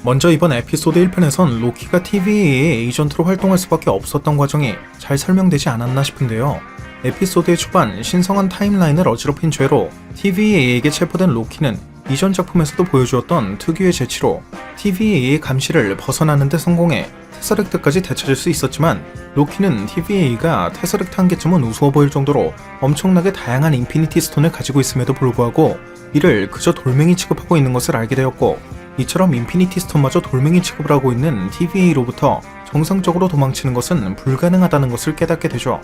먼저 이번 에피소드 1편에선 로키가 TVA의 에이전트로 활동할 수밖에 없었던 과정이 잘 설명되지 않았나 싶은데요. 에피소드의 초반 신성한 타임라인을 어지럽힌 죄로 TVA에게 체포된 로키는 이전 작품에서도 보여주었던 특유의 재치로 TVA의 감시를 벗어나는 데 성공해 테서렉트까지 되찾을 수 있었지만, 로키는 TVA가 테서렉트 한 개쯤은 우스워 보일 정도로 엄청나게 다양한 인피니티 스톤을 가지고 있음에도 불구하고 이를 그저 돌멩이 취급하고 있는 것을 알게 되었고, 이처럼 인피니티 스톤마저 돌멩이 취급을 하고 있는 TVA로부터 정상적으로 도망치는 것은 불가능하다는 것을 깨닫게 되죠.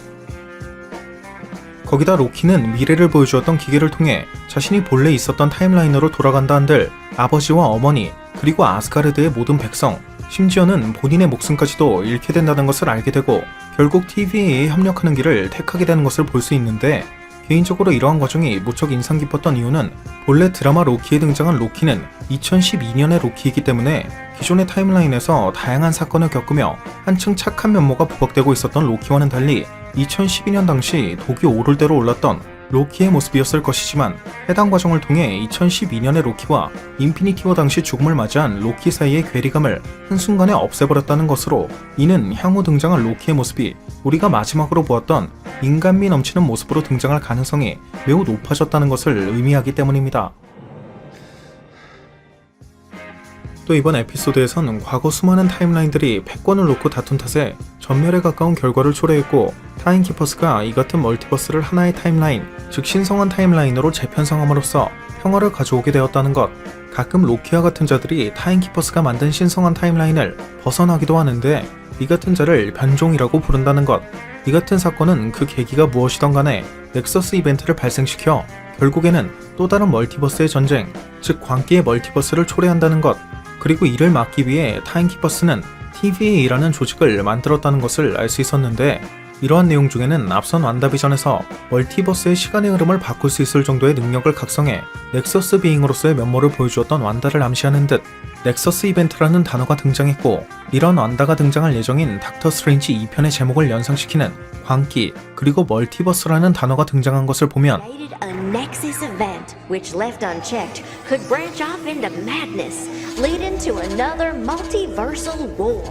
거기다 로키는 미래를 보여주었던 기계를 통해 자신이 본래 있었던 타임라인으로 돌아간다 한들 아버지와 어머니, 그리고 아스가르드의 모든 백성, 심지어는 본인의 목숨까지도 잃게 된다는 것을 알게 되고 결국 TVA에 협력하는 길을 택하게 되는 것을 볼 수 있는데, 개인적으로 이러한 과정이 무척 인상 깊었던 이유는 본래 드라마 로키에 등장한 로키는 2012년의 로키이기 때문에 기존의 타임라인에서 다양한 사건을 겪으며 한층 착한 면모가 부각되고 있었던 로키와는 달리 2012년 당시 독이 오를 대로 올랐던 로키의 모습이었을 것이지만, 해당 과정을 통해 2012년의 로키와 인피니티 워 당시 죽음을 맞이한 로키 사이의 괴리감을 한순간에 없애버렸다는 것으로, 이는 향후 등장할 로키의 모습이 우리가 마지막으로 보았던 인간미 넘치는 모습으로 등장할 가능성이 매우 높아졌다는 것을 의미하기 때문입니다. 또 이번 에피소드에선 과거 수많은 타임라인들이 패권을 놓고 다툰 탓에 전멸에 가까운 결과를 초래했고, 타임키퍼스가 이 같은 멀티버스를 하나의 타임라인, 즉 신성한 타임라인으로 재편성함으로써 평화를 가져오게 되었다는 것. 가끔 로키와 같은 자들이 타임키퍼스가 만든 신성한 타임라인을 벗어나기도 하는데 이 같은 자를 변종이라고 부른다는 것. 이 같은 사건은 그 계기가 무엇이던 간에 넥서스 이벤트를 발생시켜 결국에는 또 다른 멀티버스의 전쟁, 즉 광기의 멀티버스를 초래한다는 것. 그리고 이를 막기 위해 타임키퍼스는 TVA라는 조직을 만들었다는 것을 알 수 있었는데, 이러한 내용 중에는 앞선 완다비전에서 멀티버스의 시간의 흐름을 바꿀 수 있을 정도의 능력을 각성해 넥서스 비잉으로서의 면모를 보여주었던 완다를 암시하는 듯 넥서스 이벤트라는 단어가 등장했고, 이런 완다가 등장할 예정인 닥터 스트레인지 2편의 제목을 연상시키는 광기, 그리고 멀티버스라는 단어가 등장한 것을 보면 A Nexus event which left unchecked could branch off into madness, leading to another multiversal war.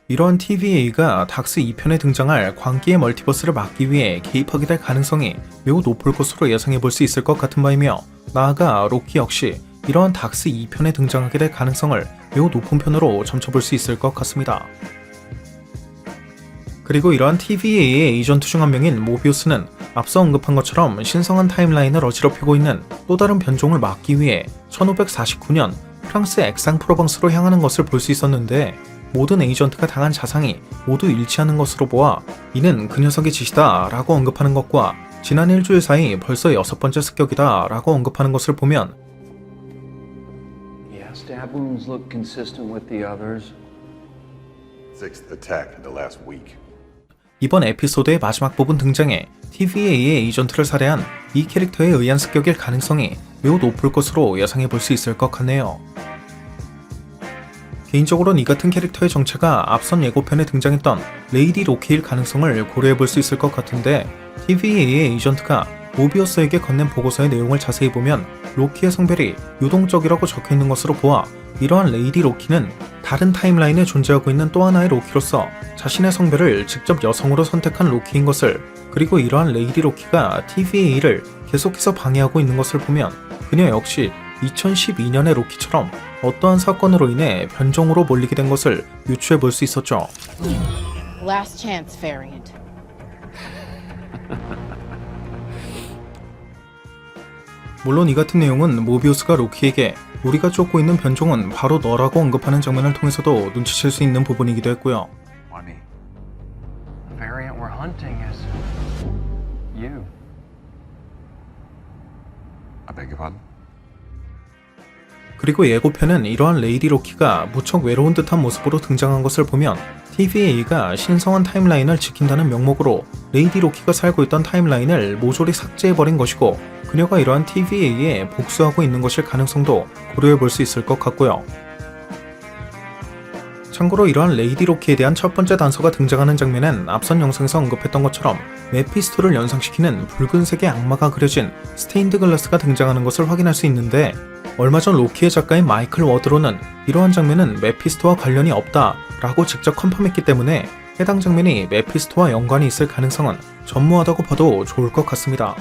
이러한 TVA가 닥스 2편에 등장할 광기의 멀티버스를 막기 위해 개입하게 될 가능성이 매우 높을 것으로 예상해 볼 수 있을 것 같은 바이며, 나아가 로키 역시 이러한 닥스 2편에 등장하게 될 가능성을 매우 높은 편으로 점쳐볼 수 있을 것 같습니다. 그리고 이러한 TVA의 에이전트 중 한 명인 모비우스는 앞서 언급한 것처럼 신성한 타임라인을 어지럽히고 있는 또 다른 변종을 막기 위해 1549년 프랑스 액상프로방스로 향하는 것을 볼 수 있었는데, 모든 에이전트가 당한 자상이 모두 일치하는 것으로 보아 이는 그 녀석의 짓이다 라고 언급하는 것과 지난 일주일 사이 벌써 6번째 습격이다 라고 언급하는 것을 보면, Yeah, stab wounds look consistent with the others. Sixth attack in the last week. 이번 에피소드의 마지막 부분 등장에 TVA의 에이전트를 살해한 이 캐릭터에 의한 습격일 가능성이 매우 높을 것으로 예상해 볼 수 있을 것 같네요. 개인적으로는 이 같은 캐릭터의 정체가 앞선 예고편에 등장했던 레이디 로키일 가능성을 고려해 볼 수 있을 것 같은데, TVA의 에이전트가 모비우스에게 건넨 보고서의 내용을 자세히 보면 로키의 성별이 유동적이라고 적혀있는 것으로 보아 이러한 레이디 로키는 다른 타임라인에 존재하고 있는 또 하나의 로키로서 자신의 성별을 직접 여성으로 선택한 로키인 것을, 그리고 이러한 레이디 로키가 TVA를 계속해서 방해하고 있는 것을 보면 그녀 역시 2012년의 로키처럼 어떠한 사건으로 인해 변종으로 몰리게 된 것을 유추해 볼 수 있었죠. Last chance variant. 물론 이 같은 내용은 모비우스가 로키에게 우리가 쫓고 있는 변종은 바로 너라고 언급하는 장면을 통해서도 눈치챌 수 있는 부분이기도 했고요. Why me? The variant we're hunting is you. I beg your pardon? 그리고 예고편은 이러한 레이디 로키가 무척 외로운 듯한 모습으로 등장한 것을 보면 TVA가 신성한 타임라인을 지킨다는 명목으로 레이디 로키가 살고 있던 타임라인을 모조리 삭제해버린 것이고, 그녀가 이러한 TVA에 복수하고 있는 것일 가능성도 고려해 볼 수 있을 것 같고요. 참고로 이러한 레이디 로키에 대한 첫 번째 단서가 등장하는 장면엔 앞선 영상에서 언급했던 것처럼 메피스토를 연상시키는 붉은색의 악마가 그려진 스테인드 글라스가 등장하는 것을 확인할 수 있는데, 얼마 전 로키의 작가인 마이클 워드로는 이러한 장면은 메피스토와 관련이 없다 라고 직접 컨펌했기 때문에 해당 장면이 메피스토와 연관이 있을 가능성은 전무하다고 봐도 좋을 것 같습니다.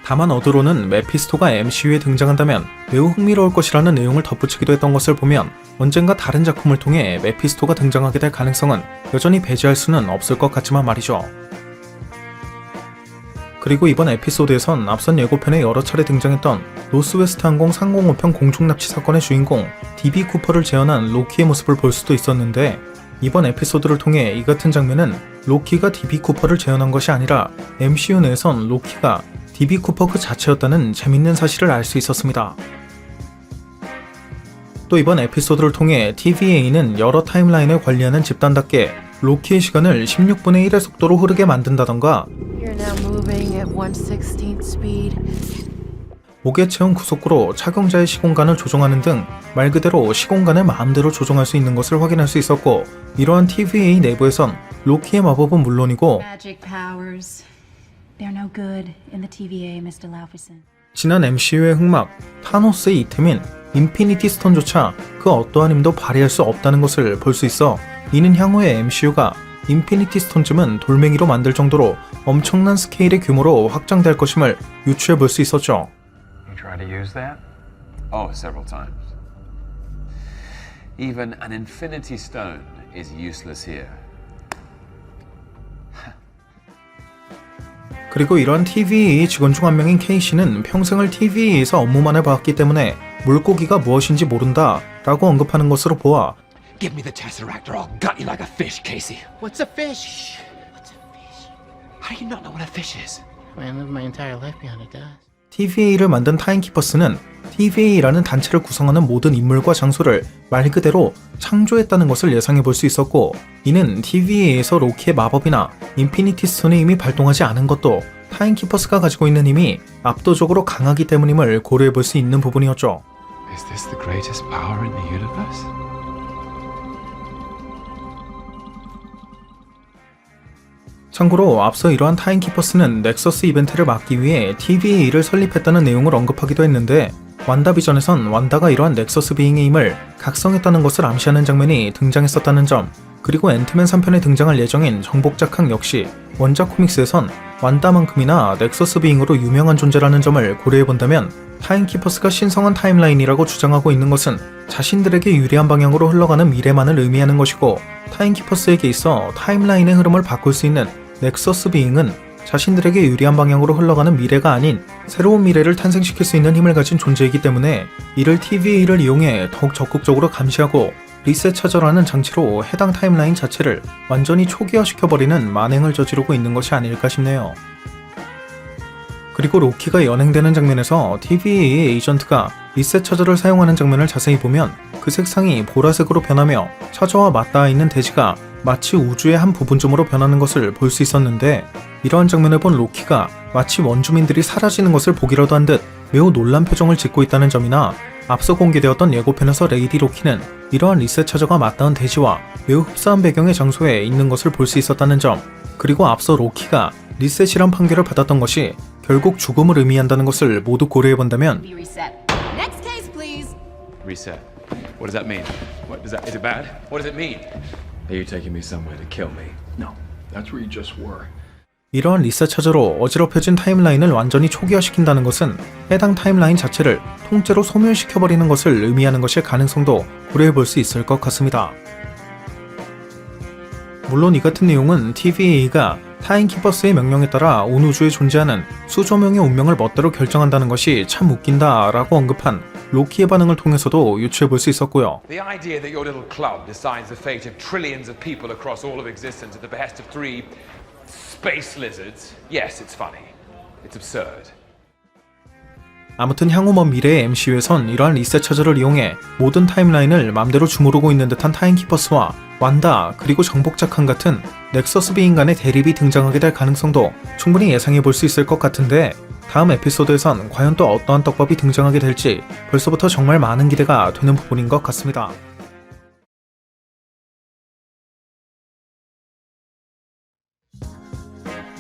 다만 어드로는 메피스토가 MCU에 등장한다면 매우 흥미로울 것이라는 내용을 덧붙이기도 했던 것을 보면 언젠가 다른 작품을 통해 메피스토가 등장하게 될 가능성은 여전히 배제할 수는 없을 것 같지만 말이죠. 그리고 이번 에피소드에선 앞선 예고편에 여러 차례 등장했던 노스웨스트 항공 305편 공중납치 사건의 주인공 DB 쿠퍼를 재현한 로키의 모습을 볼 수도 있었는데, 이번 에피소드를 통해 이 같은 장면은 로키가 DB 쿠퍼를 재현한 것이 아니라 MCU 내에선 로키가 DB 쿠퍼 그 자체였다는 재밌는 사실을 알 수 있었습니다. 또 이번 에피소드를 통해 TVA는 여러 타임라인을 관리하는 집단답게 로키의 시간을 16분의 1의 속도로 흐르게 만든다던가, You're now moving at 1/16th speed. 목에 채운 구속구로 착용자의 시공간을 조종하는 등 말 그대로 시공간을 마음대로 조종할 수 있는 것을 확인할 수 있었고, 이러한 TVA 내부에선 로키의 마법은 물론이고 Magic powers. They're no good in the TVA, Mr. Laufeyson. 지난 MCU의 흑막 타노스의 이템인 인피니티 스톤조차 그 어떠한 힘도 발휘할 수 없다는 것을 볼 수 있어, 이는 향후에 MCU가 인피니티 스톤쯤은 돌멩이로 만들 정도로 엄청난 스케일의 규모로 확장될 것임을 유추해 볼 수 있었죠. You tried to use that? Oh, several times. Even an infinity stone is useless here. 그리고 이런 TVA 직원 중 한 명인 케이시는 평생을 TVA에서 업무만 해봤기 때문에 물고기가 무엇인지 모른다 라고 언급하는 것으로 보아 Give me the Tesseract or I'll gut you like a fish, Casey. What's a fish? What's a fish? How do you not know what a fish is? I lived my entire life behind a desk. TVA를 만든 타임키퍼스는 TVA라는 단체를 구성하는 모든 인물과 장소를 말 그대로 창조했다는 것을 예상해 볼 수 있었고, 이는 TVA에서 로키의 마법이나 인피니티 스톤의 힘이 발동하지 않은 것도 타임키퍼스가 가지고 있는 힘이 압도적으로 강하기 때문임을 고려해 볼 수 있는 부분이었죠. Is this the greatest power in the universe? 참고로 앞서 이러한 타임키퍼스는 넥서스 이벤트를 막기 위해 TVA를 설립했다는 내용을 언급하기도 했는데, 완다비전에선 완다가 이러한 넥서스 비잉의 힘을 각성했다는 것을 암시하는 장면이 등장했었다는 점, 그리고 앤트맨 3편에 등장할 예정인 정복자캉 역시 원작 코믹스에선 완다만큼이나 넥서스 비잉으로 유명한 존재라는 점을 고려해본다면, 타임키퍼스가 신성한 타임라인이라고 주장하고 있는 것은 자신들에게 유리한 방향으로 흘러가는 미래만을 의미하는 것이고, 타임키퍼스에게 있어 타임라인의 흐름을 바꿀 수 있는 넥서스 비잉은 자신들에게 유리한 방향으로 흘러가는 미래가 아닌 새로운 미래를 탄생시킬 수 있는 힘을 가진 존재이기 때문에, 이를 TVA를 이용해 더욱 적극적으로 감시하고 리셋 차저라는 장치로 해당 타임라인 자체를 완전히 초기화시켜버리는 만행을 저지르고 있는 것이 아닐까 싶네요. 그리고 로키가 연행되는 장면에서 TVA의 에이전트가 리셋 차저를 사용하는 장면을 자세히 보면 그 색상이 보라색으로 변하며 차저와 맞닿아 있는 대지가 마치 우주의 한 부분쯤으로 변하는 것을 볼 수 있었는데, 이러한 장면을 본 로키가 마치 원주민들이 사라지는 것을 보기라도 한 듯 매우 놀란 표정을 짓고 있다는 점이나, 앞서 공개되었던 예고편에서 레이디 로키는 이러한 리셋 차저가 맞닿은 대지와 매우 흡사한 배경의 장소에 있는 것을 볼 수 있었다는 점, 그리고 앞서 로키가 리셋이란 판결을 받았던 것이 결국 죽음을 의미한다는 것을 모두 고려해본다면, Be reset. Next case, please. Reset. What does that mean? Is it bad? What does it mean? Are you taking me somewhere to kill me? No, that's where you just were. 이러한 리셋 차저로 어지럽혀진 타임라인을 완전히 초기화시킨다는 것은 해당 타임라인 자체를 통째로 소멸시켜버리는 것을 의미하는 것일 가능성도 고려해볼 수 있을 것 같습니다. 물론 이 같은 내용은 TVA가 타임키퍼스의 명령에 따라 온 우주에 존재하는 수조 명의 운명을 멋대로 결정한다는 것이 참 웃긴다 라고 언급한 로키의 반응을 통해서도 유추해볼 수 있었고요. The idea that your little club decides the fate of trillions of people across all of existence at the behest of 3 space lizards. Yes, it's funny. It's absurd. 아무튼 향후 먼 미래의 MCU에선 이러한 리셋 차저를 이용해 모든 타임라인을 맘대로 주무르고 있는 듯한 타임키퍼스와 완다 그리고 정복자칸 같은 넥서스 비잉 간의 대립이 등장하게 될 가능성도 충분히 예상해 볼 수 있을 것 같은데, 다음 에피소드에선 과연 또 어떠한 떡밥이 등장하게 될지 벌써부터 정말 많은 기대가 되는 부분인 것 같습니다.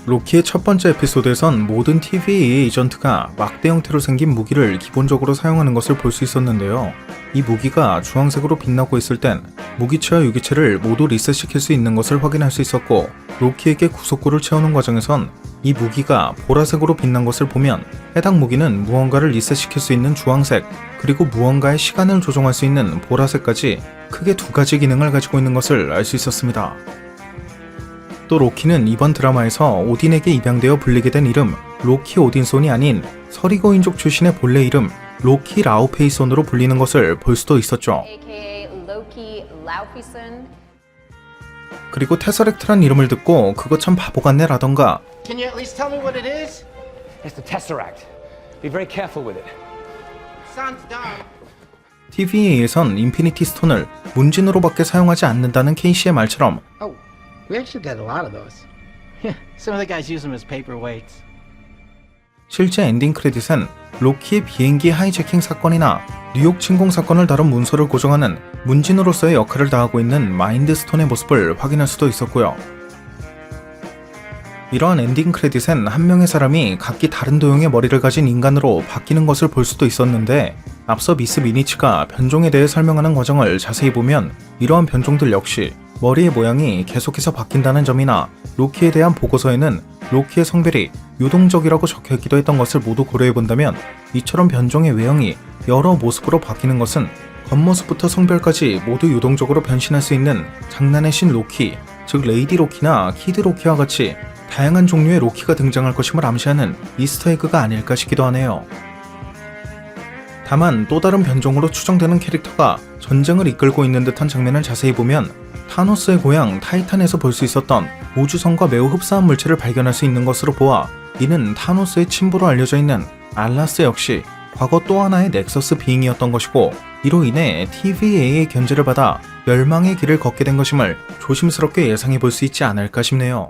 로키의 첫 번째 에피소드에선 모든 TVA 에이전트가 막대 형태로 생긴 무기를 기본적으로 사용하는 것을 볼 수 있었는데요. 이 무기가 주황색으로 빛나고 있을 땐 무기체와 유기체를 모두 리셋시킬 수 있는 것을 확인할 수 있었고, 로키에게 구속구를 채우는 과정에선 이 무기가 보라색으로 빛난 것을 보면 해당 무기는 무언가를 리셋시킬 수 있는 주황색, 그리고 무언가의 시간을 조종할 수 있는 보라색까지 크게 두 가지 기능을 가지고 있는 것을 알 수 있었습니다. 또 로키는 이번 드라마에서 오딘에게 입양되어 불리게 된 이름 로키 오딘손이 아닌 서리고인족 출신의 본래 이름 로키 라오페이손으로 불리는 것을 볼 수도 있었죠. 그리고 테서렉트란 이름을 듣고 그거 참 바보 같네 라던가 Can you at least tell me what it is? It's the Tesseract. Be very careful with it. Sounds dumb. TVA에선 인피니티 스톤을 문진으로밖에 사용하지 않는다는 케이시의 말처럼 Oh, we actually got a lot of those. Yeah, some of the guys use them as paperweights. 실제 엔딩 크레딧엔 로키의 비행기 하이제킹 사건이나 뉴욕 침공 사건을 다룬 문서를 고정하는 문진으로서의 역할을 다하고 있는 마인드 스톤의 모습을 확인할 수도 있었고요. 이러한 엔딩 크레딧엔 한 명의 사람이 각기 다른 도형의 머리를 가진 인간으로 바뀌는 것을 볼 수도 있었는데, 앞서 미스 미니치가 변종에 대해 설명하는 과정을 자세히 보면 이러한 변종들 역시 머리의 모양이 계속해서 바뀐다는 점이나 로키에 대한 보고서에는 로키의 성별이 유동적이라고 적혀있기도 했던 것을 모두 고려해본다면, 이처럼 변종의 외형이 여러 모습으로 바뀌는 것은 겉모습부터 성별까지 모두 유동적으로 변신할 수 있는 장난의 신 로키, 즉 레이디 로키나 키드 로키와 같이 다양한 종류의 로키가 등장할 것임을 암시하는 이스터에그가 아닐까 싶기도 하네요. 다만 또 다른 변종으로 추정되는 캐릭터가 전쟁을 이끌고 있는 듯한 장면을 자세히 보면 타노스의 고향 타이탄에서 볼 수 있었던 우주선과 매우 흡사한 물체를 발견할 수 있는 것으로 보아 이는 타노스의 친부로 알려져 있는 알라스 역시 과거 또 하나의 넥서스 비잉이었던 것이고, 이로 인해 TVA의 견제를 받아 멸망의 길을 걷게 된 것임을 조심스럽게 예상해 볼 수 있지 않을까 싶네요.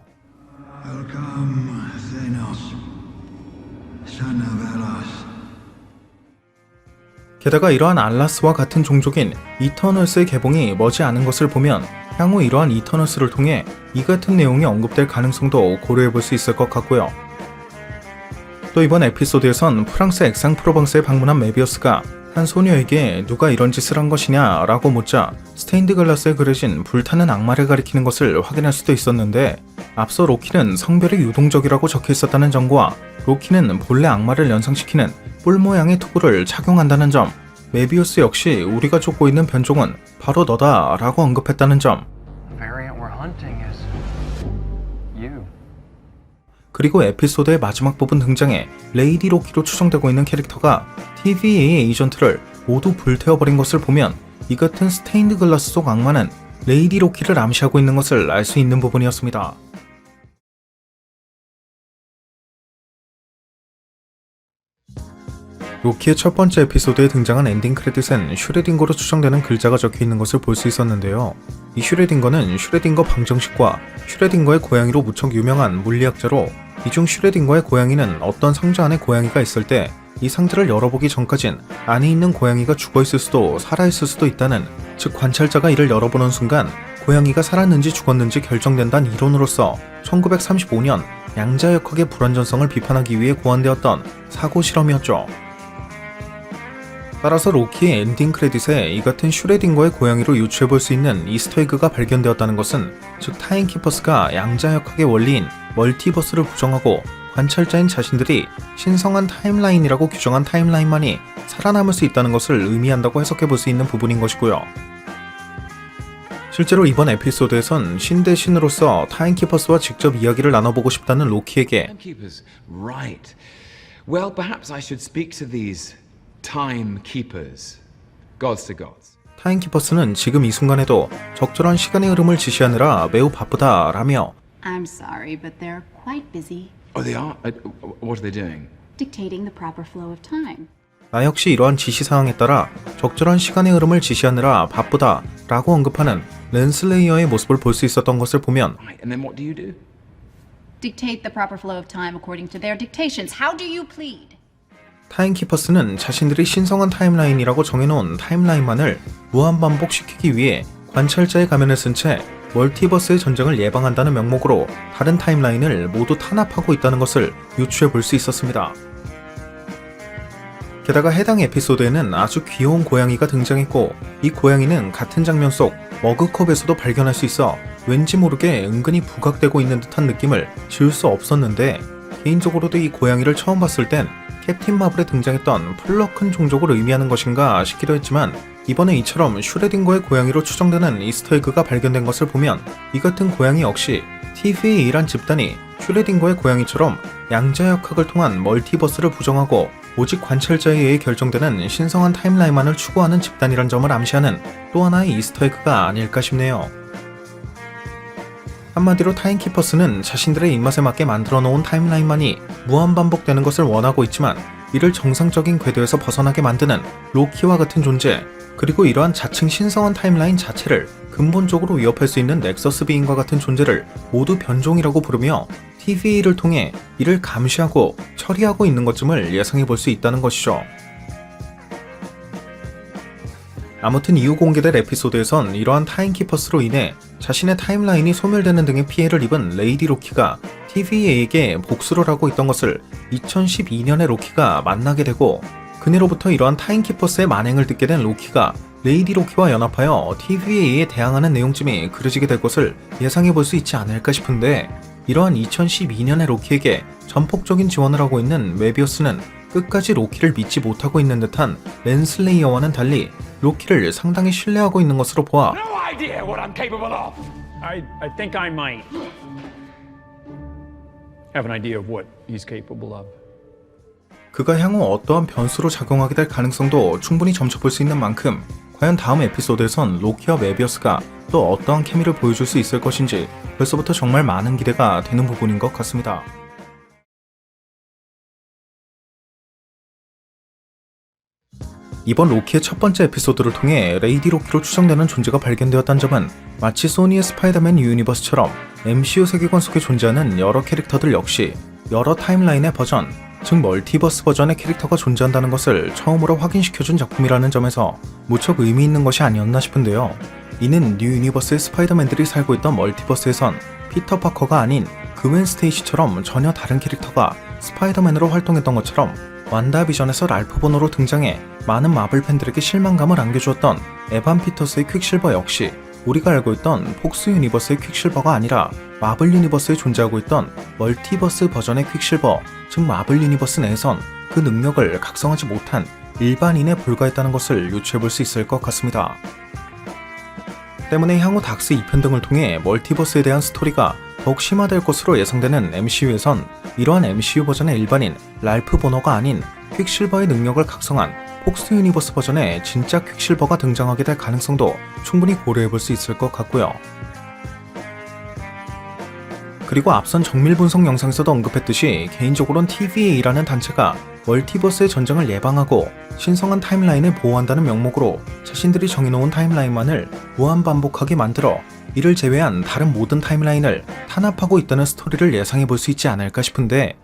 게다가 이러한 알라스와 같은 종족인 이터널스의 개봉이 머지않은 것을 보면 향후 이러한 이터널스를 통해 이 같은 내용이 언급될 가능성도 고려해 볼 수 있을 것 같고요. 또 이번 에피소드에선 프랑스 액상 프로방스에 방문한 메비우스가 한 소녀에게 누가 이런 짓을 한 것이냐 라고 묻자 스테인드 글라스에 그려진 불타는 악마를 가리키는 것을 확인할 수도 있었는데, 앞서 로키는 성별이 유동적이라고 적혀 있었다는 점과 로키는 본래 악마를 연상시키는 뿔 모양의 투구를 착용한다는 점, 메비우스 역시 우리가 쫓고 있는 변종은 바로 너다 라고 언급했다는 점, The variant we're hunting is you. 그리고 에피소드의 마지막 부분 등장에 레이디 로키로 추정되고 있는 캐릭터가 TVA 에이전트를 모두 불태워버린 것을 보면 이 같은 스테인드 글라스 속 악마는 레이디 로키를 암시하고 있는 것을 알 수 있는 부분이었습니다. 로키의 첫 번째 에피소드에 등장한 엔딩 크레딧엔 슈레딩거로 추정되는 글자가 적혀있는 것을 볼 수 있었는데요. 이 슈레딩거는 슈레딩거 방정식과 슈레딩거의 고양이로 무척 유명한 물리학자로, 이중 슈레딩거의 고양이는 어떤 상자 안에 고양이가 있을 때 이 상자를 열어보기 전까진 안에 있는 고양이가 죽어있을 수도 살아있을 수도 있다는, 즉 관찰자가 이를 열어보는 순간 고양이가 살았는지 죽었는지 결정된다는 이론으로서 1935년 양자역학의 불완전성을 비판하기 위해 고안되었던 사고 실험이었죠. 따라서 로키의 엔딩 크레딧에 이 같은 슈레딩거의 고양이로 유추해볼 수 있는 이스터에그가 발견되었다는 것은, 즉 타임키퍼스가 양자역학의 원리인 멀티버스를 부정하고 관찰자인 자신들이 신성한 타임라인이라고 규정한 타임라인만이 살아남을 수 있다는 것을 의미한다고 해석해볼 수 있는 부분인 것이고요. 실제로 이번 에피소드에선 신 대 신으로서 타임키퍼스와 직접 이야기를 나눠보고 싶다는 로키에게 Timekeepers, right. Well, perhaps I should speak to these timekeepers. Gods to gods. 타임키퍼스는 지금 이 순간에도 적절한 시간의 흐름을 지시하느라 매우 바쁘다라며 I'm sorry, but they're quite busy Oh, they are? What are they doing? dictating the proper flow of time. 나 역시 이러한 지시사항에 따라 적절한 시간의 흐름을 지시하느라 바쁘다 라고 언급하는 렌슬레이어의 모습을 볼 수 있었던 것을 보면, Right, and then what do you do? Dictate the proper flow of time according to their dictations. How do you plead? 타임키퍼스는 자신들이 신성한 타임라인이라고 정해놓은 타임라인만을 무한반복시키기 위해 관찰자의 가면을 쓴 채 멀티버스의 전쟁을 예방한다는 명목으로 다른 타임라인을 모두 탄압하고 있다는 것을 유추해 볼 수 있었습니다. 게다가 해당 에피소드에는 아주 귀여운 고양이가 등장했고, 이 고양이는 같은 장면 속 머그컵에서도 발견할 수 있어 왠지 모르게 은근히 부각되고 있는 듯한 느낌을 지울 수 없었는데, 개인적으로도 이 고양이를 처음 봤을 땐 캡틴 마블에 등장했던 플러큰 종족을 의미하는 것인가 싶기도 했지만, 이번에 이처럼 슈레딩거의 고양이로 추정되는 이스터에그가 발견된 것을 보면 이 같은 고양이 역시 TVA란 집단이 슈레딩거의 고양이처럼 양자역학을 통한 멀티버스를 부정하고 오직 관찰자에 의해 결정되는 신성한 타임라인만을 추구하는 집단이란 점을 암시하는 또 하나의 이스터에그가 아닐까 싶네요. 한마디로 타임키퍼스는 자신들의 입맛에 맞게 만들어 놓은 타임라인만이 무한반복되는 것을 원하고 있지만, 이를 정상적인 궤도에서 벗어나게 만드는 로키와 같은 존재, 그리고 이러한 자칭 신성한 타임라인 자체를 근본적으로 위협할 수 있는 넥서스 비인과 같은 존재를 모두 변종이라고 부르며 TVA를 통해 이를 감시하고 처리하고 있는 것쯤을 예상해 볼 수 있다는 것이죠. 아무튼 이후 공개될 에피소드에선 이러한 타임키퍼스로 인해 자신의 타임라인이 소멸되는 등의 피해를 입은 레이디 로키가 TVA에게 복수를 하고 있던 것을 2012년에 로키가 만나게 되고, 그네로부터 이러한 타임키퍼스의 만행을 듣게 된 로키가 레이디 로키와 연합하여 TVA에 대항하는 내용쯤이 그려지게 될 것을 예상해 볼 수 있지 않을까 싶은데, 이러한 2012년의 로키에게 전폭적인 지원을 하고 있는 메비우스는 끝까지 로키를 믿지 못하고 있는 듯한 렌슬레이어와는 달리 로키를 상당히 신뢰하고 있는 것으로 보아 No idea what I'm capable of. I think I might have an idea of what he's capable of. 그가 향후 어떠한 변수로 작용하게 될 가능성도 충분히 점쳐볼 수 있는 만큼, 과연 다음 에피소드에선 로키와 메비우스가 또 어떠한 케미를 보여줄 수 있을 것인지 벌써부터 정말 많은 기대가 되는 부분인 것 같습니다. 이번 로키의 첫 번째 에피소드를 통해 레이디 로키로 추정되는 존재가 발견되었다는 점은 마치 소니의 스파이더맨 유니버스처럼 MCU 세계관 속에 존재하는 여러 캐릭터들 역시 여러 타임라인의 버전, 즉 멀티버스 버전의 캐릭터가 존재한다는 것을 처음으로 확인시켜준 작품이라는 점에서 무척 의미 있는 것이 아니었나 싶은데요. 이는 뉴 유니버스의 스파이더맨들이 살고 있던 멀티버스에선 피터 파커가 아닌 그웬 스테이시처럼 전혀 다른 캐릭터가 스파이더맨으로 활동했던 것처럼, 완다비전에서 랄프 보노로 등장해 많은 마블 팬들에게 실망감을 안겨주었던 에반 피터스의 퀵실버 역시 우리가 알고 있던 폭스 유니버스의 퀵실버가 아니라 마블 유니버스에 존재하고 있던 멀티버스 버전의 퀵실버, 즉 마블 유니버스 내에선 그 능력을 각성하지 못한 일반인에 불과했다는 것을 유추해볼 수 있을 것 같습니다. 때문에 향후 닥스 2편 등을 통해 멀티버스에 대한 스토리가 더욱 심화될 것으로 예상되는 MCU에선 이러한 MCU 버전의 일반인 랄프 보너가 아닌 퀵실버의 능력을 각성한 폭스 유니버스 버전의 진짜 퀵실버가 등장하게 될 가능성도 충분히 고려해볼 수 있을 것 같고요. 그리고 앞선 정밀 분석 영상에서도 언급했듯이 개인적으로는 TVA라는 단체가 멀티버스의 전쟁을 예방하고 신성한 타임라인을 보호한다는 명목으로 자신들이 정해놓은 타임라인만을 무한반복하게 만들어 이를 제외한 다른 모든 타임라인을 탄압하고 있다는 스토리를 예상해 볼 수 있지 않을까 싶은데,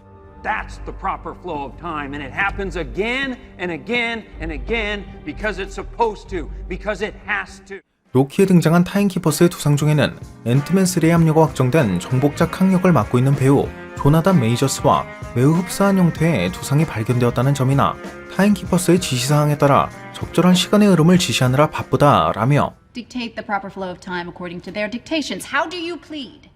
That's the proper flow of time, and it happens again and again and again because it's supposed to, because it has to. 로키에 등장한 타임키퍼스의 두상 중에는 앤트맨 3의 합류가 확정된 정복자 항역을 맡고 있는 배우 조나단 메이저스와 매우 흡사한 형태의 두상이 발견되었다는 점이나 타임키퍼스의 지시사항에 따라 적절한 시간의 흐름을 지시하느라 바쁘다라며 Dictate the proper flow of time according to their dictations. How do you plead?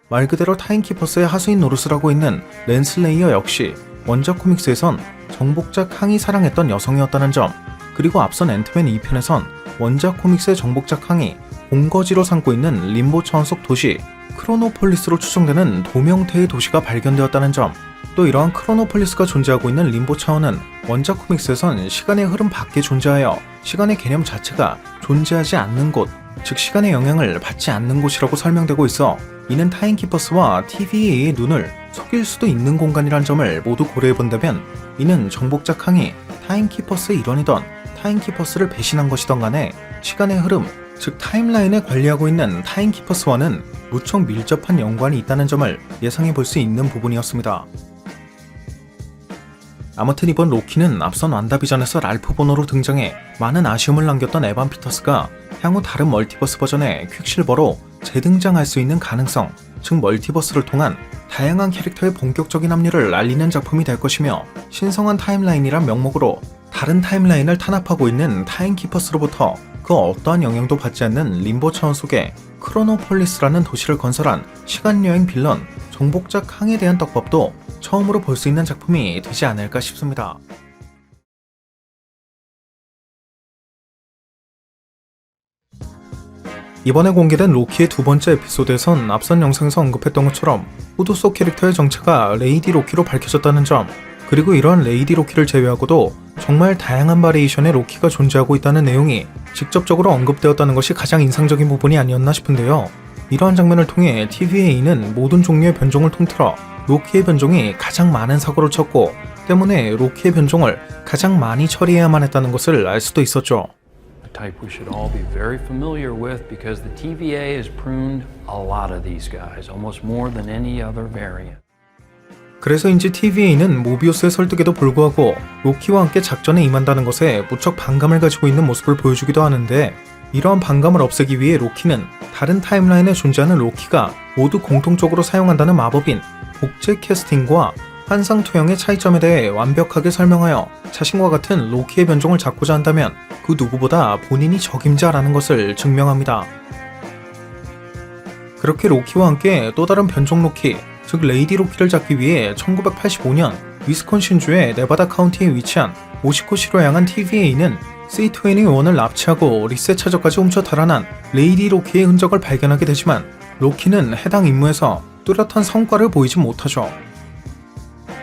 말 그대로 타임키퍼스의 하수인 노릇을 하고 있는 렌슬레이어 역시 원작 코믹스에선 정복자 캉이 사랑했던 여성이었다는 점, 그리고 앞선 앤트맨 2편에선 원작 코믹스의 정복자 캉이 본거지로 삼고 있는 림보 차원 속 도시 크로노폴리스로 추정되는 도명태의 도시가 발견되었다는 점, 또 이러한 크로노폴리스가 존재하고 있는 림보 차원은 원작 코믹스에선 시간의 흐름 밖에 존재하여 시간의 개념 자체가 존재하지 않는 곳, 즉 시간의 영향을 받지 않는 곳이라고 설명되고 있어 이는 타임키퍼스와 TVA의 눈을 속일 수도 있는 공간이란 점을 모두 고려해본다면, 이는 정복자 캉이 타임키퍼스의 일원이던 타임키퍼스를 배신한 것이던 간에 시간의 흐름, 즉 타임라인을 관리하고 있는 타임키퍼스와는 무척 밀접한 연관이 있다는 점을 예상해 볼 수 있는 부분이었습니다. 아무튼 이번 로키는 앞선 완다비전에서 랄프 보너로 등장해 많은 아쉬움을 남겼던 에반 피터스가 향후 다른 멀티버스 버전의 퀵실버로 재등장할 수 있는 가능성, 즉 멀티버스를 통한 다양한 캐릭터의 본격적인 합류를 알리는 작품이 될 것이며, 신성한 타임라인이란 명목으로 다른 타임라인을 탄압하고 있는 타임키퍼스로부터 그 어떠한 영향도 받지 않는 림보 차원 속에 크로노폴리스라는 도시를 건설한 시간여행 빌런 정복자 캉에 대한 떡밥도 처음으로 볼 수 있는 작품이 되지 않을까 싶습니다. 이번에 공개된 로키의 두 번째 에피소드에선 앞선 영상에서 언급했던 것처럼 후드 속 캐릭터의 정체가 레이디 로키로 밝혀졌다는 점, 그리고 이러한 레이디 로키를 제외하고도 정말 다양한 바리에이션의 로키가 존재하고 있다는 내용이 직접적으로 언급되었다는 것이 가장 인상적인 부분이 아니었나 싶은데요. 이러한 장면을 통해 TVA는 모든 종류의 변종을 통틀어 로키의 변종이 가장 많은 사고를 쳤고, 때문에 로키의 변종을 가장 많이 처리해야만 했다는 것을 알 수도 있었죠. A type we should all be very familiar with because the TVA has pruned a lot of these guys, almost more than any other variant. 그래서인지 TVA는 모비우스의 설득에도 불구하고 로키와 함께 작전에 임한다는 것에 무척 반감을 가지고 있는 모습을 보여주기도 하는데, 이러한 반감을 없애기 위해 로키는 다른 타임라인에 존재하는 로키가 모두 공통적으로 사용한다는 마법인 복제 캐스팅과 환상 투영의 차이점에 대해 완벽하게 설명하여 자신과 같은 로키의 변종을 잡고자 한다면 그 누구보다 본인이 적임자라는 것을 증명합니다. 그렇게 로키와 함께 또 다른 변종 로키, 즉 레이디 로키를 잡기 위해 1985년 위스콘신주의 네바다 카운티에 위치한 오시코시로 향한 TVA는 C-21을 납치하고 리셋 차저까지 훔쳐 달아난 레이디 로키의 흔적을 발견하게 되지만, 로키는 해당 임무에서 뚜렷한 성과를 보이지 못하죠.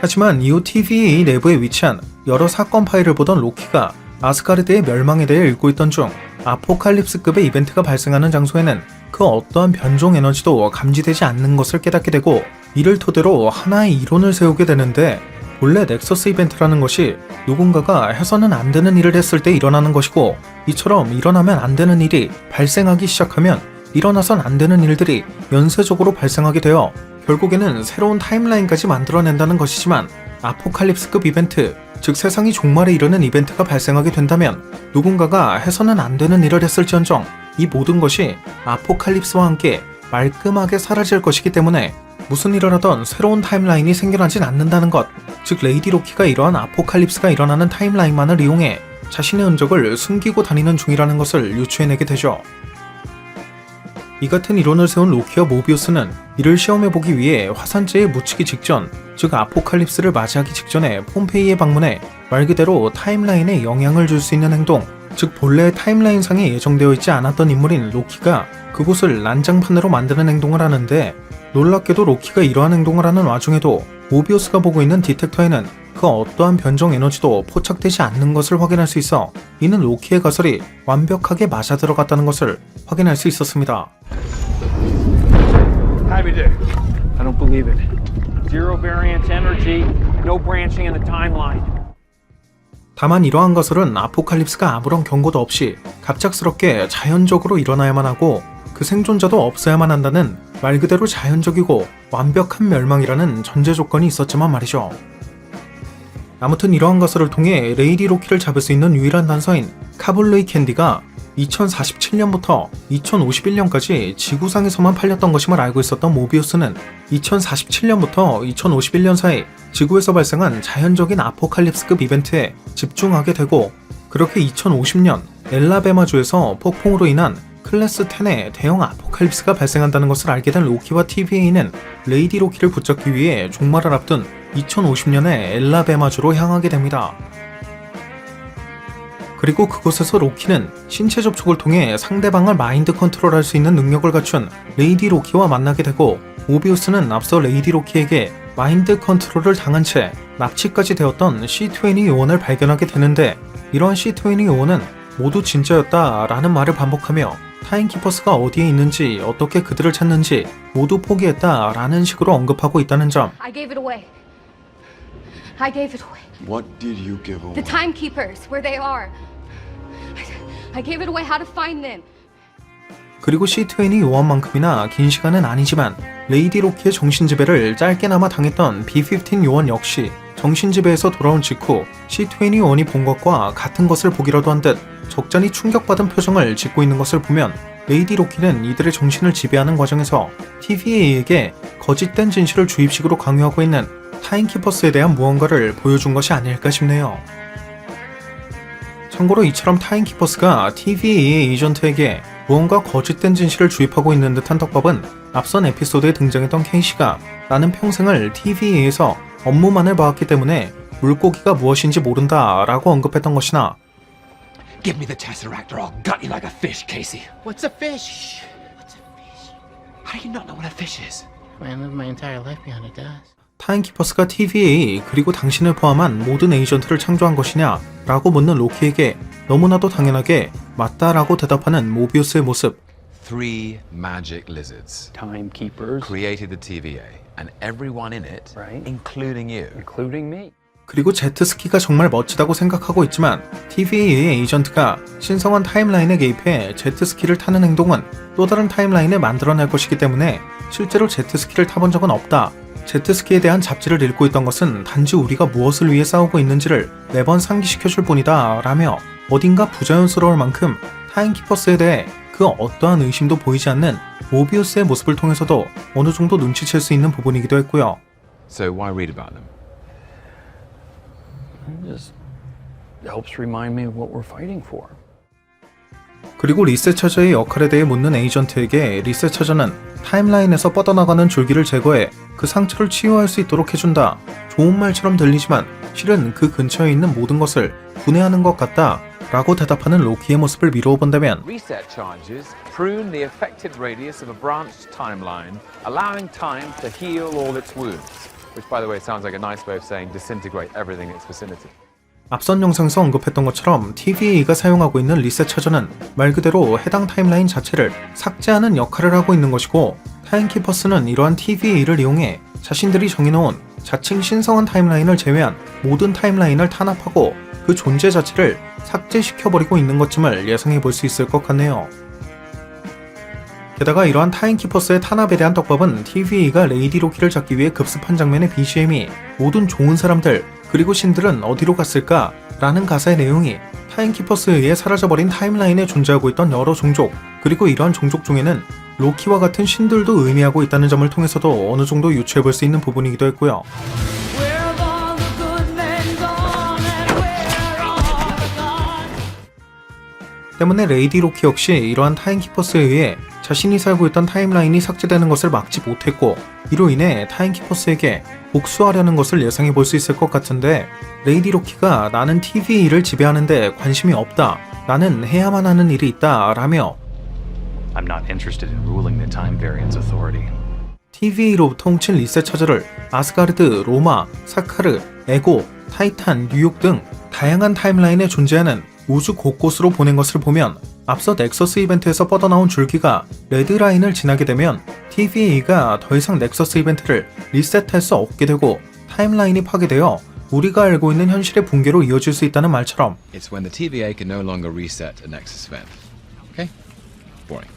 하지만 이후 TVA 내부에 위치한 여러 사건 파일을 보던 로키가 아스가르드의 멸망에 대해 읽고 있던 중 아포칼립스급의 이벤트가 발생하는 장소에는 그 어떠한 변종 에너지도 감지되지 않는 것을 깨닫게 되고, 이를 토대로 하나의 이론을 세우게 되는데, 본래 넥서스 이벤트라는 것이 누군가가 해서는 안 되는 일을 했을 때 일어나는 것이고, 이처럼 일어나면 안 되는 일이 발생하기 시작하면 일어나선 안 되는 일들이 연쇄적으로 발생하게 되어 결국에는 새로운 타임라인까지 만들어낸다는 것이지만, 아포칼립스급 이벤트, 즉 세상이 종말에 이르는 이벤트가 발생하게 된다면 누군가가 해서는 안 되는 일을 했을지언정 이 모든 것이 아포칼립스와 함께 말끔하게 사라질 것이기 때문에 무슨 일을 하던 새로운 타임라인이 생겨나진 않는다는 것, 즉 레이디 로키가 이러한 아포칼립스가 일어나는 타임라인만을 이용해 자신의 흔적을 숨기고 다니는 중이라는 것을 유추해내게 되죠. 이 같은 이론을 세운 로키와 모비우스는 이를 시험해보기 위해 화산재에 묻히기 직전, 즉 아포칼립스를 맞이하기 직전에 폼페이에 방문해 말 그대로 타임라인에 영향을 줄 수 있는 행동, 즉 본래의 타임라인상에 예정되어 있지 않았던 인물인 로키가 그곳을 난장판으로 만드는 행동을 하는데, 놀랍게도 로키가 이러한 행동을 하는 와중에도 모비우스가 보고 있는 디텍터에는 그 어떠한 변종 에너지도 포착되지 않는 것을 확인할 수 있어 이는 로키의 가설이 완벽하게 맞아 들어갔다는 것을 확인할 수 있었습니다. I don't believe it. Zero variance energy, no branching in the timeline. 다만 이러한 가설은 아포칼립스가 아무런 경고도 없이 갑작스럽게 자연적으로 일어나야만 하고 그 생존자도 없어야만 한다는 말 그대로 자연적이고 완벽한 멸망이라는 전제 조건이 있었지만 말이죠. 아무튼 이러한 가설을 통해 레이디 로키를 잡을 수 있는 유일한 단서인 카블루이 캔디가 2047년부터 2051년까지 지구상에서만 팔렸던 것임을 알고 있었던 모비우스는 2047년부터 2051년 사이 지구에서 발생한 자연적인 아포칼립스급 이벤트에 집중하게 되고, 그렇게 2050년 엘라베마주에서 폭풍으로 인한 클래스 10의 대형 아포칼립스가 발생한다는 것을 알게 된 로키와 TVA는 레이디 로키를 붙잡기 위해 종말을 앞둔 2050년의 엘라베마주로 향하게 됩니다. 그리고 그곳에서 로키는 신체 접촉을 통해 상대방을 마인드 컨트롤할 수 있는 능력을 갖춘 레이디 로키와 만나게 되고, 모비우스는 앞서 레이디 로키에게 마인드 컨트롤을 당한 채 납치까지 되었던 C-21을 발견하게 되는데, 이러한 C-21은 모두 진짜였다 라는 말을 반복하며 타임키퍼스가 어디에 있는지 어떻게 그들을 찾는지 모두 포기했다 라는 식으로 언급하고 있다는 점. I gave it away. I gave it away. What did you give away? The timekeepers, where they are. I gave it away how to find them. 그리고 C-20 요원만큼이나 긴 시간은 아니지만 레이디 로키의 정신지배를 짧게나마 당했던 B-15 요원 역시 정신지배에서 돌아온 직후 C21이 본 것과 같은 것을 보기라도 한 듯 적잖이 충격받은 표정을 짓고 있는 것을 보면 레이디 로키는 이들의 정신을 지배하는 과정에서 TVA에게 거짓된 진실을 주입식으로 강요하고 있는 타임키퍼스에 대한 무언가를 보여준 것이 아닐까 싶네요. 참고로 이처럼 타임키퍼스가 TVA의 에이전트에게 무언가 거짓된 진실을 주입하고 있는 듯한 떡밥은 앞선 에피소드에 등장했던 케이시가 나는 평생을 TVA에서 업무만을 봐왔기 때문에 물고기가 무엇인지 모른다 라고 언급했던 것이나 Give me the Tesseract or I'll gut you like a fish, Casey. What's a fish? How do you not know what a fish is? I lived my entire life behind a desk. 타임키퍼스가 TVA 그리고 당신을 포함한 모든 에이전트를 창조한 것이냐 라고 묻는 로키에게 너무나도 당연하게 맞다라고 대답하는 모비우스의 모습. Three magic lizards Timekeepers, created the TVA, and everyone in it, Right. including you. including me. 그리고 제트스키가 정말 멋지다고 생각하고 있지만 TVA의 에이전트가 신성한 타임라인에 개입해 제트스키를 타는 행동은 또 다른 타임라인을 만들어낼 것이기 때문에 실제로 제트스키를 타본 적은 없다. 제트스키에 대한 잡지를 읽고 있던 것은 단지 우리가 무엇을 위해 싸우고 있는지를 매번 상기시켜줄 뿐이다 라며 어딘가 부자연스러울 만큼 타임키퍼스에 대해 그 어떠한 의심도 보이지 않는 모비우스의 모습을 통해서도 어느 정도 눈치챌 수 있는 부분이기도 했고요. So why read about them? It just helps remind me of what we're fighting for. 그리고 리셋처저의 역할에 대해 묻는 에이전트에게 리셋처저는 타임라인에서 뻗어나가는 줄기를 제거해 그 상처를 치유할 수 있도록 해준다. 좋은 말처럼 들리지만 실은 그 근처에 있는 모든 것을 분해하는 것 같다 라고 대답하는 로키의 모습을 미루어 본다면 Reset charges prune the affected radius of a branched timeline, allowing time to heal all its wounds. Which, by the way, sounds like a nice way of saying disintegrate everything in its vicinity. 앞선 영상에서 언급했던 것처럼 TVA가 사용하고 있는 리셋처저는 말 그대로 해당 타임라인 자체를 삭제하는 역할을 하고 있는 것이고 타임키퍼스는 이러한 TVA를 이용해 자신들이 정해놓은 자칭 신성한 타임라인을 제외한 모든 타임라인을 탄압하고 그 존재 자체를 삭제시켜버리고 있는 것쯤을 예상해볼 수 있을 것 같네요. 게다가 이러한 타임키퍼스의 탄압에 대한 떡밥은 TVA가 레이디 로키를 잡기 위해 급습한 장면의 BGM이 모든 좋은 사람들 그리고 신들은 어디로 갔을까? 라는 가사의 내용이 타임키퍼스에 의해 사라져버린 타임라인에 존재하고 있던 여러 종족 그리고 이러한 종족 중에는 로키와 같은 신들도 의미하고 있다는 점을 통해서도 어느 정도 유추해볼 수 있는 부분이기도 했고요. 때문에 레이디 로키 역시 이러한 타임키퍼스에 의해 자신이 살고 있던 타임라인이 삭제되는 것을 막지 못했고 이로 인해 타임키퍼스에게 복수하려는 것을 예상해 볼 수 있을 것 같은데 레이디 로키가 나는 TVA를 지배하는데 관심이 없다. 나는 해야만 하는 일이 있다. 라며 I'm not interested in ruling the Time Variance Authority. TVA로부터 훔친 리셋처저를 아스가르드, 로마, 사카르, 에고, 타이탄, 뉴욕 등 다양한 타임라인에 존재하는 우주 곳곳으로 보낸 것을 보면 앞서 넥서스 이벤트에서 뻗어나온 줄기가 레드라인을 지나게 되면 TVA가 더 이상 넥서스 이벤트를 리셋할 수 없게 되고 타임라인이 파괴되어 우리가 알고 있는 현실의 붕괴로 이어질 수 있다는 말처럼 It's when the TVA can no longer reset a Nexus event. Okay? Boring.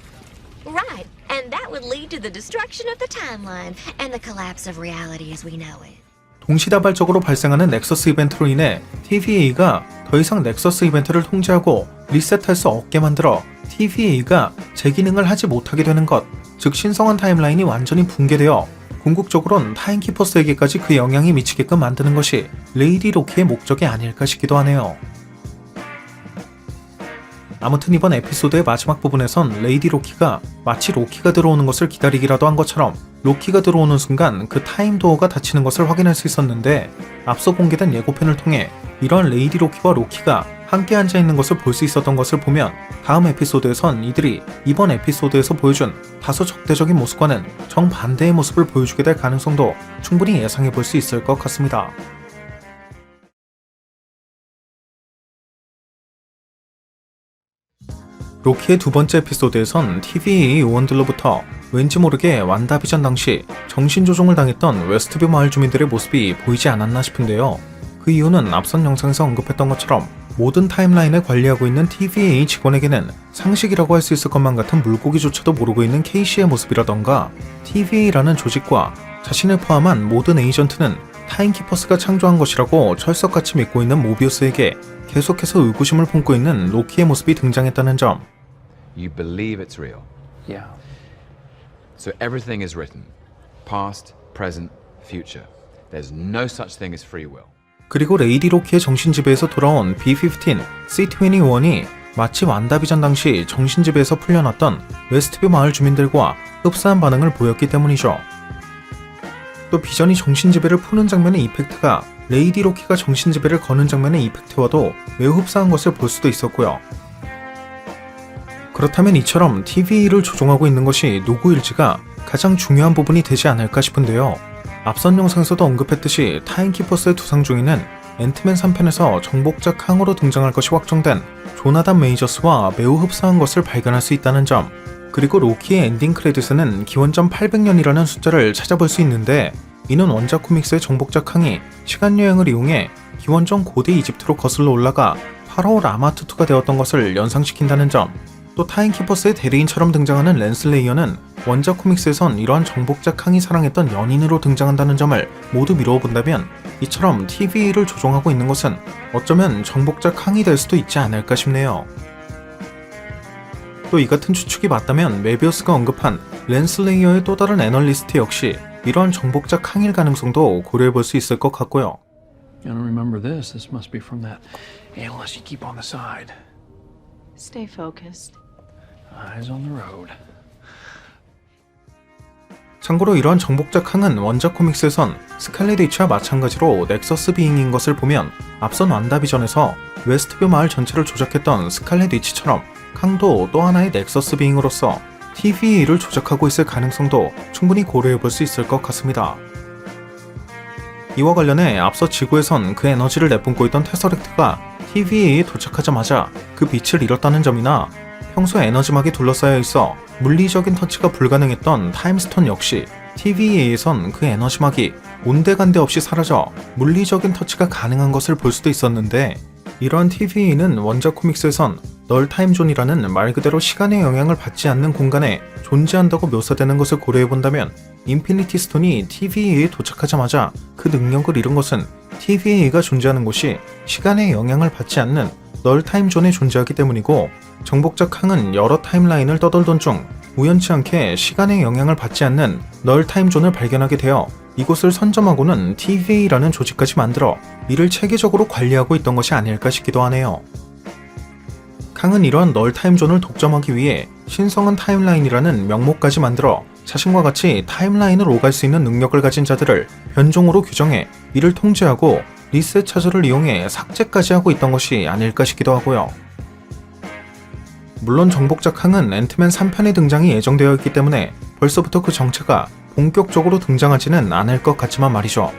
Right, and that would lead to the destruction of the timeline and the collapse of reality as we know it. 동시다발적으로 발생하는 넥서스 이벤트로 인해 TVA가 더 이상 넥서스 이벤트를 통제하고 리셋할 수 없게 만들어 TVA가 제 기능을 하지 못하게 되는 것, 즉 신성한 타임라인이 완전히 붕괴되어 궁극적으로는 타임키퍼스에게까지 그 영향이 미치게끔 만드는 것이 레이디 로키의 목적이 아닐까 싶기도 하네요. 아무튼 이번 에피소드의 마지막 부분에선 레이디 로키가 마치 로키가 들어오는 것을 기다리기라도 한 것처럼 로키가 들어오는 순간 그 타임도어가 닫히는 것을 확인할 수 있었는데 앞서 공개된 예고편을 통해 이런 레이디 로키와 로키가 함께 앉아있는 것을 볼 수 있었던 것을 보면 다음 에피소드에선 이들이 이번 에피소드에서 보여준 다소 적대적인 모습과는 정반대의 모습을 보여주게 될 가능성도 충분히 예상해 볼 수 있을 것 같습니다. 로키의 두 번째 에피소드에선 TVA 요원들로부터 왠지 모르게 완다비전 당시 정신조종을 당했던 웨스트뷰 마을 주민들의 모습이 보이지 않았나 싶은데요. 그 이유는 앞선 영상에서 언급했던 것처럼 모든 타임라인을 관리하고 있는 TVA 직원에게는 상식이라고 할 수 있을 것만 같은 물고기조차도 모르고 있는 케이시의 모습이라던가 TVA라는 조직과 자신을 포함한 모든 에이전트는 타임키퍼스가 창조한 것이라고 철석같이 믿고 있는 모비우스에게 계속해서 의구심을 품고 있는 로키의 모습이 등장했다는 점. You believe it's real. Yeah. So everything is written. Past, present, future. There's no such thing as free will. 그리고 레이디 로키의 정신지배에서 돌아온 B-15, C-21이 마치 완다비전 당시 정신지배에서 풀려났던 웨스트뷰 마을 주민들과 흡사한 반응을 보였기 때문이죠. 또 비전이 정신지배를 푸는 장면의 이펙트가 레이디 로키가 정신지배를 거는 장면의 이펙트와도 매우 흡사한 것을 볼 수도 있었고요. 그렇다면 이처럼 TV를 조종하고 있는 것이 누구일지가 가장 중요한 부분이 되지 않을까 싶은데요. 앞선 영상에서도 언급했듯이 타임키퍼스의 두상 중에는 앤트맨 3편에서 정복자 캉으로 등장할 것이 확정된 조나단 메이저스와 매우 흡사한 것을 발견할 수 있다는 점, 그리고 로키의 엔딩 크레딧에는 기원전 800년이라는 숫자를 찾아볼 수 있는데, 이는 원작 코믹스의 정복자 캉이 시간여행을 이용해 기원전 고대 이집트로 거슬러 올라가 파라오 라마투트가 되었던 것을 연상시킨다는 점, 또 타임키퍼스의 대리인처럼 등장하는 랜슬레이어는 원작 코믹스에선 이러한 정복자 캉이 사랑했던 연인으로 등장한다는 점을 모두 미루어 본다면, 이처럼 TV를 조종하고 있는 것은 어쩌면 정복자 캉이 될 수도 있지 않을까 싶네요. 또 이 같은 추측이 맞다면 메비우스가 언급한 랜슬레이어의 또 다른 애널리스트 역시 이러한 정복자 캉일 가능성도 고려해 볼 수 있을 것 같고요. I don't remember this. This must be from that analyst you keep on the side. Stay focused. Eyes on the road. 참고로 이러한 정복자 캉은 원작 코믹스에선 스칼렛 위치와 마찬가지로 넥서스 비잉인 것을 보면, 앞선 완다비전에서 웨스트뷰 마을 전체를 조작했던 스칼렛 위치처럼 캉도 또 하나의 넥서스 비잉으로서 TV를 조작하고 있을 가능성도 충분히 고려해 볼 수 있을 것 같습니다. 이와 관련해 앞서 지구에선 그 에너지를 내뿜고 있던 테서렉트가 TV에 도착하자마자 그 빛을 잃었다는 점이나, 평소 에너지막이 둘러싸여 있어 물리적인 터치가 불가능했던 타임스톤 역시 TV에선 그 에너지막이 온데간데 없이 사라져 물리적인 터치가 가능한 것을 볼 수도 있었는데, 이러한 TV는 원작 코믹스에선 널 타임존이라는 말 그대로 시간의 영향을 받지 않는 공간에 존재한다고 묘사되는 것을 고려해본다면, 인피니티 스톤이 TV에 도착하자마자 그 능력을 잃은 것은 TV가 존재하는 곳이 시간의 영향을 받지 않는 널 타임존에 존재하기 때문이고, 정복자 캉은 여러 타임라인을 떠돌던 중 우연치 않게 시간의 영향을 받지 않는 널 타임존을 발견하게 되어 이곳을 선점하고는 TV라는 조직까지 만들어 이를 체계적으로 관리하고 있던 것이 아닐까 싶기도 하네요. 캉은 이러한 널 타임존을 독점하기 위해 신성한 타임라인이라는 명목까지 만들어 자신과 같이 타임라인을 오갈 수 있는 능력을 가진 자들을 변종으로 규정해 이를 통제하고 리셋 차저를 이용해 삭제까지 하고 있던 것이 아닐까 싶기도 하고요. 물론 정복자 캉은 앤트맨 3편의 등장이 예정되어 있기 때문에 벌써부터 그 정체가 본격적으로 등장하지는 않을 것 같지만 말이죠.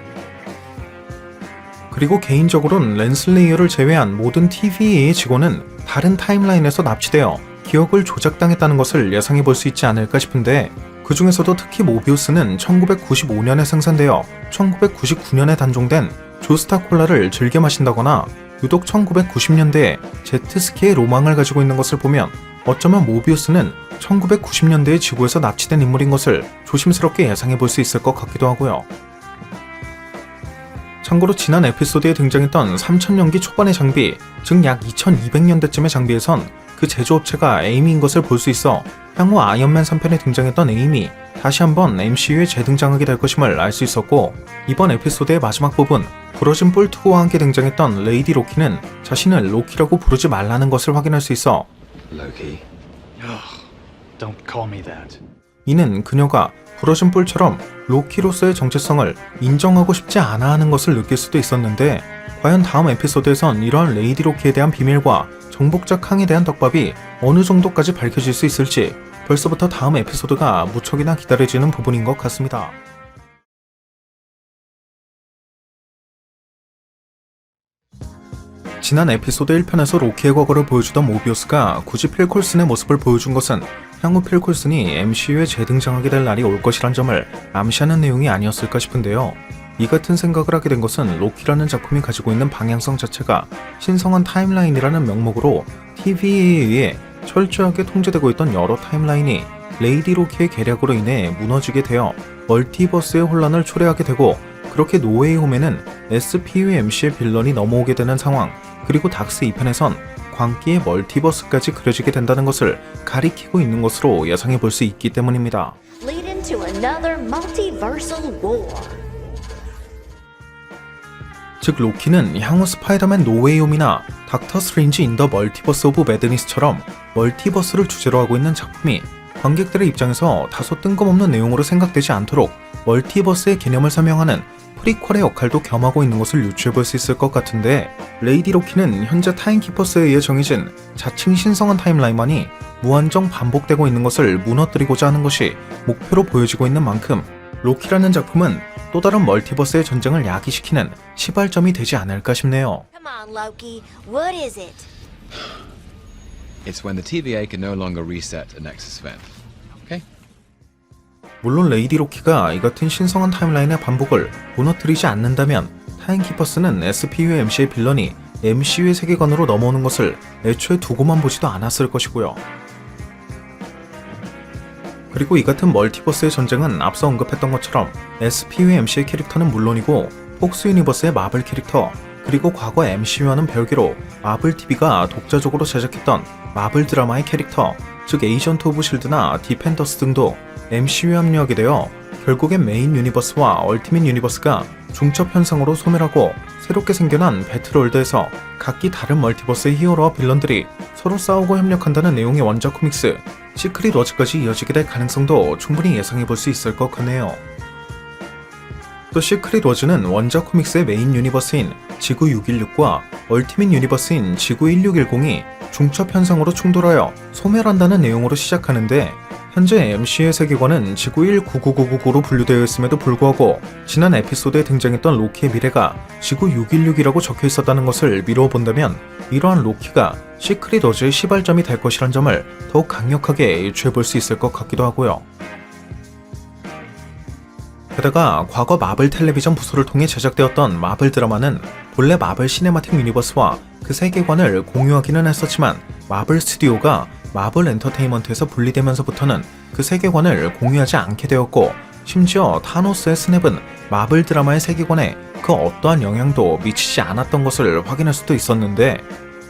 그리고 개인적으로는 랜슬레이어를 제외한 모든 TV의 직원은 다른 타임라인에서 납치되어 기억을 조작당했다는 것을 예상해 볼 수 있지 않을까 싶은데, 그 중에서도 특히 모비우스는 1995년에 생산되어 1999년에 단종된 조스타 콜라를 즐겨 마신다거나 유독 1990년대에 제트스키의 로망을 가지고 있는 것을 보면, 어쩌면 모비우스는 1990년대의 지구에서 납치된 인물인 것을 조심스럽게 예상해 볼 수 있을 것 같기도 하고요. 참고로 지난 에피소드에 등장했던 3000년기 초반의 장비, 즉 약 2200년대쯤의 장비에선 그 제조업체가 에이미인 것을 볼 수 있어 향후 아이언맨 3편에 등장했던 에이미, 다시 한번 MCU에 재등장하게 될 것임을 알 수 있었고, 이번 에피소드의 마지막 부분, 부러진 볼트고와 함께 등장했던 레이디 로키는 자신을 로키라고 부르지 말라는 것을 확인할 수 있어 Loki. Don't call me that. 이는 그녀가 부러진 뿔처럼 로키로서의 정체성을 인정하고 싶지 않아 하는 것을 느낄 수도 있었는데, 과연 다음 에피소드에선 이러한 레이디 로키에 대한 비밀과 정복자 캉에 대한 떡밥이 어느 정도까지 밝혀질 수 있을지 벌써부터 다음 에피소드가 무척이나 기다려지는 부분인 것 같습니다. 지난 에피소드 1편에서 로키의 과거를 보여주던 모비우스가 굳이 필 콜슨의 모습을 보여준 것은 향후 필 콜슨이 MCU에 재등장하게 될 날이 올 것이란 점을 암시하는 내용이 아니었을까 싶은데요. 이 같은 생각을 하게 된 것은 로키라는 작품이 가지고 있는 방향성 자체가 신성한 타임라인이라는 명목으로 TV에 의해 철저하게 통제되고 있던 여러 타임라인이 레이디 로키의 계략으로 인해 무너지게 되어 멀티버스의 혼란을 초래하게 되고, 그렇게 노웨이 홈에는 SPUMC의 빌런이 넘어오게 되는 상황, 그리고 닥스 2편에선 광기의 멀티버스까지 그려지게 된다는 것을 가리키고 있는 것으로 예상해 볼 수 있기 때문입니다. Lead into another multiversal war. 즉 로키는 향후 스파이더맨 노웨이 홈이나 닥터 스트레인지 인 더 멀티버스 오브 매드니스처럼 멀티버스를 주제로 하고 있는 작품이 관객들의 입장에서 다소 뜬금없는 내용으로 생각되지 않도록 멀티버스의 개념을 설명하는 프리퀄의 역할도 겸하고 있는 것을 유추해볼 수 있을 것 같은데, 레이디 로키는 현재 타임키퍼스에 의해 정해진 자칭 신성한 타임라인만이 무한정 반복되고 있는 것을 무너뜨리고자 하는 것이 목표로 보여지고 있는 만큼 로키라는 작품은 또 다른 멀티버스의 전쟁을 야기시키는 시발점이 되지 않을까 싶네요. Come on, Loki. What is it? It's when the TVA can no longer reset a Nexus event. Okay? 물론 레이디 로키가 이 같은 신성한 타임라인의 반복을 무너뜨리지 않는다면 타임키퍼스는 SPUMC의 빌런이 MCU의 세계관으로 넘어오는 것을 애초에 두고만 보지도 않았을 것이고요. 그리고 이 같은 멀티버스의 전쟁은 앞서 언급했던 것처럼 SPUMC의 캐릭터는 물론이고 폭스 유니버스의 마블 캐릭터, 그리고 과거 MCU와는 별개로 마블 TV가 독자적으로 제작했던 마블 드라마의 캐릭터, 즉 에이전트 오브 실드나 디펜더스 등도 MCU에 합류하게 되어 결국엔 메인 유니버스와 얼티밋 유니버스가 중첩 현상으로 소멸하고 새롭게 생겨난 배틀월드에서 각기 다른 멀티버스의 히어로와 빌런들이 서로 싸우고 협력한다는 내용의 원작 코믹스 시크릿 워즈까지 이어지게 될 가능성도 충분히 예상해볼 수 있을 것 같네요. 또 시크릿 워즈는 원작 코믹스의 메인 유니버스인 지구 616과 얼티밋 유니버스인 지구 1610이 중첩 현상으로 충돌하여 소멸한다는 내용으로 시작하는데, 현재 MC의 세계관은 지구 199999로 분류되어 있음에도 불구하고 지난 에피소드에 등장했던 로키의 미래가 지구 616이라고 적혀 있었다는 것을 미루어 본다면 이러한 로키가 시크릿 워즈의 시발점이 될 것이란 점을 더욱 강력하게 유추해볼 수 있을 것 같기도 하고요. 게다가 과거 마블 텔레비전 부서를 통해 제작되었던 마블 드라마는 본래 마블 시네마틱 유니버스와 그 세계관을 공유하기는 했었지만 마블 스튜디오가 마블 엔터테인먼트에서 분리되면서부터는 그 세계관을 공유하지 않게 되었고, 심지어 타노스의 스냅은 마블 드라마의 세계관에 그 어떠한 영향도 미치지 않았던 것을 확인할 수도 있었는데,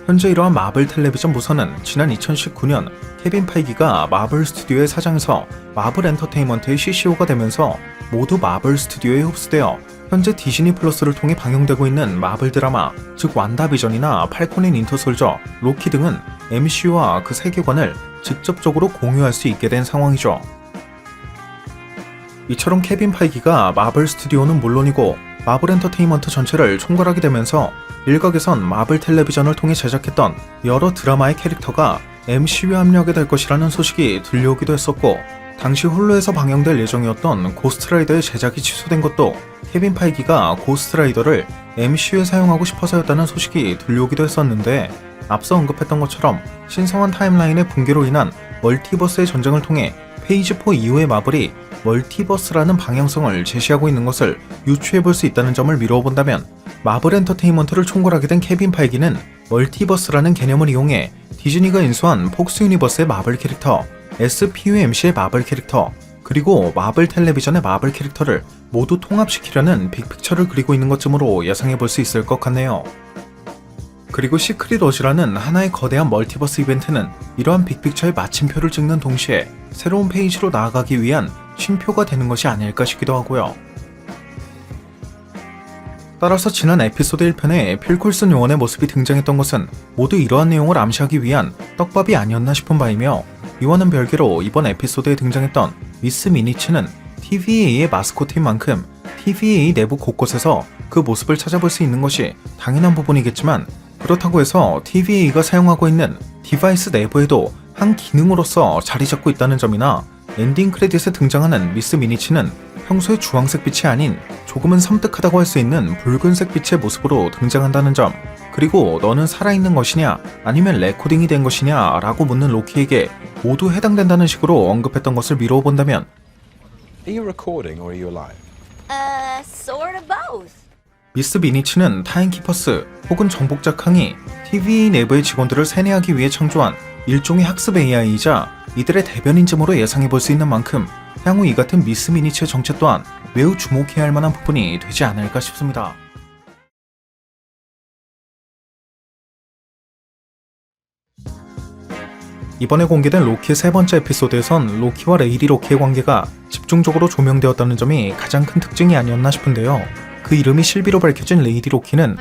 현재 이러한 마블 텔레비전 부서는 지난 2019년 케빈 파이기가 마블 스튜디오의 사장에서 마블 엔터테인먼트의 CCO가 되면서 모두 마블 스튜디오에 흡수되어 현재 디즈니 플러스를 통해 방영되고 있는 마블 드라마, 즉 완다비전이나 팔콘 앤 윈터 솔저, 로키 등은 MCU와 그 세계관을 직접적으로 공유할 수 있게 된 상황이죠. 이처럼 케빈 파이기가 마블 스튜디오는 물론이고 마블 엔터테인먼트 전체를 총괄하게 되면서 일각에선 마블 텔레비전을 통해 제작했던 여러 드라마의 캐릭터가 MCU에 합류하게 될 것이라는 소식이 들려오기도 했었고, 당시 홀로에서 방영될 예정이었던 고스트라이더의 제작이 취소된 것도 케빈 파이기가 고스트라이더를 MCU에 사용하고 싶어서였다는 소식이 들려오기도 했었는데, 앞서 언급했던 것처럼 신성한 타임라인의 붕괴로 인한 멀티버스의 전쟁을 통해 페이지 4 이후의 마블이 멀티버스라는 방향성을 제시하고 있는 것을 유추해볼 수 있다는 점을 미루어 본다면, 마블 엔터테인먼트를 총괄하게 된 케빈 파이기는 멀티버스라는 개념을 이용해 디즈니가 인수한 폭스 유니버스의 마블 캐릭터, SPUMC의 마블 캐릭터, 그리고 마블 텔레비전의 마블 캐릭터를 모두 통합시키려는 빅픽처를 그리고 있는 것쯤으로 예상해볼 수 있을 것 같네요. 그리고 시크릿 워즈라는 하나의 거대한 멀티버스 이벤트는 이러한 빅픽처의 마침표를 찍는 동시에 새로운 페이지로 나아가기 위한 쉼표가 되는 것이 아닐까 싶기도 하고요. 따라서 지난 에피소드 1편에 필 콜슨 요원의 모습이 등장했던 것은 모두 이러한 내용을 암시하기 위한 떡밥이 아니었나 싶은 바이며, 이와는 별개로 이번 에피소드에 등장했던 미스 미니츠는 TVA의 마스코트인 만큼 TVA 내부 곳곳에서 그 모습을 찾아볼 수 있는 것이 당연한 부분이겠지만, 그렇다고 해서 TVA가 사용하고 있는 디바이스 내부에도 한 기능으로서 자리 잡고 있다는 점이나, 엔딩 크레딧에 등장하는 미스 미니츠는 평소의 주황색 빛이 아닌 조금은 섬뜩하다고 할 수 있는 붉은색 빛의 모습으로 등장한다는 점, 그리고 너는 살아있는 것이냐 아니면 레코딩이 된 것이냐 라고 묻는 로키에게 모두 해당된다는 식으로 언급했던 것을 미루어 본다면, Are you recording or are you alive? Sort of both. 미스 미니츠는 타임키퍼스 혹은 정복자 캉이 TVA 내부의 직원들을 세뇌하기 위해 창조한 일종의 학습 AI이자 이들의 대변인쯤으로 예상해볼 수 있는 만큼 향후 이 같은 미스 미니츠의 정체 또한 매우 주목해야 할 만한 부분이 되지 않을까 싶습니다. 이번에 공개된 로키의 세 번째 에피소드에선 로키와 레이디 로키의 관계가 집중적으로 조명되었다는 점이 가장 큰 특징이 아니었나 싶은데요. 그 이름이 실비로 밝혀진 레이디 로키는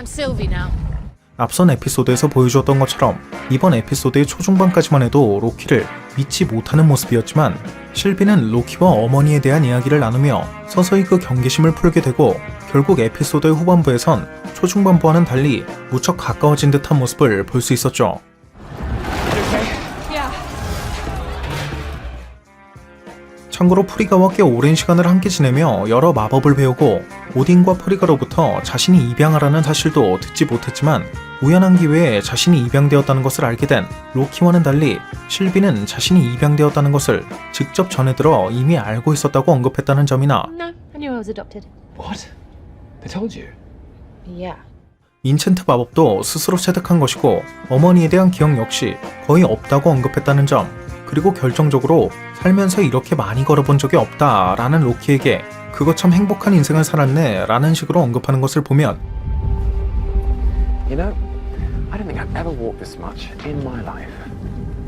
앞선 에피소드에서 보여주었던 것처럼 이번 에피소드의 초중반까지만 해도 로키를 믿지 못하는 모습이었지만 실비는 로키와 어머니에 대한 이야기를 나누며 서서히 그 경계심을 풀게 되고 결국 에피소드의 후반부에선 초중반부와는 달리 무척 가까워진 듯한 모습을 볼 수 있었죠. 참고로 프리가와 꽤 오랜 시간을 함께 지내며 여러 마법을 배우고 오딘과 프리가로부터 자신이 입양하라는 사실도 듣지 못했지만 우연한 기회에 자신이 입양되었다는 것을 알게 된 로키와는 달리 실비는 자신이 입양되었다는 것을 직접 전해들어 이미 알고 있었다고 언급했다는 점이나 No, I knew I was adopted. What? They told you? Yeah. 인챈트 마법도 스스로 체득한 것이고 어머니에 대한 기억 역시 거의 없다고 언급했다는 점, 그리고 결정적으로 살면서 이렇게 많이 걸어본 적이 없다라는 로키에게 그거 참 행복한 인생을 살았네 라는 식으로 언급하는 것을 보면 You know, I don't think I've ever walked this much in my life.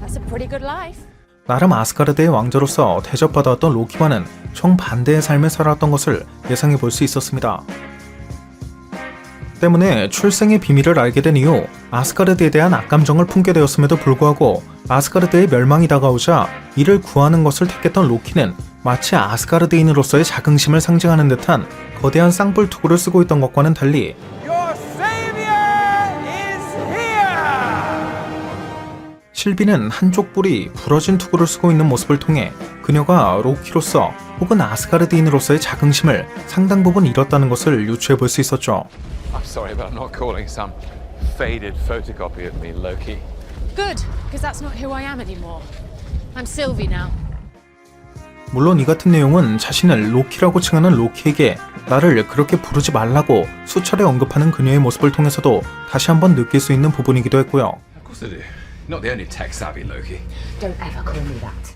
That's a pretty good life. 나름 아스가르드의 왕자로서 대접받아왔던 로키와는 정반대의 삶을 살아왔던 것을 예상해 볼 수 있었습니다. 때문에 출생의 비밀을 알게 된 이후 아스가르드에 대한 악감정을 품게 되었음에도 불구하고 아스가르드의 멸망이 다가오자 이를 구하는 것을 택했던 로키는 마치 아스가르드인으로서의 자긍심을 상징하는 듯한 거대한 쌍불 투구를 쓰고 있던 것과는 달리 실비는 한쪽 뿔이 부러진 투구를 쓰고 있는 모습을 통해 그녀가 로키로서 혹은 아스가르드인으로서의 자긍심을 상당 부분 잃었다는 것을 유추해 볼 수 있었죠. I'm sorry about not calling some faded photocopy of me, Loki. Good, because that's not who I am anymore. I'm Sylvie now. 물론 이 같은 내용은 자신을 로키라고 칭하는 로키에게 나를 그렇게 부르지 말라고 수차례 언급하는 그녀의 모습을 통해서도 다시 한번 느낄 수 있는 부분이기도 했고요. Of course I do. Not the only tech-savvy Loki. Don't ever call me that.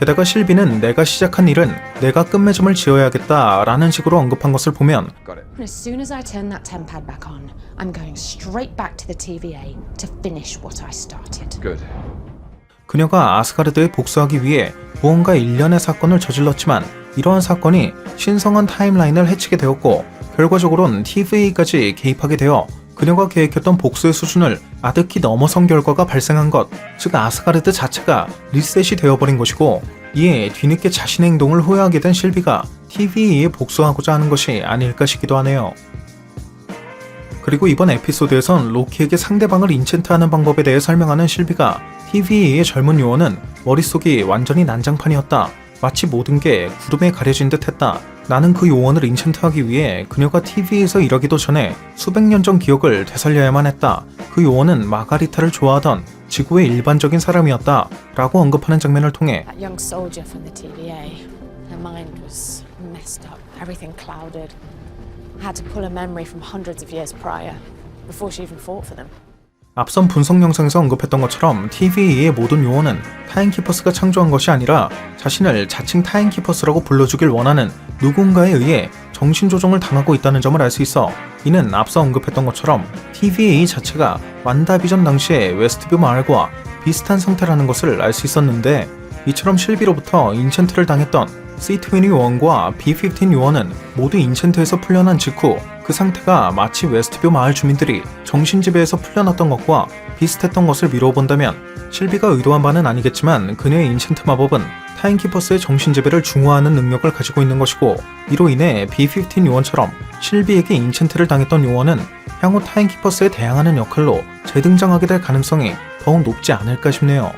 게다가 실비는 내가 시작한 일은 내가 끝맺음을 지어야겠다 라는 식으로 언급한 것을 보면 Got it. As soon as I turn that tempad back on, I'm going straight back to the TVA to finish what I started. Good. 그녀가 아스가르드에 복수하기 위해 무언가 일련의 사건을 저질렀지만 이러한 사건이 신성한 타임라인을 해치게 되었고 결과적으로는 TVA까지 개입하게 되어 그녀가 계획했던 복수의 수준을 아득히 넘어선 결과가 발생한 것, 즉 아스가르드 자체가 리셋이 되어버린 것이고 이에 뒤늦게 자신의 행동을 후회하게 된 실비가 TVA에 복수하고자 하는 것이 아닐까 싶기도 하네요. 그리고 이번 에피소드에선 로키에게 상대방을 인챈트하는 방법에 대해 설명하는 실비가 TVA의 젊은 요원은 머릿속이 완전히 난장판이었다. 마치 모든 게 구름에 가려진 듯 했다. 나는 그 요원을 인챈트하기 위해 그녀가 TV에서 일하기도 전에 수백 년 전 기억을 되살려야만 했다. 그 요원은 마가리타를 좋아하던 지구의 일반적인 사람이었다. 라고 언급하는 장면을 통해 That young soldier from the TVA, her mind was messed up, everything clouded. I had to pull a memory from hundreds of years prior, before she even fought for them. 앞선 분석 영상에서 언급했던 것처럼 TVA의 모든 요원은 타임키퍼스가 창조한 것이 아니라 자신을 자칭 타임키퍼스라고 불러주길 원하는 누군가에 의해 정신조종을 당하고 있다는 점을 알 수 있어 이는 앞서 언급했던 것처럼 TVA 자체가 완다비전 당시의 웨스트뷰 마을과 비슷한 상태라는 것을 알 수 있었는데 이처럼 실비로부터 인챈트를 당했던 C21과 B15 요원은 모두 인챈트에서 풀려난 직후 그 상태가 마치 웨스트뷰 마을 주민들이 정신지배에서 풀려났던 것과 비슷했던 것을 미루어 본다면 실비가 의도한 바는 아니겠지만 그녀의 인챈트 마법은 타임키퍼스의 정신지배를 중화하는 능력을 가지고 있는 것이고 이로 인해 B15 요원처럼 실비에게 인챈트를 당했던 요원은 향후 타임키퍼스에 대항하는 역할로 재등장하게 될 가능성이 더욱 높지 않을까 싶네요.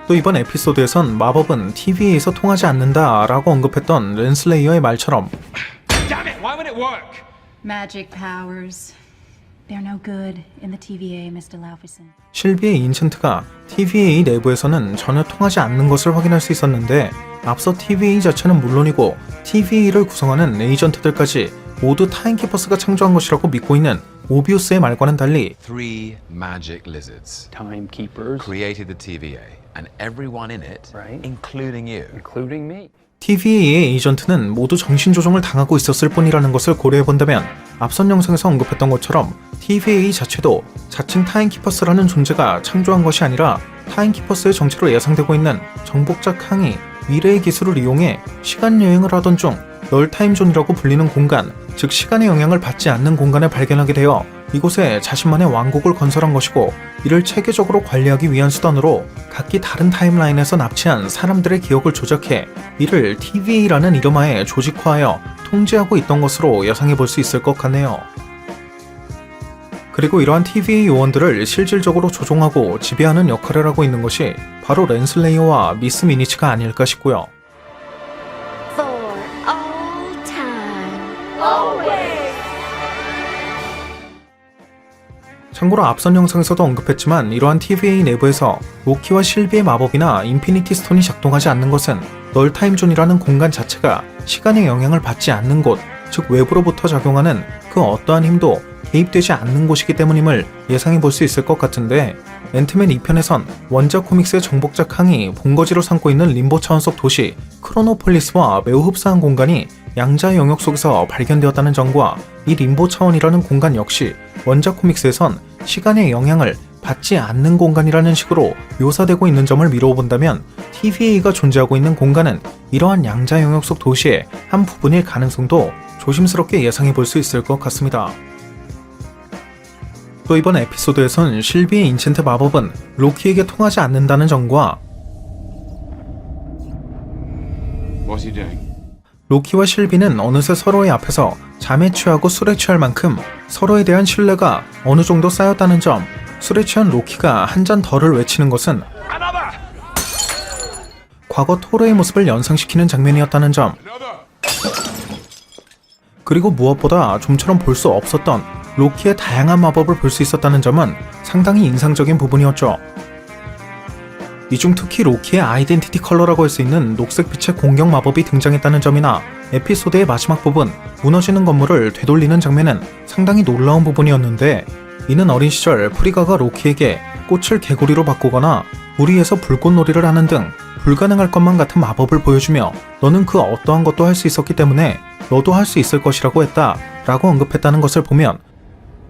또 이번 에피소드에선 마법은 TVA에서 통하지 않는다 라고 언급했던 렌슬레이어의 말처럼 Damn it! Why would it work? Magic powers. They're no good in the TVA, Mr. Laufeyson. 실비의 인챈트가 TVA 내부에서는 전혀 통하지 않는 것을 확인할 수 있었는데 앞서 TVA 자체는 물론이고 TVA를 구성하는 에이전트들까지 모두 타임키퍼스가 창조한 것이라고 믿고 있는 모비우스의 말과는 달리 Three magic lizards Timekeepers, created the TVA, and everyone in it, Right. including you, including me. TVA의 에이전트는 모두 정신조종을 당하고 있었을 뿐이라는 것을 고려해본다면 앞선 영상에서 언급했던 것처럼 TVA 자체도 자칭 타임키퍼스라는 존재가 창조한 것이 아니라 타임키퍼스의 정체로 예상되고 있는 정복자 캉이 미래의 기술을 이용해 시간여행을 하던 중 널타임존이라고 불리는 공간, 즉 시간의 영향을 받지 않는 공간을 발견하게 되어 이곳에 자신만의 왕국을 건설한 것이고, 이를 체계적으로 관리하기 위한 수단으로 각기 다른 타임라인에서 납치한 사람들의 기억을 조작해 이를 TVA라는 이름하에 조직화하여 통제하고 있던 것으로 예상해 볼 수 있을 것 같네요. 그리고 이러한 TVA 요원들을 실질적으로 조종하고 지배하는 역할을 하고 있는 것이 바로 렌슬레이어와 미스 미니치가 아닐까 싶고요. For all time. Always. 참고로 앞선 영상에서도 언급했지만 이러한 TVA 내부에서 로키와 실비의 마법이나 인피니티 스톤이 작동하지 않는 것은 널타임존이라는 공간 자체가 시간의 영향을 받지 않는 곳, 즉 외부로부터 작용하는 그 어떠한 힘도 개입되지 않는 곳이기 때문임을 예상해 볼 수 있을 것 같은데, 앤트맨 2편에선 원작 코믹스의 정복자 캉이 본거지로 삼고 있는 림보 차원 속 도시 크로노폴리스와 매우 흡사한 공간이 양자 영역 속에서 발견되었다는 점과 이 림보 차원이라는 공간 역시 원작 코믹스에선 시간의 영향을 받지 않는 공간이라는 식으로 묘사되고 있는 점을 미루어 본다면 TVA가 존재하고 있는 공간은 이러한 양자 영역 속 도시의 한 부분일 가능성도 조심스럽게 예상해 볼 수 있을 것 같습니다. 또 이번 에피소드에선 실비의 인챈트 마법은 로키에게 통하지 않는다는 점과 What's he doing? 로키와 실비는 어느새 서로의 앞에서 잠에 취하고 술에 취할 만큼 서로에 대한 신뢰가 어느 정도 쌓였다는 점, 술에 취한 로키가 한 잔 덜을 외치는 것은 과거 토르의 모습을 연상시키는 장면이었다는 점, 그리고 무엇보다 좀처럼 볼 수 없었던 로키의 다양한 마법을 볼 수 있었다는 점은 상당히 인상적인 부분이었죠. 이 중 특히 로키의 아이덴티티 컬러라고 할 수 있는 녹색빛의 공격 마법이 등장했다는 점이나 에피소드의 마지막 부분, 무너지는 건물을 되돌리는 장면은 상당히 놀라운 부분이었는데, 이는 어린 시절 프리가가 로키에게 꽃을 개구리로 바꾸거나 우리에서 불꽃놀이를 하는 등 불가능할 것만 같은 마법을 보여주며 너는 그 어떠한 것도 할 수 있었기 때문에 너도 할 수 있을 것이라고 했다 라고 언급했다는 것을 보면,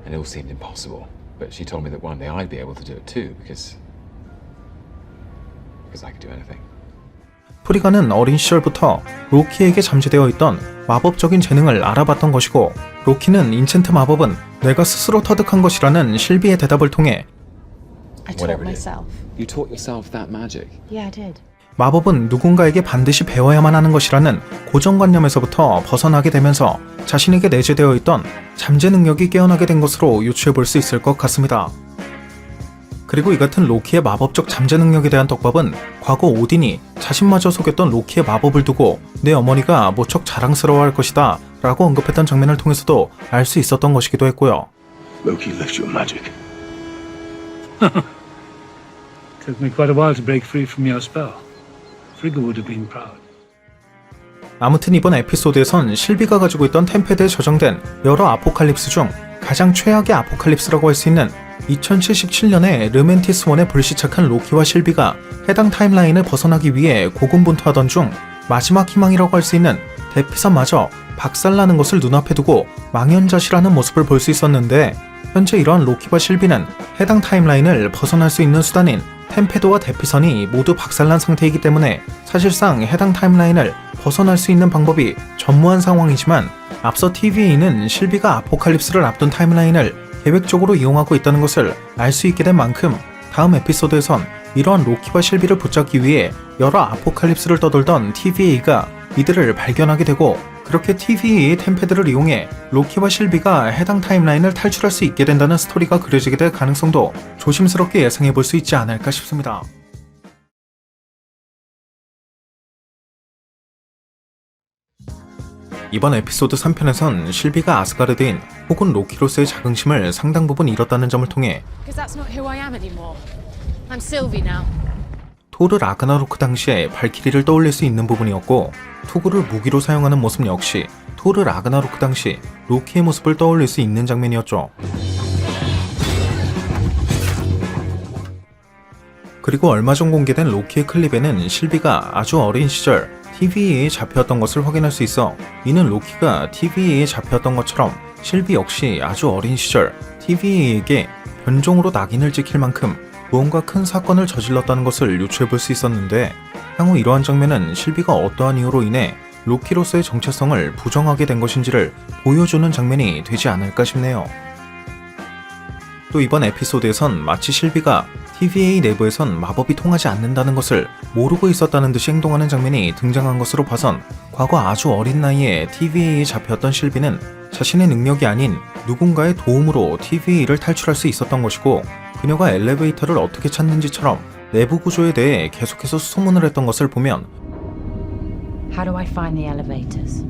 It all seemed impossible, but she told me that one day I'd be able to do it too, because I could do anything. 프리가는 어린 시절부터 로키에게 잠재되어 있던 마법적인 재능을 알아봤던 것이고, 로키는 인챈트 마법은 내가 스스로 터득한 것이라는 실비의 대답을 통해 I taught myself. You taught yourself that magic? Yeah, I did. 마법은 누군가에게 반드시 배워야만 하는 것이라는 고정관념에서부터 벗어나게 되면서 자신에게 내재되어 있던 잠재 능력이 깨어나게 된 것으로 유추해 볼 수 있을 것 같습니다. 그리고 이 같은 로키의 마법적 잠재 능력에 대한 떡밥은 과거 오딘이 자신마저 속였던 로키의 마법을 두고 내 어머니가 무척 자랑스러워할 것이다 라고 언급했던 장면을 통해서도 알 수 있었던 것이기도 했고요. Loki left your magic. Took me quite a while to break free from your spell. Frigga would have been proud. 아무튼 이번 에피소드에선 실비가 가지고 있던 템패드에 저장된 여러 아포칼립스 중 가장 최악의 아포칼립스라고 할 수 있는 2077년에 르멘티스1에 불시착한 로키와 실비가 해당 타임라인을 벗어나기 위해 고군분투하던 중 마지막 희망이라고 할 수 있는 대피선마저 박살나는 것을 눈앞에 두고 망연자실하는 모습을 볼 수 있었는데, 현재 이러한 로키와 실비는 해당 타임라인을 벗어날 수 있는 수단인 템패드와 대피선이 모두 박살난 상태이기 때문에 사실상 해당 타임라인을 벗어날 수 있는 방법이 전무한 상황이지만, 앞서 TVA는 실비가 아포칼립스를 앞둔 타임라인을 계획적으로 이용하고 있다는 것을 알 수 있게 된 만큼 다음 에피소드에선 이러한 로키와 실비를 붙잡기 위해 여러 아포칼립스를 떠돌던 TVA가 이들을 발견하게 되고, 그렇게 TVA의 템패드를 이용해 로키와 실비가 해당 타임라인을 탈출할 수 있게 된다는 스토리가 그려지게 될 가능성도 조심스럽게 예상해 볼 수 있지 않을까 싶습니다. 이번 에피소드 3편에선 실비가 아스가르드인 혹은 로키로서의 자긍심을 상당 부분 잃었다는 점을 통해 Because that's not who I am anymore. I'm Sylvie now. 토르 라그나로크 당시에 발키리를 떠올릴 수 있는 부분이었고, 투구를 무기로 사용하는 모습 역시 토르 라그나로크 당시 로키의 모습을 떠올릴 수 있는 장면이었죠. 그리고 얼마 전 공개된 로키의 클립에는 실비가 아주 어린 시절 TVA에 잡혀왔던 것을 확인할 수 있어 이는 로키가 TVA에 잡혀왔던 것처럼 실비 역시 아주 어린 시절 TVA에게 변종으로 낙인을 찍힐 만큼 무언가 큰 사건을 저질렀다는 것을 유추해 볼 수 있었는데 향후 이러한 장면은 실비가 어떠한 이유로 인해 로키로서의 정체성을 부정하게 된 것인지를 보여주는 장면이 되지 않을까 싶네요. 또 이번 에피소드에선 마치 실비가 TVA 내부에선 마법이 통하지 않는다는 것을 모르고 있었다는 듯이 행동하는 장면이 등장한 것으로 봐선 과거 아주 어린 나이에 TVA에 잡혔던 실비는 자신의 능력이 아닌 누군가의 도움으로 TVA를 탈출할 수 있었던 것이고 그녀가 엘리베이터를 어떻게 찾는지처럼 내부 구조에 대해 계속해서 수소문을 했던 것을 보면 How do I find the elevators?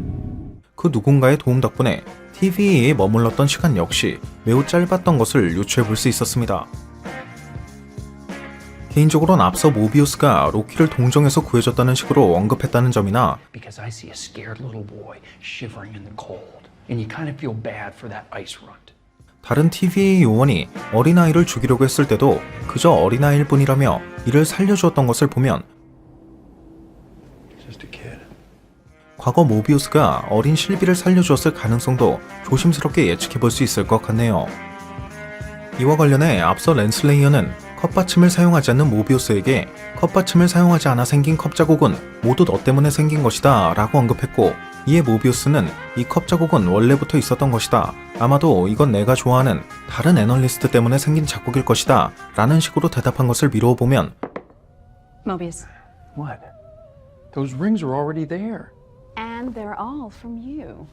그 누군가의 도움 덕분에 TVA에 머물렀던 시간 역시 매우 짧았던 것을 유추해 볼 수 있었습니다. 개인적으로는 앞서 모비우스가 로키를 동정해서 구해줬다는 식으로 언급했다는 점이나 Because I see a scared little boy shivering in the cold, and you kind of feel bad for that ice runt. 다른 TVA 요원이 어린아이를 죽이려고 했을 때도 그저 어린아이일 뿐이라며 이를 살려주었던 것을 보면 과거 모비우스가 어린 실비를 살려주었을 가능성도 조심스럽게 예측해 볼 수 있을 것 같네요. 이와 관련해 앞서 렌슬레이어는 컵받침을 사용하지 않는 모비우스에게 컵받침을 사용하지 않아 생긴 컵 자국은 모두 너 때문에 생긴 것이다 라고 언급했고 이에 모비우스는 이 컵 자국은 원래부터 있었던 것이다. 아마도 이건 내가 좋아하는 다른 애널리스트 때문에 생긴 자국일 것이다 라는 식으로 대답한 것을 미루어 보면 Mobius. What? Those rings are already there. And they're all from you.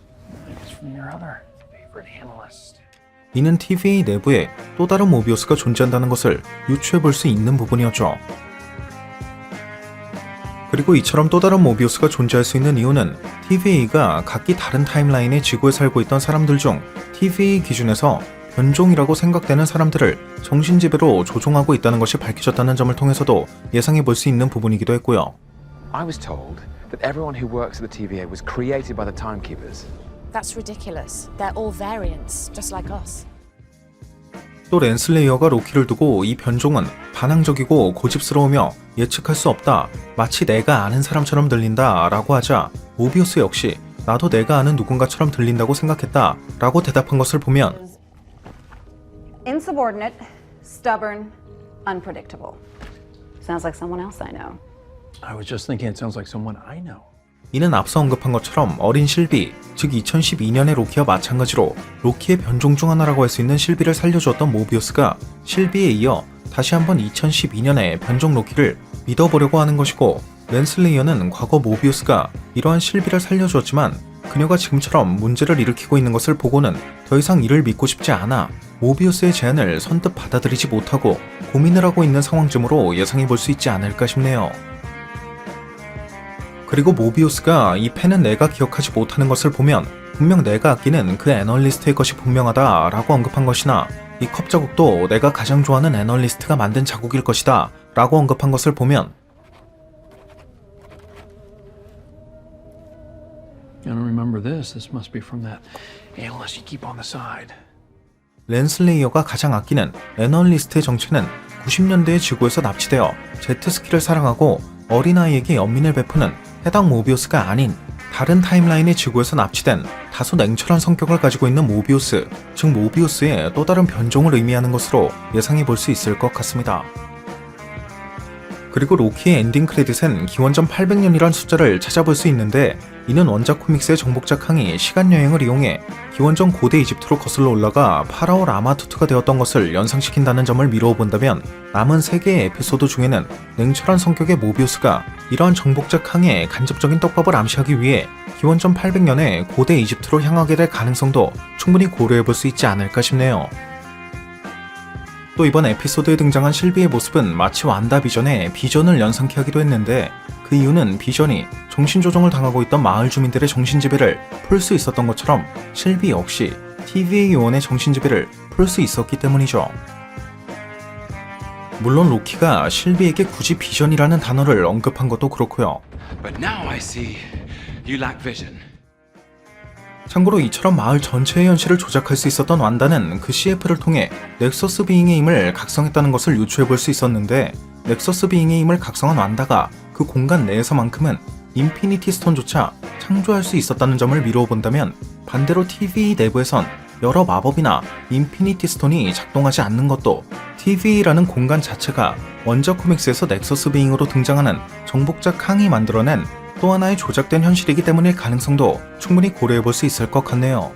It's from your other favorite analyst. 이는 TVA 내부에 또 다른 모비우스가 존재한다는 것을 유추해 볼 수 있는 부분이었죠. 그리고 이처럼 또 다른 모비우스가 존재할 수 있는 이유는 TVA가 각기 다른 타임라인의 지구에 살고 있던 사람들 중 TVA 기준에서 변종이라고 생각되는 사람들을 정신지배로 조종하고 있다는 것이 밝혀졌다는 점을 통해서도 예상해 볼 수 있는 부분이기도 했고요. I was told that everyone who works at the TVA was created by the Timekeepers. That's ridiculous. They're all variants, just like us. 또 렌슬레이어가 로키를 두고 이 변종은 반항적이고 고집스러우며 예측할 수 없다. 마치 내가 아는 사람처럼 들린다 라고 하자 모비우스 역시 나도 내가 아는 누군가처럼 들린다고 생각했다 라고 대답한 것을 보면 Insubordinate, stubborn, unpredictable. Sounds like someone else I know. I was just thinking it sounds like someone I know. 이는 앞서 언급한 것처럼 어린 실비, 즉 2012년의 로키와 마찬가지로 로키의 변종 중 하나라고 할 수 있는 실비를 살려주었던 모비우스가 실비에 이어 다시 한번 2012년의 변종 로키를 믿어보려고 하는 것이고 렌슬레이어는 과거 모비우스가 이러한 실비를 살려주었지만 그녀가 지금처럼 문제를 일으키고 있는 것을 보고는 더 이상 이를 믿고 싶지 않아 모비우스의 제안을 선뜻 받아들이지 못하고 고민을 하고 있는 상황쯤으로 예상해 볼 수 있지 않을까 싶네요. 그리고 모비우스가 이 펜은 내가 기억하지 못하는 것을 보면 분명 내가 아끼는 그 애널리스트의 것이 분명하다 라고 언급한 것이나 이 컵 자국도 내가 가장 좋아하는 애널리스트가 만든 자국일 것이다 라고 언급한 것을 보면 I don't remember this. This must be from that analyst you keep on the side. 렌슬레이어가 가장 아끼는 애널리스트의 정체는 90년대의 지구에서 납치되어 제트스키를 사랑하고 어린아이에게 연민을 베푸는 해당 모비우스가 아닌 다른 타임라인의 지구에서 납치된 다소 냉철한 성격을 가지고 있는 모비우스, 즉 모비우스의 또 다른 변종을 의미하는 것으로 예상해 볼 수 있을 것 같습니다. 그리고 로키의 엔딩 크레딧엔 기원전 800년이란 숫자를 찾아볼 수 있는데 이는 원작 코믹스의 정복자 캉이 시간여행을 이용해 기원전 고대 이집트로 거슬러 올라가 파라오 라마투트가 되었던 것을 연상시킨다는 점을 미루어 본다면 남은 3개의 에피소드 중에는 냉철한 성격의 모비우스가 이러한 정복자 캉의 간접적인 떡밥을 암시하기 위해 기원전 800년에 고대 이집트로 향하게 될 가능성도 충분히 고려해 볼 수 있지 않을까 싶네요. 또 이번 에피소드에 등장한 실비의 모습은 마치 완다 비전의 비전을 연상케 하기도 했는데 그 이유는 비전이 정신조종을 당하고 있던 마을 주민들의 정신지배를 풀 수 있었던 것처럼 실비 역시 TVA 요원의 정신지배를 풀 수 있었기 때문이죠. 물론 로키가 실비에게 굳이 비전이라는 단어를 언급한 것도 그렇고요. But now I see you lack vision. 참고로 이처럼 마을 전체의 현실을 조작할 수 있었던 완다는 그 CF를 통해 넥서스 비잉의 힘을 각성했다는 것을 유추해 볼 수 있었는데 넥서스 비잉의 힘을 각성한 완다가 그 공간 내에서만큼은 인피니티 스톤조차 창조할 수 있었다는 점을 미루어 본다면, 반대로 TVA 내부에선 여러 마법이나 인피니티 스톤이 작동하지 않는 것도 TVA라는 공간 자체가 원작 코믹스에서 넥서스 비잉으로 등장하는 정복자 캉이 만들어낸 또 하나의 조작된 현실이기 때문일 가능성도 충분히 고려해볼 수 있을 것 같네요.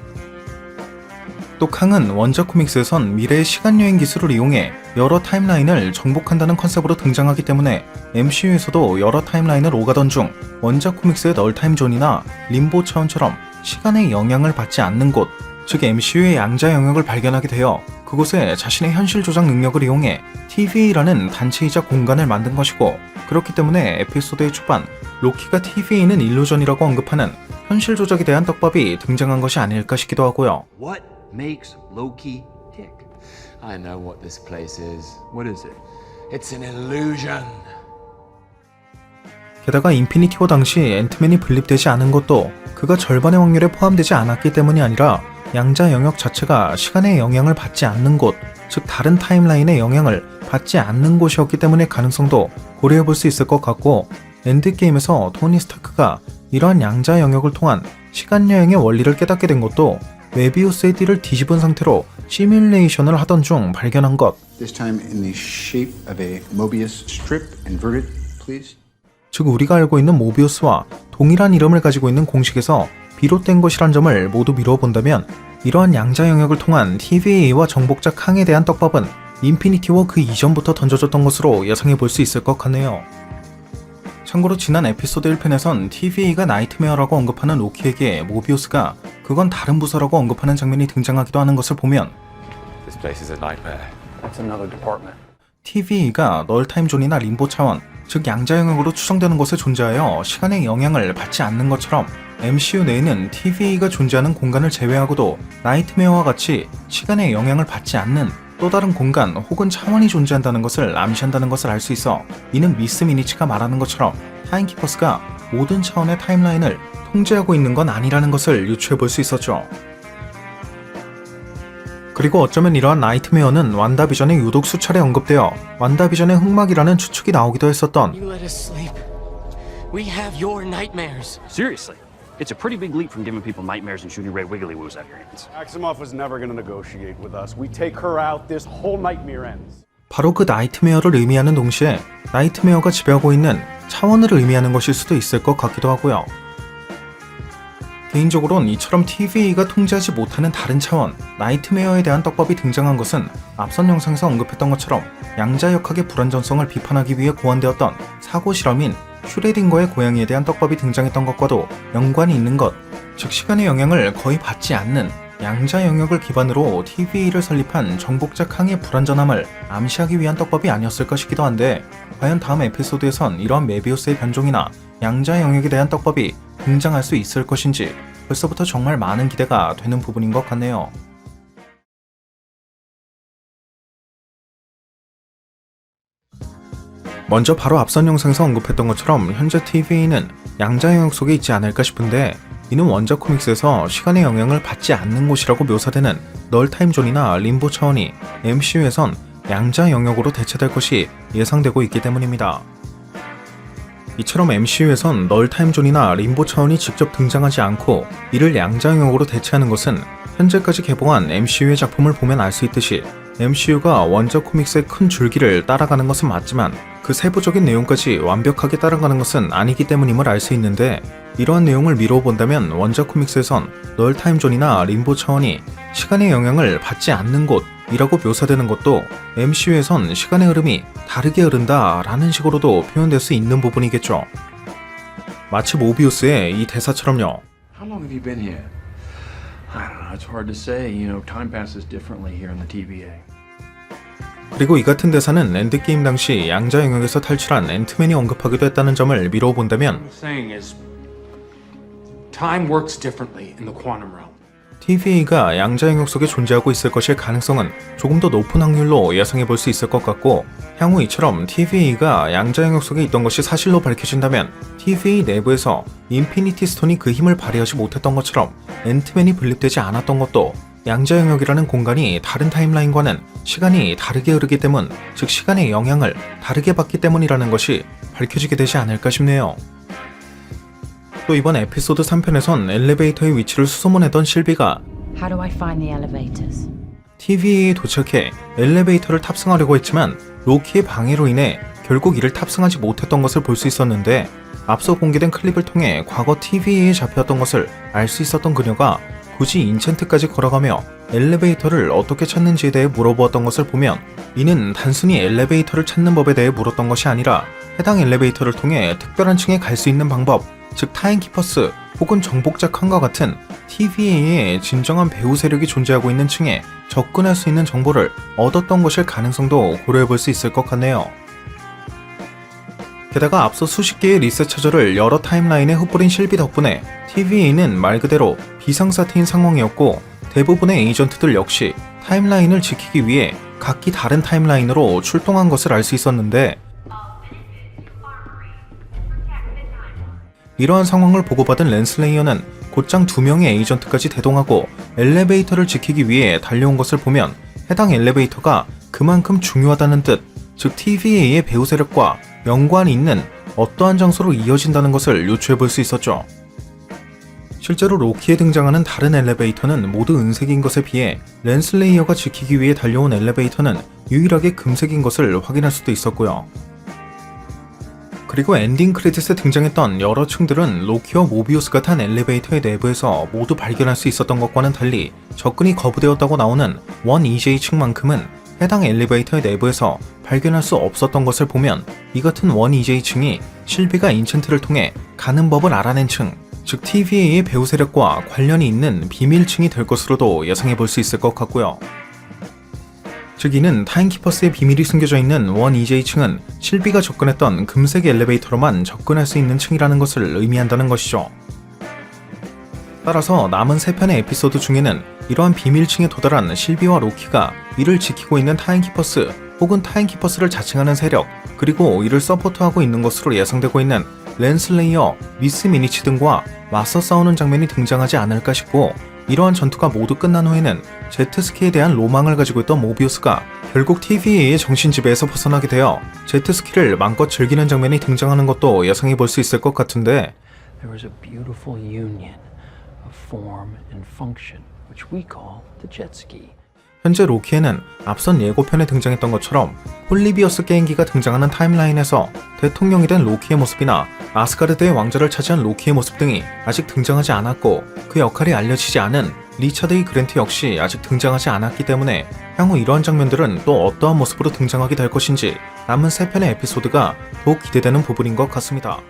또 캉은 원작 코믹스에선 미래의 시간여행 기술을 이용해 여러 타임라인을 정복한다는 컨셉으로 등장하기 때문에 MCU에서도 여러 타임라인을 오가던 중 원작 코믹스의 널타임존이나 림보 차원처럼 시간의 영향을 받지 않는 곳, 즉 MCU의 양자 영역을 발견하게 되어 그곳에 자신의 현실 조작 능력을 이용해 TVA라는 단체이자 공간을 만든 것이고, 그렇기 때문에 에피소드의 초반 로키가 TVA는 일루전이라고 언급하는 현실 조작에 대한 떡밥이 등장한 것이 아닐까 싶기도 하고요. What makes Loki tick? I know what this place is. What is it? It's an illusion. 게다가 인피니티 워 당시 앤트맨이 분립되지 않은 것도 그가 절반의 확률에 포함되지 않았기 때문이 아니라 양자 영역 자체가 시간의 영향을 받지 않는 곳, 즉 다른 타임라인의 영향을 받지 않는 곳이었기 때문에 가능성도 고려해볼 수 있을 것 같고, 엔드게임에서 토니 스타크가 이러한 양자 영역을 통한 시간여행의 원리를 깨닫게 된 것도 메비우스의 띠를 뒤집은 상태로 시뮬레이션을 하던 중 발견한 것. This time in the shape of a Mobius strip, inverted, please. 즉 우리가 알고 있는 모비우스와 동일한 이름을 가지고 있는 공식에서 비롯된 것이란 점을 모두 미루어 본다면, 이러한 양자 영역을 통한 TVA와 정복자 캉에 대한 떡밥은 인피니티 워 그 이전부터 던져졌던 것으로 예상해 볼 수 있을 것 같네요. 참고로 지난 에피소드 1편에선 TVA가 나이트메어라고 언급하는 로키에게 모비우스가 그건 다른 부서라고 언급하는 장면이 등장하기도 하는 것을 보면, This place is a nightmare. That's another department. TVA가 널타임존이나 림보 차원, 즉 양자 영역으로 추정되는 곳에 존재하여 시간의 영향을 받지 않는 것처럼 MCU 내에는 TVA가 존재하는 공간을 제외하고도 나이트메어와 같이 시간의 영향을 받지 않는 또 다른 공간 혹은 차원이 존재한다는 것을 암시한다는 것을 알 수 있어, 이는 미스 미니치가 말하는 것처럼 타임키퍼스가 모든 차원의 타임라인을 통제하고 있는 건 아니라는 것을 유추해 볼 수 있었죠. 그리고 어쩌면 이러한 나이트메어는 완다비전에 유독 수차례 언급되어 완다비전의 흑막이라는 추측이 나오기도 했었던, You let us sleep. We have your nightmares. Seriously, it's a pretty big leap from giving people nightmares and shooting red wiggly woos out of your hands. Maximoff was never going to negotiate with us. We take her out, this whole nightmare ends. 바로 그 나이트메어를 의미하는 동시에 나이트메어가 지배하고 있는 차원을 의미하는 것일 수도 있을 것 같기도 하고요. 개인적으론 이처럼 TVA가 통제하지 못하는 다른 차원, 나이트메어에 대한 떡밥이 등장한 것은 앞선 영상에서 언급했던 것처럼 양자역학의 불완전성을 비판하기 위해 고안되었던 사고 실험인 슈레딩거의 고양이에 대한 떡밥이 등장했던 것과도 연관이 있는 것, 즉 시간의 영향을 거의 받지 않는 양자 영역을 기반으로 TVA를 설립한 정복자 캉의 불완전함을 암시하기 위한 떡밥이 아니었을까 싶기도 한데, 과연 다음 에피소드에선 이러한 메비우스의 변종이나 양자 영역에 대한 떡밥이 등장할 수 있을 것인지 벌써부터 정말 많은 기대가 되는 부분인 것 같네요. 먼저 바로 앞선 영상에서 언급했던 것처럼 현재 TVA는 양자 영역 속에 있지 않을까 싶은데, 이는 원작 코믹스에서 시간의 영향을 받지 않는 곳이라고 묘사되는 널타임존이나 림보 차원이 MCU에선 양자 영역으로 대체될 것이 예상되고 있기 때문입니다. 이처럼 MCU에선 널타임존이나 림보 차원이 직접 등장하지 않고 이를 양자 영역으로 대체하는 것은 현재까지 개봉한 MCU의 작품을 보면 알 수 있듯이 MCU가 원작 코믹스의 큰 줄기를 따라가는 것은 맞지만 그 세부적인 내용까지 완벽하게 따라가는 것은 아니기 때문임을 알 수 있는데, 이러한 내용을 미루어 본다면 원작 코믹스에선 널타임존이나 림보 차원이 시간의 영향을 받지 않는 곳이라고 묘사되는 것도 MCU에선 시간의 흐름이 다르게 흐른다 라는 식으로도 표현될 수 있는 부분이겠죠. 마치 모비우스의 이 대사처럼요. How long have you been here? I don't know. It's hard to say. You know, time passes differently here in the TVA. 그리고 이 같은 대사는 엔드게임 당시 양자 영역에서 탈출한 앤트맨이 언급하기도 했다는 점을 미루어 본다면, Saying is, time works differently in the quantum realm. TVA가 양자 영역 속에 존재하고 있을 것일 가능성은 조금 더 높은 확률로 예상해 볼 수 있을 것 같고, 향후 이처럼 TVA가 양자 영역 속에 있던 것이 사실로 밝혀진다면 TVA 내부에서 인피니티 스톤이 그 힘을 발휘하지 못했던 것처럼 앤트맨이 분립되지 않았던 것도 양자 영역이라는 공간이 다른 타임라인과는 시간이 다르게 흐르기 때문, 즉 시간의 영향을 다르게 받기 때문이라는 것이 밝혀지게 되지 않을까 싶네요. 또 이번 에피소드 3편에선 엘리베이터의 위치를 수소문했던 실비가 How do I find the elevators? TVA에 도착해 엘리베이터를 탑승하려고 했지만 로키의 방해로 인해 결국 이를 탑승하지 못했던 것을 볼 수 있었는데, 앞서 공개된 클립을 통해 과거 TVA에 잡혀왔던 것을 알 수 있었던 그녀가 굳이 인챈트까지 걸어가며 엘리베이터를 어떻게 찾는지에 대해 물어보았던 것을 보면, 이는 단순히 엘리베이터를 찾는 법에 대해 물었던 것이 아니라 해당 엘리베이터를 통해 특별한 층에 갈 수 있는 방법, 즉 타임키퍼스 혹은 정복자 칸과 같은 TVA에 진정한 배후 세력이 존재하고 있는 층에 접근할 수 있는 정보를 얻었던 것일 가능성도 고려해볼 수 있을 것 같네요. 게다가 앞서 수십 개의 리셋 차저를 여러 타임라인에 흩뿌린 실비 덕분에 TVA는 말 그대로 비상사태인 상황이었고, 대부분의 에이전트들 역시 타임라인을 지키기 위해 각기 다른 타임라인으로 출동한 것을 알 수 있었는데, 이러한 상황을 보고받은 랜슬레이어는 곧장 2명의 에이전트까지 대동하고 엘리베이터를 지키기 위해 달려온 것을 보면 해당 엘리베이터가 그만큼 중요하다는 뜻, 즉 TVA의 배후 세력과 연관이 있는 어떠한 장소로 이어진다는 것을 유추해볼 수 있었죠. 실제로 로키에 등장하는 다른 엘리베이터는 모두 은색인 것에 비해 랜슬레이어가 지키기 위해 달려온 엘리베이터는 유일하게 금색인 것을 확인할 수도 있었고요. 그리고 엔딩 크레딧에 등장했던 여러 층들은 로키와 모비우스가 탄 엘리베이터의 내부에서 모두 발견할 수 있었던 것과는 달리 접근이 거부되었다고 나오는 1EJ 층만큼은 해당 엘리베이터의 내부에서 발견할 수 없었던 것을 보면, 이 같은 1EJ 층이 실비가 인챈트를 통해 가는 법을 알아낸 층, 즉 TVA의 배후 세력과 관련이 있는 비밀층이 될 것으로도 예상해 볼 수 있을 것 같고요. 즉 이는 타임키퍼스의 비밀이 숨겨져 있는 1EJ 층은 실비가 접근했던 금색 엘리베이터로만 접근할 수 있는 층이라는 것을 의미한다는 것이죠. 따라서 남은 3편의 에피소드 중에는 이러한 비밀층에 도달한 실비와 로키가 이를 지키고 있는 타임키퍼스 혹은 타임키퍼스를 자칭하는 세력, 그리고 이를 서포트하고 있는 것으로 예상되고 있는 랜슬레이어, 미스 미니치 등과 맞서 싸우는 장면이 등장하지 않을까 싶고, 이러한 전투가 모두 끝난 후에는 제트스키에 대한 로망을 가지고 있던 모비우스가 결국 TVA의 정신지배에서 벗어나게 되어 제트스키를 마음껏 즐기는 장면이 등장하는 것도 예상해 볼 수 있을 것 같은데, There was a beautiful union of form and function, which we call the jet ski. 현재 로키에는 앞선 예고편에 등장했던 것처럼 폴리비어스 게임기가 등장하는 타임라인에서 대통령이 된 로키의 모습이나 아스가르드의 왕좌를 차지한 로키의 모습 등이 아직 등장하지 않았고, 그 역할이 알려지지 않은 리차드 E. 그랜트 역시 아직 등장하지 않았기 때문에 향후 이러한 장면들은 또 어떠한 모습으로 등장하게 될 것인지 남은 3편의 에피소드가 더욱 기대되는 부분인 것 같습니다.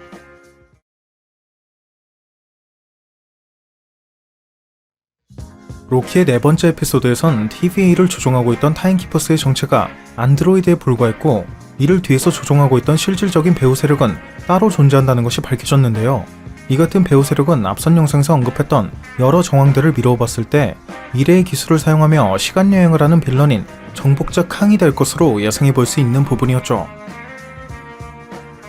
로키의 4번째 에피소드에선 TVA를 조종하고 있던 타임키퍼스의 정체가 안드로이드에 불과했고, 이를 뒤에서 조종하고 있던 실질적인 배후 세력은 따로 존재한다는 것이 밝혀졌는데요. 이 같은 배후 세력은 앞선 영상에서 언급했던 여러 정황들을 미뤄봤을 때 미래의 기술을 사용하며 시간여행을 하는 빌런인 정복자 캉이 될 것으로 예상해 볼 수 있는 부분이었죠.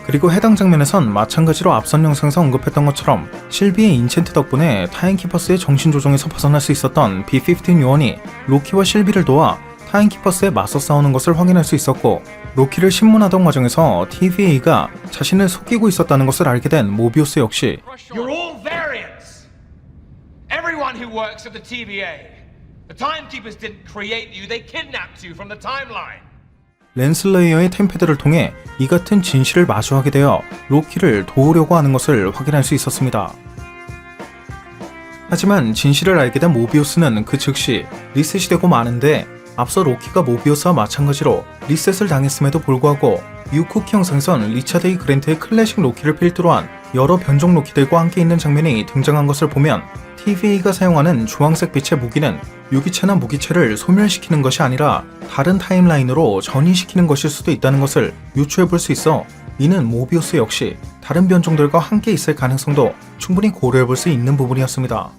그리고 해당 장면에선 마찬가지로 앞선 영상에서 언급했던 것처럼 실비의 인챈트 덕분에 타임키퍼스의 정신조종에서 벗어날 수 있었던 B-15 요원이 로키와 실비를 도와 타임키퍼스에 맞서 싸우는 것을 확인할 수 있었고, 로키를 신문하던 과정에서 TVA가 자신을 속이고 있었다는 것을 알게 된 모비우스 역시 You're all variants. Everyone who works at the TVA. The timekeepers didn't create you, they kidnapped you from the timeline. 랜슬레이어의 템패드를 통해 이 같은 진실을 마주하게 되어 로키를 도우려고 하는 것을 확인할 수 있었습니다. 하지만 진실을 알게 된 모비우스는 그 즉시 리셋이 되고 마는데, 앞서 로키가 모비우스와 마찬가지로 리셋을 당했음에도 불구하고 유쿠키 영상에선 리차드 E. 그랜트의 클래식 로키를 필두로 한 여러 변종 로키들과 함께 있는 장면이 등장한 것을 보면 TVA가 사용하는 주황색 빛의 무기는 유기체나 무기체를 소멸시키는 것이 아니라 다른 타임라인으로 전이시키는 것일 수도 있다는 것을 유추해 볼 수 있어, 이는 모비우스 역시 다른 변종들과 함께 있을 가능성도 충분히 고려해 볼 수 있는 부분이었습니다.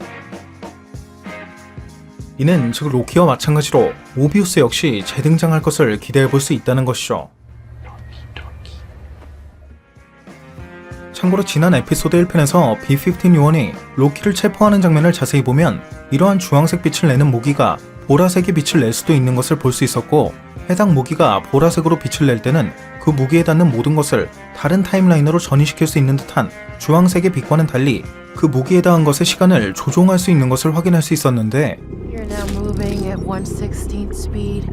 이는 즉 로키와 마찬가지로 모비우스 역시 재등장할 것을 기대해 볼 수 있다는 것이죠. 참고로 지난 에피소드 1편에서 B-15 요원이 로키를 체포하는 장면을 자세히 보면 이러한 주황색 빛을 내는 무기가 보라색의 빛을 낼 수도 있는 것을 볼 수 있었고, 해당 무기가 보라색으로 빛을 낼 때는 그 무기에 닿는 모든 것을 다른 타임라인으로 전이시킬 수 있는 듯한 주황색의 빛과는 달리 그 무기에 닿은 것의 시간을 조종할 수 있는 것을 확인할 수 있었는데 You're now moving at 1/16th speed.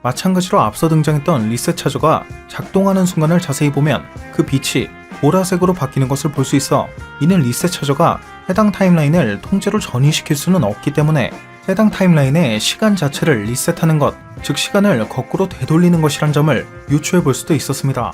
마찬가지로 앞서 등장했던 리셋 차저가 작동하는 순간을 자세히 보면 그 빛이 보라색으로 바뀌는 것을 볼 수 있어 이는 리셋 차저가 해당 타임라인을 통째로 전이시킬 수는 없기 때문에 해당 타임라인의 시간 자체를 리셋하는 것, 즉 시간을 거꾸로 되돌리는 것이란 점을 유추해 볼 수도 있었습니다.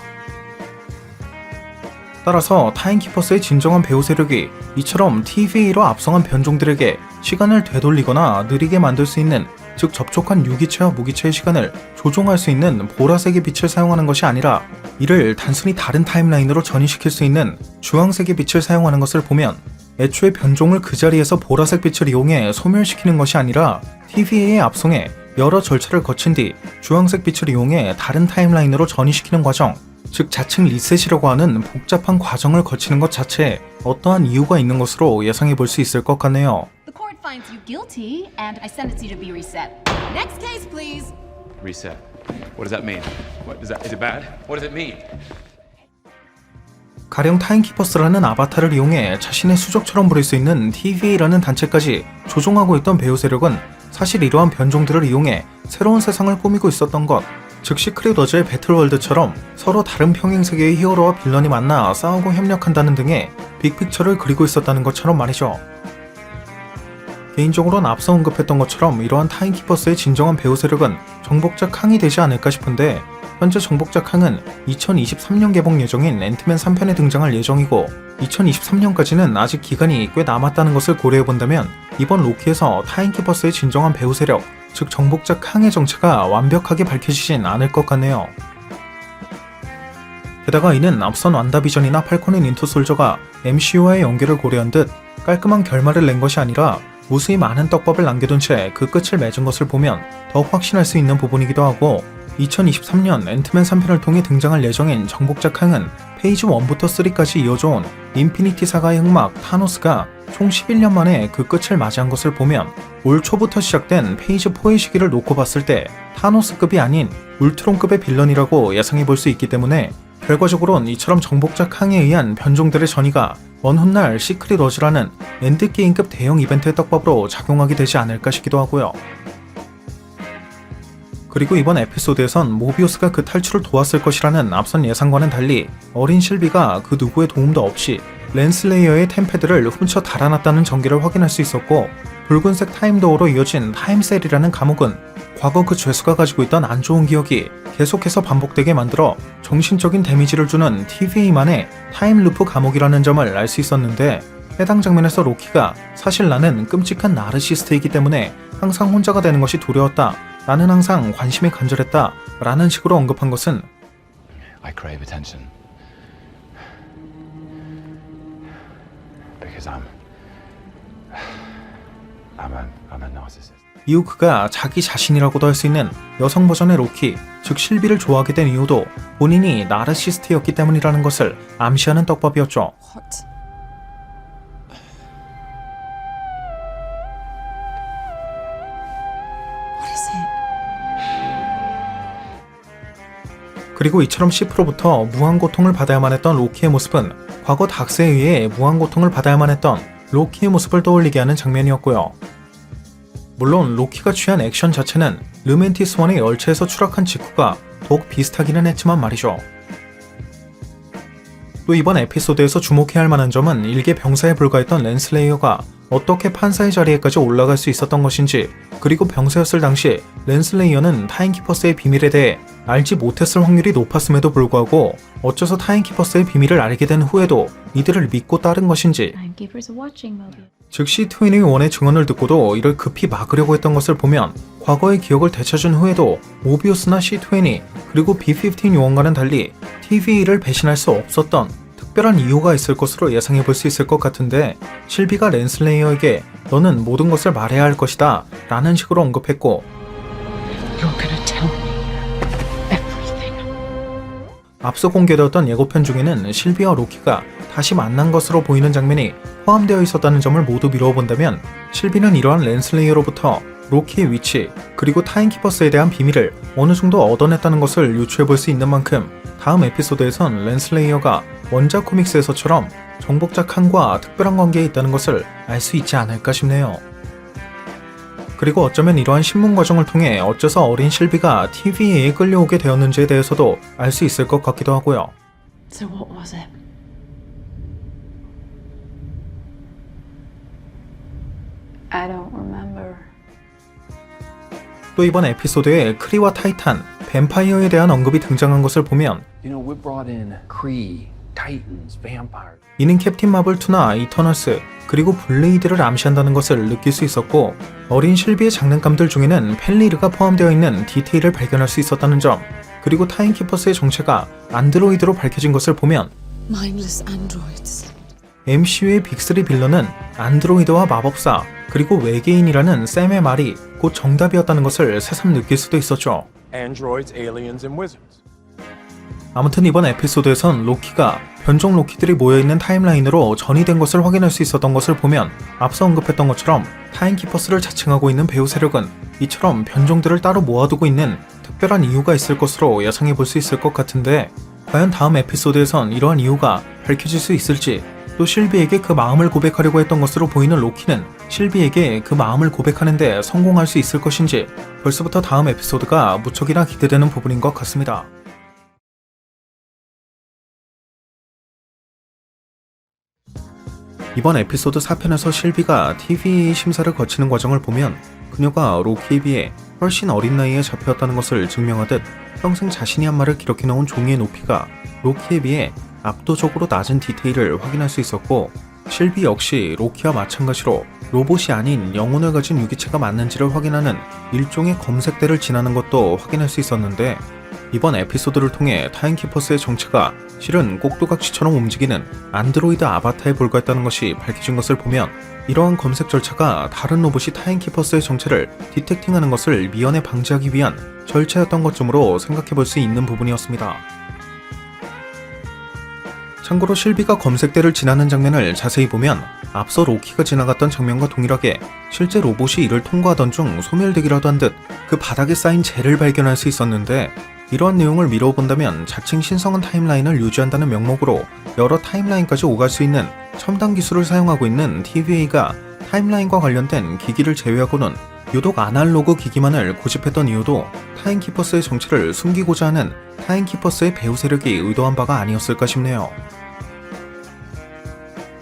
따라서 타임키퍼스의 진정한 배후 세력이 이처럼 TVA로 앞성한 변종들에게 시간을 되돌리거나 느리게 만들 수 있는, 즉 접촉한 유기체와 무기체의 시간을 조종할 수 있는 보라색의 빛을 사용하는 것이 아니라 이를 단순히 다른 타임라인으로 전이시킬 수 있는 주황색의 빛을 사용하는 것을 보면 애초에 변종을 그 자리에서 보라색 빛을 이용해 소멸시키는 것이 아니라 TVA의 앞성에 여러 절차를 거친 뒤 주황색 빛을 이용해 다른 타임라인으로 전이시키는 과정, 즉 자칭 리셋이라고 하는 복잡한 과정을 거치는 것 자체에 어떠한 이유가 있는 것으로 예상해 볼 수 있을 것 같네요. The court finds you guilty, and I sentence you to be reset. Next case, please. Reset. What does that mean? Is it bad? What does it mean? 가령 타임키퍼스라는 아바타를 이용해 자신의 수족처럼 부릴 수 있는 TVA라는 단체까지 조종하고 있던 배후 세력은 사실 이러한 변종들을 이용해 새로운 세상을 꾸미고 있었던 것, 즉 시크릿 워즈의 배틀월드처럼 서로 다른 평행세계의 히어로와 빌런이 만나 싸우고 협력한다는 등의 빅픽처를 그리고 있었다는 것처럼 말이죠. 개인적으로는 앞서 언급했던 것처럼 이러한 타임키퍼스의 진정한 배후 세력은 정복자 캉이 되지 않을까 싶은데 현재 정복자 캉은 2023년 개봉 예정인 앤트맨 3편에 등장할 예정이고 2023년까지는 아직 기간이 꽤 남았다는 것을 고려해본다면 이번 로키에서 타임키퍼스의 진정한 배후 세력, 즉 정복자 캉의 정체가 완벽하게 밝혀지진 않을 것 같네요. 게다가 이는 앞선 완다비전이나 팔콘 앤 윈터 솔저가 MCU와의 연계를 고려한 듯 깔끔한 결말을 낸 것이 아니라 무수히 많은 떡밥을 남겨둔 채 그 끝을 맺은 것을 보면 더 확신할 수 있는 부분이기도 하고 2023년 앤트맨 3편을 통해 등장할 예정인 정복자 캉은 페이지 1부터 3까지 이어져온 인피니티 사가의 흑막 타노스가 총 11년 만에 그 끝을 맞이한 것을 보면 올 초부터 시작된 페이지 4의 시기를 놓고 봤을 때 타노스급이 아닌 울트론급의 빌런이라고 예상해 볼 수 있기 때문에 결과적으론 이처럼 정복자 캉에 의한 변종들의 전이가 먼 훗날 시크릿 워즈라는 엔드게임급 대형 이벤트의 떡밥으로 작용하게 되지 않을까 싶기도 하고요. 그리고 이번 에피소드에선 모비우스가 그 탈출을 도왔을 것이라는 앞선 예상과는 달리 어린 실비가 그 누구의 도움도 없이 랜슬레이어의 템패드를 훔쳐 달아났다는 전개를 확인할 수 있었고 붉은색 타임도어로 이어진 타임셀이라는 감옥은 과거 그 죄수가 가지고 있던 안 좋은 기억이 계속해서 반복되게 만들어 정신적인 데미지를 주는 TVA만의 타임루프 감옥이라는 점을 알 수 있었는데 해당 장면에서 로키가 사실 나는 끔찍한 나르시스트이기 때문에 항상 혼자가 되는 것이 두려웠다. 나는 항상 관심이 간절했다. 라는 식으로 언급한 것은 I crave attention. Because I'm a narcissist. 이후 그가 자기 자신이라고도 할 수 있는 여성 버전의 로키, 즉 실비를 좋아하게 된 이유도 본인이 나르시스트였기 때문이라는 것을 암시하는 떡밥이었죠. 그리고 이처럼 10%부터 무한고통을 받아야만 했던 로키의 모습은 과거 닥스에 의해 무한고통을 받아야만 했던 로키의 모습을 떠올리게 하는 장면이었고요. 물론 로키가 취한 액션 자체는 르멘티스 1의 열차에서 추락한 직후가 더욱 비슷하기는 했지만 말이죠. 또 이번 에피소드에서 주목해야 할 만한 점은 일개 병사에 불과했던 랜슬레이어가 어떻게 판사의 자리에까지 올라갈 수 있었던 것인지, 그리고 병사였을 당시 랜슬레이어는 타임키퍼스의 비밀에 대해 알지 못했을 확률이 높았음에도 불구하고 어째서 타임키퍼스의 비밀을 알게 된 후에도 이들을 믿고 따른 것인지, 즉 C-21의 증언을 듣고도 이를 급히 막으려고 했던 것을 보면 과거의 기억을 되찾은 후에도 모비우스나 C-20 그리고 B-15 요원과는 달리 TVA를 배신할 수 없었던 특별한 이유가 있을 것으로 예상해 볼 수 있을 것 같은데, 실비가 랜슬레이어에게 너는 모든 것을 말해야 할 것이다 라는 식으로 언급했고 앞서 공개되었던 예고편 중에는 실비와 로키가 다시 만난 것으로 보이는 장면이 포함되어 있었다는 점을 모두 미루어 본다면 실비는 이러한 랜슬레이어로부터 로키의 위치 그리고 타임키퍼스에 대한 비밀을 어느 정도 얻어냈다는 것을 유추해 볼 수 있는 만큼 다음 에피소드에선 랜슬레이어가 원작 코믹스에서처럼 정복자 칸과 특별한 관계에 있다는 것을 알 수 있지 않을까 싶네요. 그리고 어쩌면 이러한 신문 과정을 통해 어째서 어린 실비가 TVA에 끌려오게 되었는지에 대해서도 알 수 있을 것 같기도 하고요. So what was it? I don't remember. 또 이번 에피소드에 크리와 타이탄, 뱀파이어에 대한 언급이 등장한 것을 보면 You know, we brought in Kree, Titans, vampires. 이는 캡틴 마블 2나 이터널스, 그리고 블레이드를 암시한다는 것을 느낄 수 있었고 어린 실비의 장난감들 중에는 펠리르가 포함되어 있는 디테일을 발견할 수 있었다는 점, 그리고 타임키퍼스의 정체가 안드로이드로 밝혀진 것을 보면 Mindless androids. MCU의 빅3 빌런은 안드로이드와 마법사, 그리고 외계인이라는 샘의 말이 곧 정답이었다는 것을 새삼 느낄 수도 있었죠. Androids, aliens, and wizards. 아무튼 이번 에피소드에선 로키가 변종 로키들이 모여있는 타임라인으로 전이된 것을 확인할 수 있었던 것을 보면 앞서 언급했던 것처럼 타임키퍼스를 자칭하고 있는 배우 세력은 이처럼 변종들을 따로 모아두고 있는 특별한 이유가 있을 것으로 예상해 볼 수 있을 것 같은데, 과연 다음 에피소드에선 이러한 이유가 밝혀질 수 있을지, 또 실비에게 그 마음을 고백하려고 했던 것으로 보이는 로키는 실비에게 그 마음을 고백하는데 성공할 수 있을 것인지 벌써부터 다음 에피소드가 무척이나 기대되는 부분인 것 같습니다. 이번 에피소드 4편에서 실비가 TVA 심사를 거치는 과정을 보면 그녀가 로키에 비해 훨씬 어린 나이에 잡혀왔다는 것을 증명하듯 평생 자신이 한 말을 기록해놓은 종이의 높이가 로키에 비해 압도적으로 낮은 디테일을 확인할 수 있었고, 실비 역시 로키와 마찬가지로 로봇이 아닌 영혼을 가진 유기체가 맞는지를 확인하는 일종의 검색대를 지나는 것도 확인할 수 있었는데, 이번 에피소드를 통해 타임키퍼스의 정체가 실은 꼭두각시처럼 움직이는 안드로이드 아바타에 불과했다는 것이 밝혀진 것을 보면 이러한 검색 절차가 다른 로봇이 타임키퍼스의 정체를 디텍팅하는 것을 미연에 방지하기 위한 절차였던 것쯤으로 생각해볼 수 있는 부분이었습니다. 참고로 실비가 검색대를 지나는 장면을 자세히 보면 앞서 로키가 지나갔던 장면과 동일하게 실제 로봇이 이를 통과하던 중 소멸되기라도 한 듯 그 바닥에 쌓인 젤을 발견할 수 있었는데, 이러한 내용을 미루어 본다면 자칭 신성한 타임라인을 유지한다는 명목으로 여러 타임라인까지 오갈 수 있는 첨단 기술을 사용하고 있는 TVA가 타임라인과 관련된 기기를 제외하고는 유독 아날로그 기기만을 고집했던 이유도 타임키퍼스의 정체를 숨기고자 하는 타임키퍼스의 배후 세력이 의도한 바가 아니었을까 싶네요.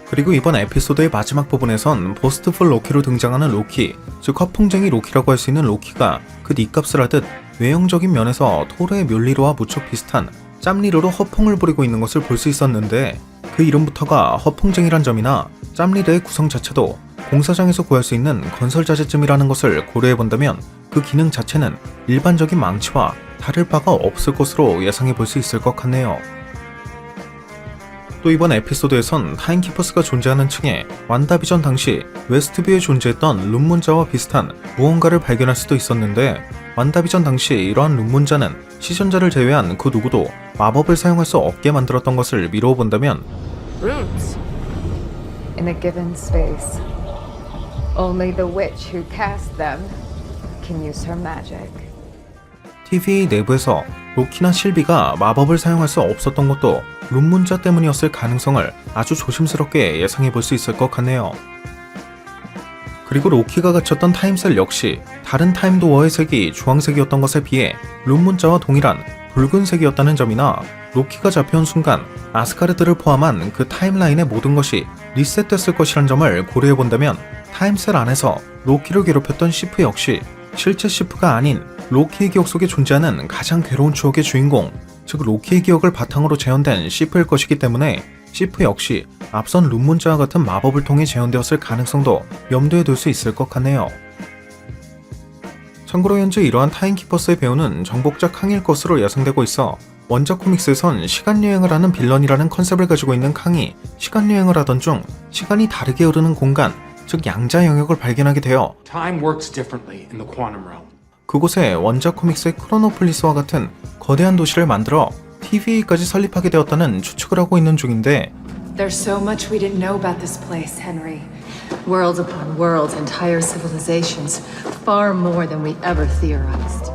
그리고 이번 에피소드의 마지막 부분에선 버스트풀 로키로 등장하는 로키, 즉 허풍쟁이 로키라고 할 수 있는 로키가 그 닉값을 하듯 외형적인 면에서 토르의 멸리르와 무척 비슷한 짬리르로 허풍을 부리고 있는 것을 볼 수 있었는데, 그 이름부터가 허풍쟁이란 점이나 짬리르의 구성 자체도 공사장에서 구할 수 있는 건설자재쯤이라는 것을 고려해본다면 그 기능 자체는 일반적인 망치와 다를 바가 없을 것으로 예상해 볼 수 있을 것 같네요. 또 이번 에피소드에선 타임키퍼스가 존재하는 층에 완다비전 당시 웨스트뷰에 존재했던 룸문자와 비슷한 무언가를 발견할 수도 있었는데, 완다비전 당시 이러한 룸문자는 시전자를 제외한 그 누구도 마법을 사용할 수 없게 만들었던 것을 미루어 본다면 Runes. In a given space. Only the witch who cast them can use her magic. TVA 내부에서 로키나 실비가 마법을 사용할 수 없었던 것도 룸문자 때문이었을 가능성을 아주 조심스럽게 예상해 볼 수 있을 것 같네요. 그리고 로키가 갇혔던 타임셀 역시 다른 타임도어의 색이 주황색이었던 것에 비해 룸문자와 동일한 붉은색이었다는 점이나 로키가 잡혀온 순간 아스가르드를 포함한 그 타임라인의 모든 것이 리셋됐을 것이란 점을 고려해본다면 타임셀 안에서 로키를 괴롭혔던 시프 역시 실제 시프가 아닌 로키의 기억 속에 존재하는 가장 괴로운 추억의 주인공, 즉 로키의 기억을 바탕으로 재현된 시프일 것이기 때문에 시프 역시 앞선 룸문자와 같은 마법을 통해 재현되었을 가능성도 염두에 둘 수 있을 것 같네요. 참고로 현재 이러한 타임키퍼스의 배우는 정복자 캉일 것으로 예상되고 있어 원작 코믹스에선 시간여행을 하는 빌런이라는 컨셉을 가지고 있는 캉이 시간여행을 하던 중 시간이 다르게 흐르는 공간, 즉 양자 영역을 발견하게 되어 Time works differently in the quantum realm. 그곳에 원작 코믹스의 크로노폴리스와 같은 거대한 도시를 만들어 TVA까지 설립하게 되었다는 추측을 하고 있는 중인데, There's so much we didn't know about this place, Henry. Worlds upon worlds, entire civilizations, far more than we ever theorized.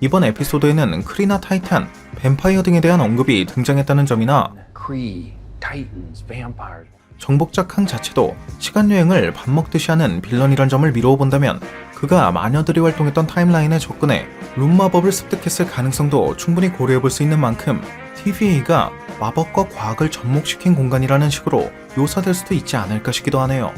이번 에피소드에는 크리나 타이탄, 뱀파이어 등에 대한 언급이 등장했다는 점이나 Kree, Titans, vampires. 정복자 캉 자체도 시간여행을 밥 먹듯이 하는 빌런이란 점을 미루어 본다면 그가 마녀들이 활동했던 타임라인에 접근해 룸 마법을 습득했을 가능성도 충분히 고려해볼 수 있는 만큼 TVA가 마법과 과학을 접목시킨 공간이라는 식으로 묘사될 수도 있지 않을까 싶기도 하네요.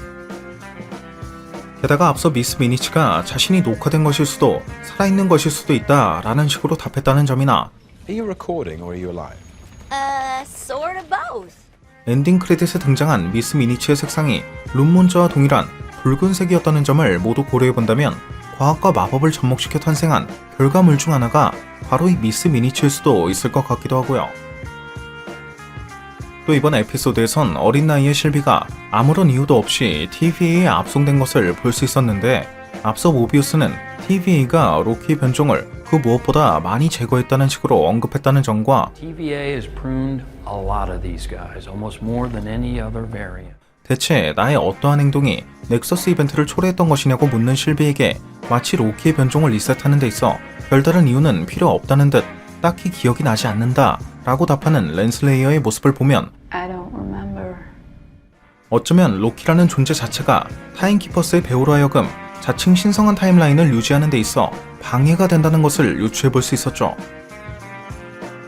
게다가 앞서 미스 미니치가 자신이 녹화된 것일 수도 살아있는 것일 수도 있다 라는 식으로 답했다는 점이나 Are you recording or are you alive? Sort of both. 엔딩 크레딧에 등장한 미스 미니치의 색상이 룸몬저와 동일한 붉은색이었다는 점을 모두 고려해본다면 과학과 마법을 접목시켜 탄생한 결과물 중 하나가 바로 이 미스 미니치일 수도 있을 것 같기도 하고요. 또 이번 에피소드에선 어린 나이의 실비가 아무런 이유도 없이 TVA에 압송된 것을 볼 수 있었는데 앞서 모비우스는 TVA가 로키의 변종을 그 무엇보다 많이 제거했다는 식으로 언급했다는 점과 TVA has pruned a lot of these guys, almost more than any other variant. 대체 나의 어떠한 행동이 넥서스 이벤트를 초래했던 것이냐고 묻는 실비에게 마치 로키의 변종을 리셋하는 데 있어 별다른 이유는 필요 없다는 듯 딱히 기억이 나지 않는다 라고 답하는 랜슬레이어의 모습을 보면 I don't remember. 어쩌면 로키라는 존재 자체가 타임키퍼스의 배우로 하여금 자칭 신성한 타임라인을 유지하는 데 있어 방해가 된다는 것을 유추해볼 수 있었죠.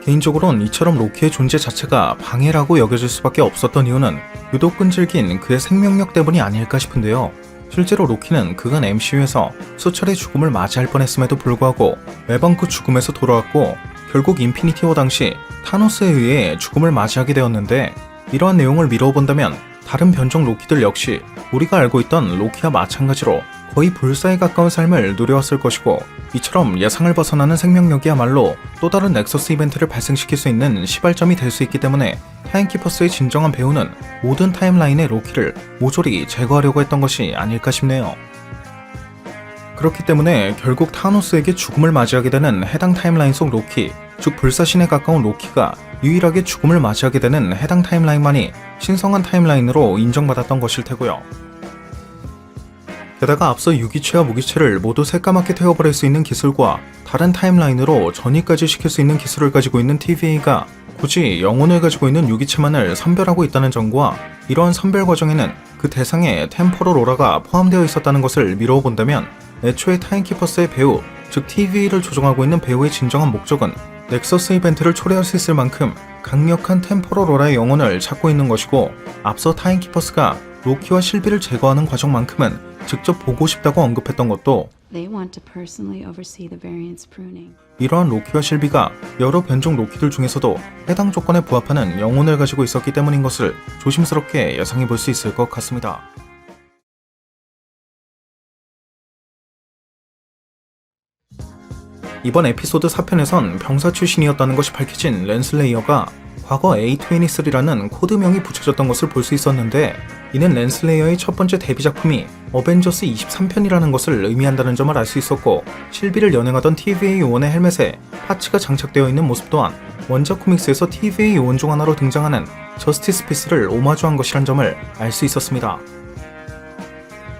개인적으론 이처럼 로키의 존재 자체가 방해라고 여겨질 수밖에 없었던 이유는 유독 끈질긴 그의 생명력 때문이 아닐까 싶은데요. 실제로 로키는 그간 MCU에서 수차례 죽음을 맞이할 뻔했음에도 불구하고 매번 그 죽음에서 돌아왔고 결국 인피니티 워 당시 타노스에 의해 죽음을 맞이하게 되었는데 이러한 내용을 미루어 본다면 다른 변종 로키들 역시 우리가 알고 있던 로키와 마찬가지로 거의 불사에 가까운 삶을 누려왔을 것이고 이처럼 예상을 벗어나는 생명력이야말로 또 다른 넥서스 이벤트를 발생시킬 수 있는 시발점이 될 수 있기 때문에 타임키퍼스의 진정한 배우는 모든 타임라인의 로키를 모조리 제거하려고 했던 것이 아닐까 싶네요. 그렇기 때문에 결국 타노스에게 죽음을 맞이하게 되는 해당 타임라인 속 로키, 즉 불사신에 가까운 로키가 유일하게 죽음을 맞이하게 되는 해당 타임라인만이 신성한 타임라인으로 인정받았던 것일 테고요. 게다가 앞서 유기체와 무기체를 모두 새까맣게 태워버릴 수 있는 기술과 다른 타임라인으로 전이까지 시킬 수 있는 기술을 가지고 있는 TVA가 굳이 영혼을 가지고 있는 유기체만을 선별하고 있다는 점과 이러한 선별 과정에는 그 대상에 템포럴 오라가 포함되어 있었다는 것을 미루어 본다면 애초에 타임키퍼스의 배우, 즉 TVA를 조종하고 있는 배우의 진정한 목적은 넥서스 이벤트를 초래할 수 있을 만큼 강력한 템포럴 오라의 영혼을 찾고 있는 것이고 앞서 타임키퍼스가 로키와 실비를 제거하는 과정만큼은 직접 보고 싶다고 언급했던 것도 They want to personally oversee the variant's pruning. 이러한 로키와 실비가 여러 변종 로키들 중에서도 해당 조건에 부합하는 영혼을 가지고 있었기 때문인 것을 조심스럽게 예상해 볼 수 있을 것 같습니다. 이번 에피소드 4편에선 병사 출신이었다는 것이 밝혀진 랜슬레이어가 과거 A23라는 코드명이 붙여졌던 것을 볼 수 있었는데 이는 랜슬레이어의 첫 번째 데뷔 작품이 어벤져스 23편이라는 것을 의미한다는 점을 알 수 있었고 실비를 연행하던 TVA 요원의 헬멧에 파츠가 장착되어 있는 모습 또한 원작 코믹스에서 TVA 요원 중 하나로 등장하는 저스티스 피스를 오마주한 것이란 점을 알 수 있었습니다.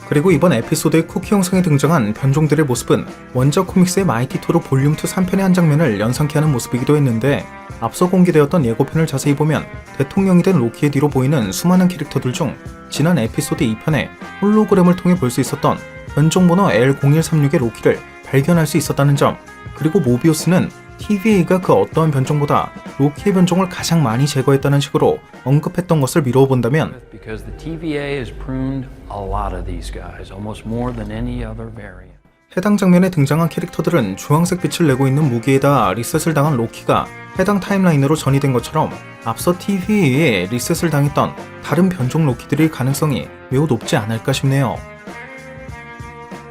그리고 이번 에피소드의 쿠키 영상에 등장한 변종들의 모습은 원작 코믹스의 마이티 토르 볼륨 2 3편의 한 장면을 연상케 하는 모습이기도 했는데 앞서 공개되었던 예고편을 자세히 보면 대통령이 된 로키의 뒤로 보이는 수많은 캐릭터들 중 지난 에피소드 2편에 홀로그램을 통해 볼 수 있었던 변종번호 L0136의 로키를 발견할 수 있었다는 점, 그리고 모비우스는 TVA가 그 어떠한 변종보다 로키의 변종을 가장 많이 제거했다는 식으로 언급했던 것을 미루어 본다면 Because the TVA has pruned a lot of these guys, almost more than any other variant. 해당 장면에 등장한 캐릭터들은 주황색 빛을 내고 있는 무기에다 리셋을 당한 로키가 해당 타임라인으로 전이된 것처럼 앞서 TVA에 리셋을 당했던 다른 변종 로키들일 가능성이 매우 높지 않을까 싶네요.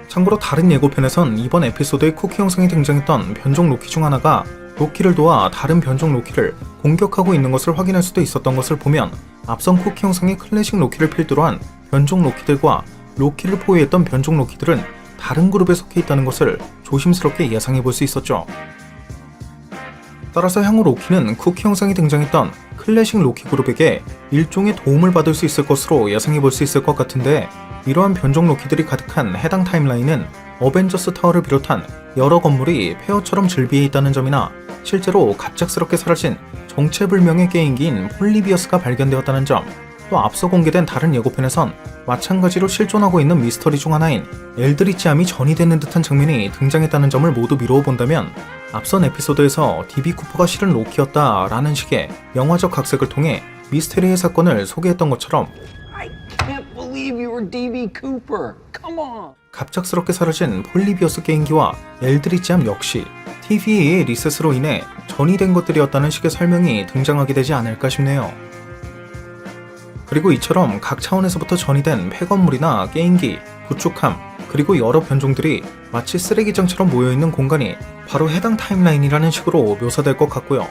참고로 다른 예고편에선 이번 에피소드의 쿠키 영상에 등장했던 변종 로키 중 하나가 로키를 도와 다른 변종 로키를 공격하고 있는 것을 확인할 수도 있었던 것을 보면 앞선 쿠키 영상의 클래식 로키를 필두로 한 변종 로키들과 로키를 포위했던 변종 로키들은 다른 그룹에 속해 있다는 것을 조심스럽게 예상해 볼 수 있었죠. 따라서 향후 로키는 쿠키 영상에 등장했던 클래식 로키 그룹에게 일종의 도움을 받을 수 있을 것으로 예상해 볼 수 있을 것 같은데 이러한 변종 로키들이 가득한 해당 타임라인은 어벤져스 타워를 비롯한 여러 건물이 폐허처럼 즐비해 있다는 점이나 실제로 갑작스럽게 사라진 정체불명의 게임기인 폴리비어스가 발견되었다는 점, 또 앞서 공개된 다른 예고편에선 마찬가지로 실존하고 있는 미스터리 중 하나인 엘드리치암이 전이되는 듯한 장면이 등장했다는 점을 모두 미루어 본다면 앞선 에피소드에서 DB 쿠퍼가 실은 로키였다 라는 식의 영화적 각색을 통해 미스테리의 사건을 소개했던 것처럼 Can't believe you were DB Cooper. Come on. 갑작스럽게 사라진 폴리비어스 게임기와 엘드리치암 역시 TVA의 리셋으로 인해 전이된 것들이었다는 식의 설명이 등장하게 되지 않을까 싶네요. 그리고 이처럼 각 차원에서부터 전이된 폐건물이나 게임기, 구축함, 그리고 여러 변종들이 마치 쓰레기장처럼 모여있는 공간이 바로 해당 타임라인이라는 식으로 묘사될 것 같고요.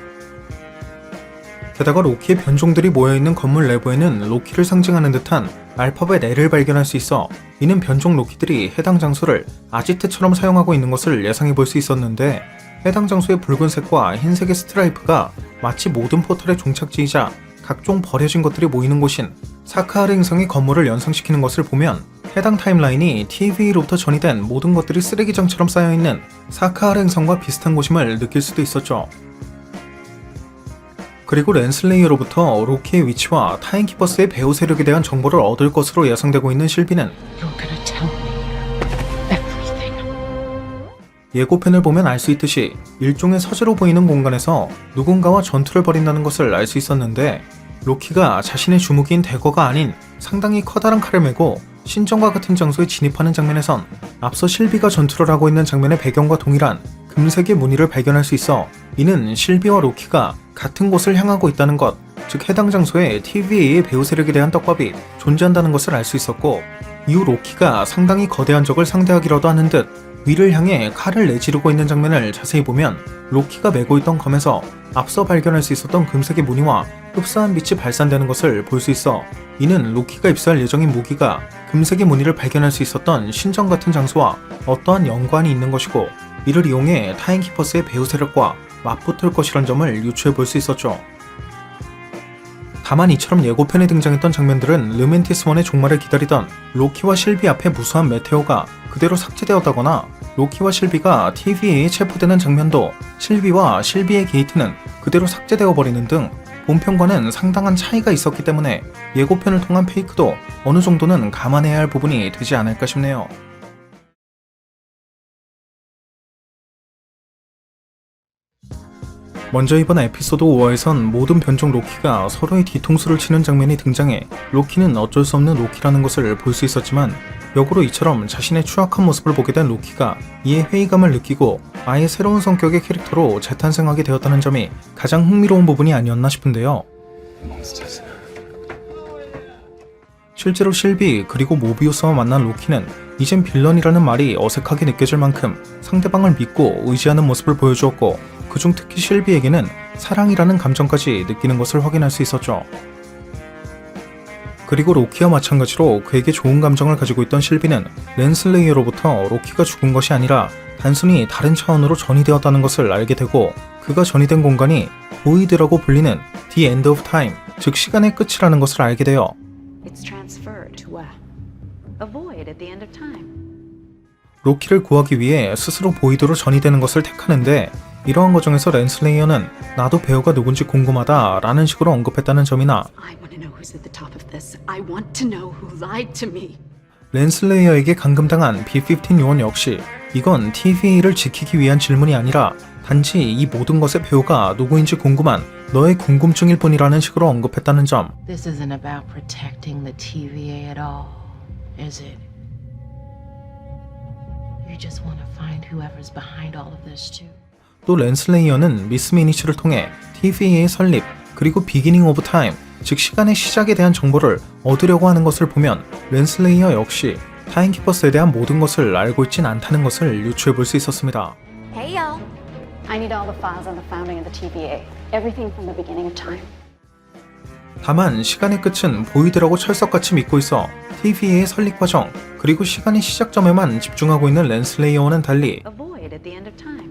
게다가 로키의 변종들이 모여있는 건물 내부에는 로키를 상징하는 듯한 알파벳 L을 발견할 수 있어 이는 변종 로키들이 해당 장소를 아지트처럼 사용하고 있는 것을 예상해 볼 수 있었는데 해당 장소의 붉은색과 흰색의 스트라이프가 마치 모든 포털의 종착지이자 각종 버려진 것들이 모이는 곳인 사카하르 행성의 건물을 연상시키는 것을 보면 해당 타임라인이 TV로부터 전이된 모든 것들이 쓰레기장처럼 쌓여있는 사카하르 행성과 비슷한 곳임을 느낄 수도 있었죠. 그리고 렌슬레이어로부터 로키의 위치와 타임키퍼스의 배후 세력에 대한 정보를 얻을 것으로 예상되고 있는 실비는 예고편을 보면 알 수 있듯이 일종의 서재로 보이는 공간에서 누군가와 전투를 벌인다는 것을 알 수 있었는데 로키가 자신의 주무기인 대거가 아닌 상당히 커다란 칼을 메고 신전과 같은 장소에 진입하는 장면에선 앞서 실비가 전투를 하고 있는 장면의 배경과 동일한 금색의 무늬를 발견할 수 있어 이는 실비와 로키가 같은 곳을 향하고 있다는 것, 즉 해당 장소에 TVA의 배후 세력에 대한 떡밥이 존재한다는 것을 알 수 있었고 이후 로키가 상당히 거대한 적을 상대하기라도 하는 듯 위를 향해 칼을 내지르고 있는 장면을 자세히 보면 로키가 메고 있던 검에서 앞서 발견할 수 있었던 금색의 무늬와 흡사한 빛이 발산되는 것을 볼 수 있어 이는 로키가 입수할 예정인 무기가 금색의 무늬를 발견할 수 있었던 신전 같은 장소와 어떠한 연관이 있는 것이고 이를 이용해 타임키퍼스의 배후 세력과 맞붙을 것이란 점을 유추해 볼 수 있었죠. 다만 이처럼 예고편에 등장했던 장면들은 르멘티스1의 종말을 기다리던 로키와 실비 앞에 무수한 메테오가 그대로 삭제되었다거나 로키와 실비가 TVA에 체포되는 장면도 실비와 실비의 게이트는 그대로 삭제되어 버리는 등 본편과는 상당한 차이가 있었기 때문에 예고편을 통한 페이크도 어느 정도는 감안해야 할 부분이 되지 않을까 싶네요. 먼저 이번 에피소드 5화에선 모든 변종 로키가 서로의 뒤통수를 치는 장면이 등장해 로키는 어쩔 수 없는 로키라는 것을 볼 수 있었지만 역으로 이처럼 자신의 추악한 모습을 보게 된 로키가 이에 회의감을 느끼고 아예 새로운 성격의 캐릭터로 재탄생하게 되었다는 점이 가장 흥미로운 부분이 아니었나 싶은데요. 실제로 실비 그리고 모비우스와 만난 로키는 이젠 빌런이라는 말이 어색하게 느껴질 만큼 상대방을 믿고 의지하는 모습을 보여주었고 그중 특히 실비에게는 사랑이라는 감정까지 느끼는 것을 확인할 수 있었죠. 그리고 로키와 마찬가지로 그에게 좋은 감정을 가지고 있던 실비는 렌슬레이어로부터 로키가 죽은 것이 아니라 단순히 다른 차원으로 전이되었다는 것을 알게 되고 그가 전이된 공간이 보이드라고 불리는 The End of Time, 즉 시간의 끝이라는 것을 알게 되어 It's transferred to where? A void at the end of time. 로키를 구하기 위해 스스로 보이드로 전이되는 것을 택하는데 이러한 과정에서 렌슬레이어는 나도 배우가 누군지 궁금하다 라는 식으로 언급했다는 점이나 I want to know who's at the top of this. I want to know who lied to me. 렌슬레이어에게 감금당한 B-15 요원 역시 이건 TVA를 지키기 위한 질문이 아니라 단지 이 모든 것의 배우가 누구인지 궁금한 너의 궁금증일 뿐이라는 식으로 언급했다는 점. This isn't about protecting the TVA at all, is it? You just want to find whoever's behind all of this too. 또 렌슬레이어는 미스 미니츠를 통해 TVA의 설립 그리고 비기닝 오브 타임, 즉 시간의 시작에 대한 정보를 얻으려고 하는 것을 보면 렌슬레이어 역시 타임키퍼스에 대한 모든 것을 알고 있진 않다는 것을 유추해 볼 수 있었습니다. Hey y'all. I need all the files on the founding of the TVA. Everything from the beginning of time. 다만 시간의 끝은 보이드라고 철석같이 믿고 있어 TVA의 설립 과정 그리고 시간의 시작점에만 집중하고 있는 렌슬레이어와는 달리 A void at the end of time.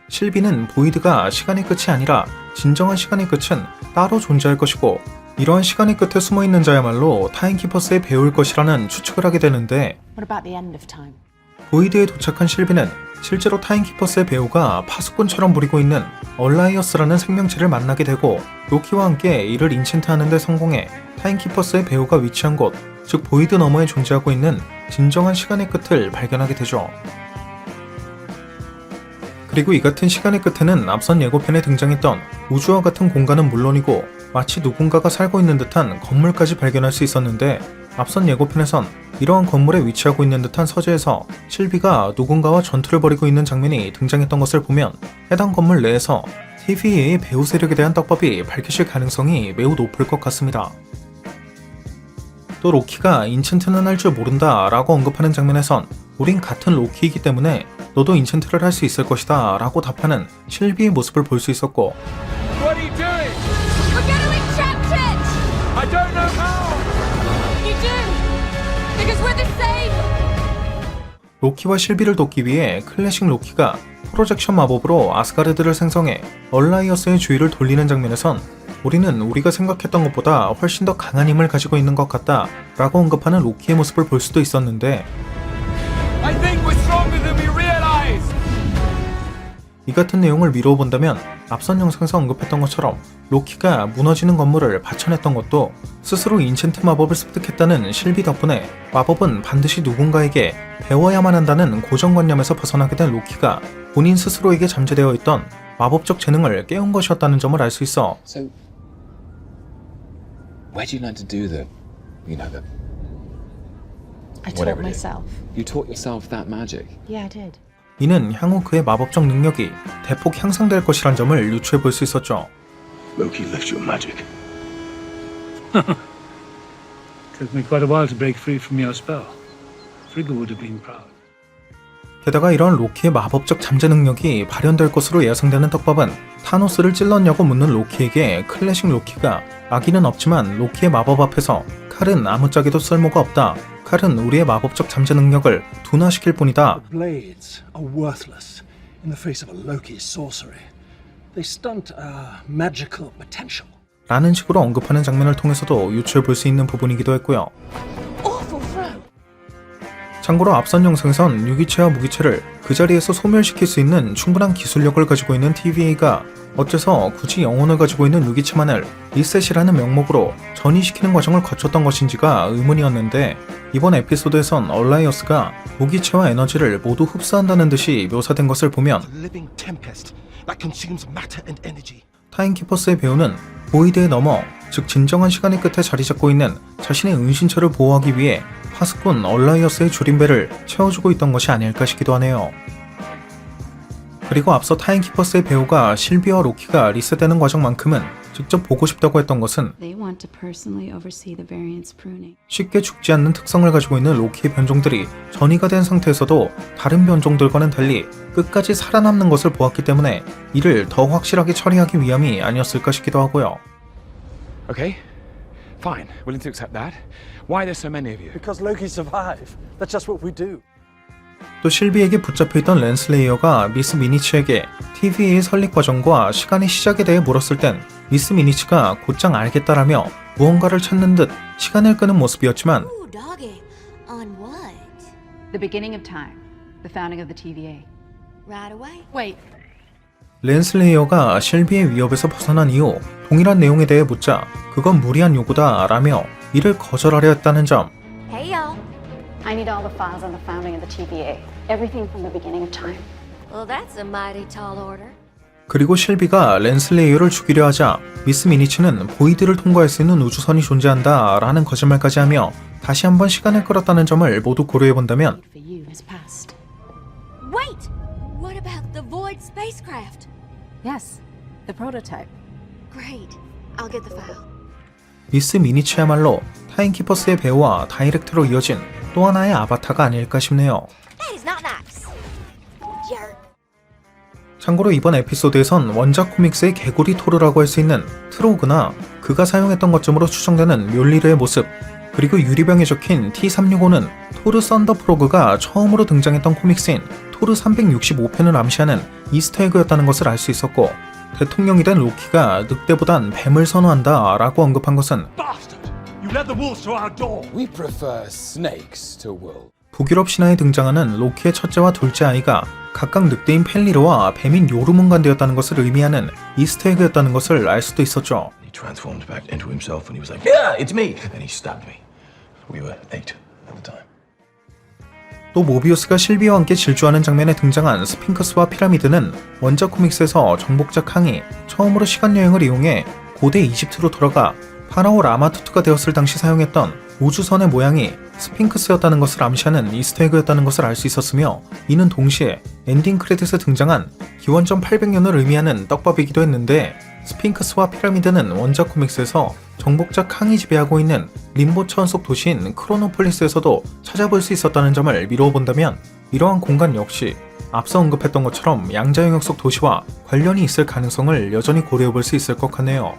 실비는 보이드가 시간의 끝이 아니라 진정한 시간의 끝은 따로 존재할 것이고 이러한 시간의 끝에 숨어있는 자야말로 타임키퍼스의 배우일 것이라는 추측을 하게 되는데 What about the end of time? 보이드에 도착한 실비는 실제로 타임키퍼스의 배우가 파수꾼처럼 부리고 있는 얼라이어스라는 생명체를 만나게 되고 로키와 함께 이를 인챈트하는 데 성공해 타임키퍼스의 배우가 위치한 곳, 즉 보이드 너머에 존재하고 있는 진정한 시간의 끝을 발견하게 되죠. 그리고 이 같은 시간의 끝에는 앞선 예고편에 등장했던 우주와 같은 공간은 물론이고 마치 누군가가 살고 있는 듯한 건물까지 발견할 수 있었는데 앞선 예고편에선 이러한 건물에 위치하고 있는 듯한 서재에서 실비가 누군가와 전투를 벌이고 있는 장면이 등장했던 것을 보면 해당 건물 내에서 TVA의 배후 세력에 대한 떡밥이 밝혀질 가능성이 매우 높을 것 같습니다. 또 로키가 인챈트는 할 줄 모른다 라고 언급하는 장면에선 우린 같은 로키이기 때문에 너도 인챈트를 할 수 있을 것이다 라고 답하는 실비의 모습을 볼 수 있었고 What are you doing? We're gonna enchant it! I don't know how! You do! Because we're the same! 로키와 실비를 돕기 위해 클래식 로키가 프로젝션 마법으로 아스가르드를 생성해 얼라이어스의 주위를 돌리는 장면에선 우리는 우리가 생각했던 것보다 훨씬 더 강한 힘을 가지고 있는 것 같다 라고 언급하는 로키의 모습을 볼 수도 있었는데 I think we're stronger than we realize! 이 같은 내용을 미루어 본다면 앞선 영상에서 언급했던 것처럼 로키가 무너지는 건물을 받쳐냈던 것도 스스로 인챈트 마법을 습득했다는 실비 덕분에 마법은 반드시 누군가에게 배워야만 한다는 고정관념에서 벗어나게 된 로키가 본인 스스로에게 잠재되어 있던 마법적 재능을 깨운 것이었다는 점을 알 수 있어 So, where do you learn to do the I taught whatever it is? myself. You taught yourself that magic? Yeah, I did. 이는 향후 그의 마법적 능력이 대폭 향상될 것이란 점을 유추해 볼 수 있었죠. Loki left your magic. Took me quite a while to break free from your spell. Frigga would have been proud. 게다가 이런 로키의 마법적 잠재 능력이 발현될 것으로 예상되는 떡밥은 타노스를 찔렀냐고 묻는 로키에게 클래식 로키가 아기는 없지만 로키의 마법 앞에서 칼은 아무짝에도 쓸모가 없다. 칼은 우리의 마법적 잠재 능력을 둔화시킬 뿐이다. Blades are worthless in the face of a Loki's sorcery. They stunt our magical potential. 라는 식으로 언급하는 장면을 통해서도 유추해 볼 수 있는 부분이기도 했고요. 참고로 앞선 영상에선 유기체와 무기체를 그 자리에서 소멸시킬 수 있는 충분한 기술력을 가지고 있는 TVA가 어째서 굳이 영혼을 가지고 있는 유기체만을 리셋이라는 명목으로 전이시키는 과정을 거쳤던 것인지가 의문이었는데 이번 에피소드에선 얼라이어스가 무기체와 에너지를 모두 흡수한다는 듯이 묘사된 것을 보면 타임키퍼스의 배우는 보이드에 넘어 즉 진정한 시간의 끝에 자리 잡고 있는 자신의 은신처를 보호하기 위해 파수꾼 얼라이어스의 줄임배를 채워주고 있던 것이 아닐까 싶기도 하네요. 그리고 앞서 타임키퍼스의 배우가 실비와 로키가 리셋되는 과정만큼은 직접 보고 싶다고 했던 것은 쉽게 죽지 않는 특성을 가지고 있는 로키의 변종들이 전이가 된 상태에서도 다른 변종들과는 달리 끝까지 살아남는 것을 보았기 때문에 이를 더 확실하게 처리하기 위함이 아니었을까 싶기도 하고요. Okay, fine. Willing to accept that. Why are there so many of you? Because Loki survived. That's just what we do. 또 실비에게 붙잡혀있던 랜슬레이어가 미스 미니츠에게 TVA의 설립 과정과 시간의 시작에 대해 물었을 땐 미스 미니츠가 곧장 알겠다라며 무언가를 찾는 듯 시간을 끄는 모습이었지만 Ooh, doggy. On what? The beginning of time. The founding of the TVA. Right away? Wait. 랜슬레이어가 실비의 위협에서 벗어난 이후 동일한 내용에 대해 묻자 그건 무리한 요구다 라며 이를 거절하려 했다는 점. Hey, y'all. I need all the files on the founding of the TVA. Everything from the beginning of time. Well, that's a mighty tall order. 그리고 실비가 랜슬레이어를 죽이려 하자 미스 미니츠는 보이드를 통과할 수 있는 우주선이 존재한다 라는 거짓말까지 하며 다시 한번 시간을 끌었다는 점을 모두 고려해본다면 Wait! What about the Void spacecraft? Yes, the prototype. Great. I'll get the file. 미스 미니츠야말로 타임키퍼스의 배우와 다이렉트로 이어진 또 하나의 아바타가 아닐까 싶네요. That is not nice. Jerk. 참고로 이번 에피소드에선 원작 코믹스의 개구리 토르라고 할 수 있는 트로그나 그가 사용했던 것쯤으로 추정되는 묠리르의 모습 그리고 유리병에 적힌 T365는 토르 썬더 프로그가 처음으로 등장했던 코믹스인 토르 365편을 암시하는 이스터에그였다는 것을 알 수 있었고 대통령이 된 로키가 늑대보단 뱀을 선호한다 라고 언급한 것은 북유럽 신화에 등장하는 로키의 첫째와 둘째 아이가 각각 늑대인 펠리르와 뱀인 요르문간드였다는 것을 의미하는 이스터에그였다는 것을 알 수도 있었죠. He transformed back into himself and he was like, "Yeah, it's me!" And he stabbed me. We were 8 at the time. 또 모비우스가 실비와 함께 질주하는 장면에 등장한 스핑크스와 피라미드는 원작 코믹스에서 정복자 캉이 처음으로 시간여행을 이용해 고대 이집트로 돌아가 파라오 라마투트가 되었을 당시 사용했던 우주선의 모양이 스핑크스였다는 것을 암시하는 이스터에그였다는 것을 알 수 있었으며, 이는 동시에 엔딩 크레딧에 등장한 기원전 800년을 의미하는 떡밥이기도 했는데, 스핑크스와 피라미드는 원작 코믹스에서 정복자 캉이 지배하고 있는 림보 차원 속 도시인 크로노폴리스에서도 찾아볼 수 있었다는 점을 미루어 본다면, 이러한 공간 역시 앞서 언급했던 것처럼 양자 영역 속 도시와 관련이 있을 가능성을 여전히 고려해 볼 수 있을 것 같네요.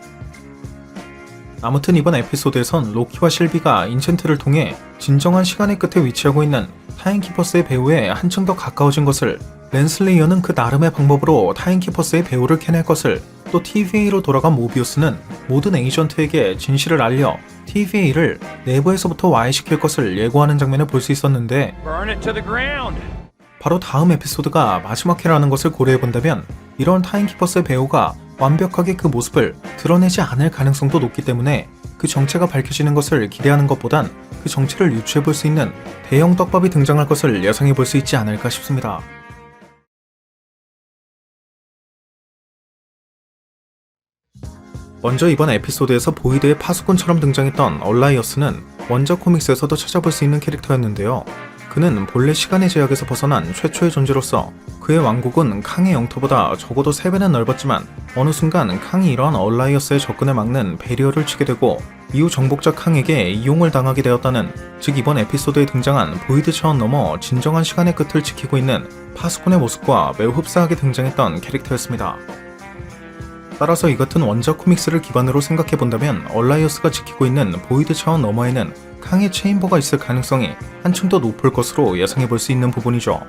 아무튼 이번 에피소드에선 로키와 실비가 인챈트를 통해 진정한 시간의 끝에 위치하고 있는 타임키퍼스의 배우에 한층 더 가까워진 것을, 랜슬레이어는 그 나름의 방법으로 타임키퍼스의 배우를 캐낼 것을, 또 TVA로 돌아간 모비우스는 모든 에이전트에게 진실을 알려 TVA를 내부에서부터 와해시킬 것을 예고하는 장면을 볼 수 있었는데, Burn it to the ground. 바로 다음 에피소드가 마지막 회라는 것을 고려해본다면 이런 타임키퍼스의 배우가 완벽하게 그 모습을 드러내지 않을 가능성도 높기 때문에 그 정체가 밝혀지는 것을 기대하는 것보단 그 정체를 유추해볼 수 있는 대형 떡밥이 등장할 것을 예상해볼 수 있지 않을까 싶습니다. 먼저 이번 에피소드에서 보이드의 파수꾼처럼 등장했던 얼라이어스는 원작 코믹스에서도 찾아볼 수 있는 캐릭터였는데요. 그는 본래 시간의 제약에서 벗어난 최초의 존재로서 그의 왕국은 캉의 영토보다 적어도 3배는 넓었지만 어느 순간 캉이 이러한 얼라이어스의 접근을 막는 배리어를 치게 되고 이후 정복자 캉에게 이용을 당하게 되었다는, 즉 이번 에피소드에 등장한 보이드 차원 넘어 진정한 시간의 끝을 지키고 있는 파수꾼의 모습과 매우 흡사하게 등장했던 캐릭터였습니다. 따라서 이 같은 원작 코믹스를 기반으로 생각해본다면 얼라이어스가 지키고 있는 보이드 차원 너머에는 캉의 체인버가 있을 가능성이 한층 더 높을 것으로 예상해볼 수 있는 부분이죠.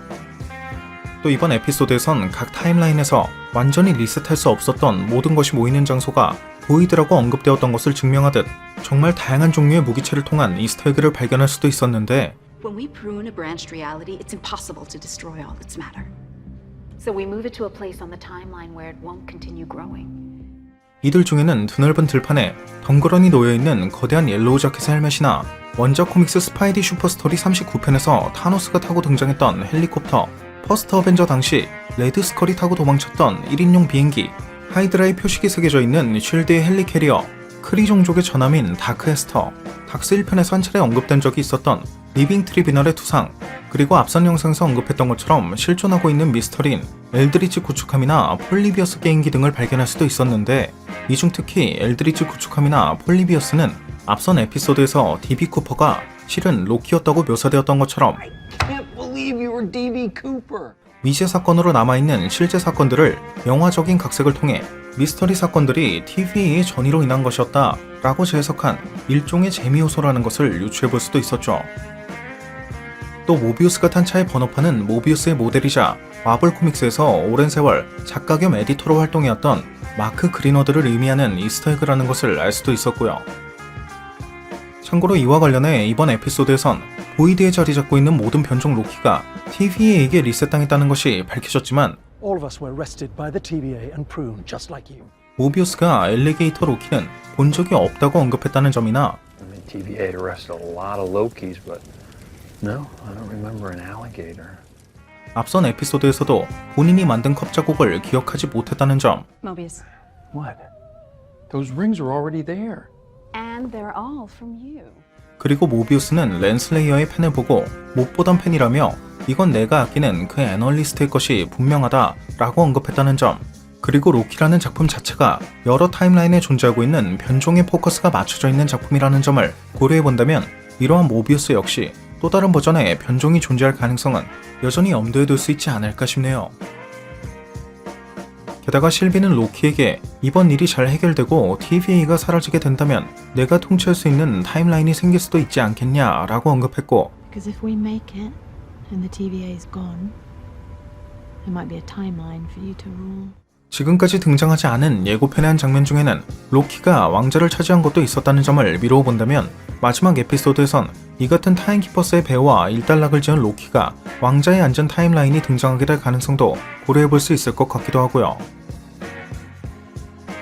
또 이번 에피소드에선 각 타임라인에서 완전히 리셋할 수 없었던 모든 것이 모이는 장소가 보이드라고 언급되었던 것을 증명하듯 정말 다양한 종류의 무기체를 통한 이스터에그를 발견할 수도 있었는데, When we prune a branched reality, it's impossible to destroy all its matter. So we move it to a place on the timeline where it won't continue growing. 이들 중에는 드넓은 들판에 덩그러니 놓여있는 거대한 옐로우 자켓의 헬멧이나 원작 코믹스 스파이디 슈퍼스토리 39편에서 타노스가 타고 등장했던 헬리콥터, 퍼스트 어벤져 당시 레드 스컬이 타고 도망쳤던 1인용 비행기, 하이드라의 표식이 새겨져 있는 쉴드의 헬리캐리어, 크리 종족의 전함인 다크 에스터, 닥스 1편에서 한 차례 언급된 적이 있었던 리빙 트리비널의 투상, 그리고 앞선 영상에서 언급했던 것처럼 실존하고 있는 미스터리인 엘드리치 구축함이나 폴리비어스 게임기 등을 발견할 수도 있었는데, 이 중 특히 엘드리치 구축함이나 폴리비어스는 앞선 에피소드에서 DB 쿠퍼가 실은 로키였다고 묘사되었던 것처럼 Can't believe you were DB Cooper. 미제 사건으로 남아있는 실제 사건들을 영화적인 각색을 통해 미스터리 사건들이 TVA의 전이로 인한 것이었다 라고 재해석한 일종의 재미 요소라는 것을 유추해볼 수도 있었죠. 또 모비우스가 탄 차의 번호판은 모비우스의 모델이자 마블 코믹스에서 오랜 세월 작가 겸 에디터로 활동해왔던 마크 그리너드를 의미하는 이스터에그라는 것을 알 수도 있었고요. 참고로 이와 관련해 이번 에피소드에선 보이드에 자리 잡고 있는 모든 변종 로키가 TVA에게 리셋당했다는 것이 밝혀졌지만, All of us were arrested by the TVA and pruned just like you. 모비우스가 엘리게이터 로키는 본 적이 없다고 언급했다는 점이나, TVA arrested a lot of Lokis, but no, I don't remember an alligator. 앞선 에피소드에서도 본인이 만든 컵 자국을 기억하지 못했다는 점, Mobius. What? Those rings are already there. And they're all from you. 그리고 모비우스는 랜슬레이어의 펜을 보고 못 보던 펜이라며 이건 내가 아끼는 그 애널리스트의 것이 분명하다 라고 언급했다는 점, 그리고 로키라는 작품 자체가 여러 타임라인에 존재하고 있는 변종의 포커스가 맞춰져 있는 작품이라는 점을 고려해본다면 이러한 모비우스 역시 또 다른 버전의 변종이 존재할 가능성은 여전히 염두에 둘 수 있지 않을까 싶네요. 게다가 실비는 로키에게 이번 일이 잘 해결되고 TVA가 사라지게 된다면 내가 통치할 수 있는 타임라인이 생길 수도 있지 않겠냐 라고 언급했고, Because if we make it and the TVA is gone, there might be a timeline for you to rule. 지금까지 등장하지 않은 예고편의 한 장면 중에는 로키가 왕자를 차지한 것도 있었다는 점을 미루어 본다면 마지막 에피소드에선 이 같은 타임키퍼스의 배우와 일단락을 지은 로키가 왕자에 앉은 타임라인이 등장하게 될 가능성도 고려해볼 수 있을 것 같기도 하고요.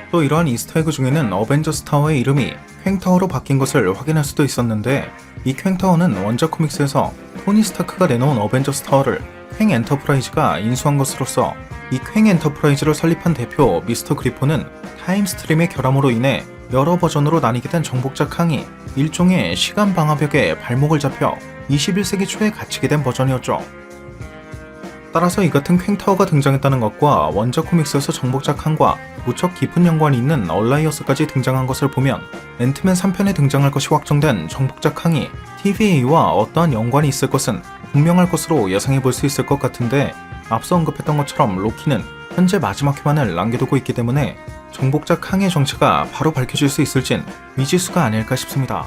또 이러한 이스터에그 중에는 어벤져스 타워의 이름이 퀭타워로 바뀐 것을 확인할 수도 있었는데, 이 퀭타워는 원작 코믹스에서 토니 스타크가 내놓은 어벤져스 타워를 퀭 엔터프라이즈가 인수한 것으로서, 이 퀭 엔터프라이즈를 설립한 대표 미스터 그리폰은 타임스트림의 결함으로 인해 여러 버전으로 나뉘게 된 정복자 캉이 일종의 시간 방화벽에 발목을 잡혀 21세기 초에 갇히게 된 버전이었죠. 따라서 이 같은 퀭타워가 등장했다는 것과 원작 코믹스에서 정복자 캉과 무척 깊은 연관이 있는 얼라이어스까지 등장한 것을 보면 앤트맨 3편에 등장할 것이 확정된 정복자 캉이 TVA와 어떠한 연관이 있을 것은 분명할 것으로 예상해 볼 수 있을 것 같은데, 앞서 언급했던 것처럼 로키는 현재 마지막 회만을 남겨두고 있기 때문에 정복자 캉의 정체가 바로 밝혀질 수 있을진 미지수가 아닐까 싶습니다.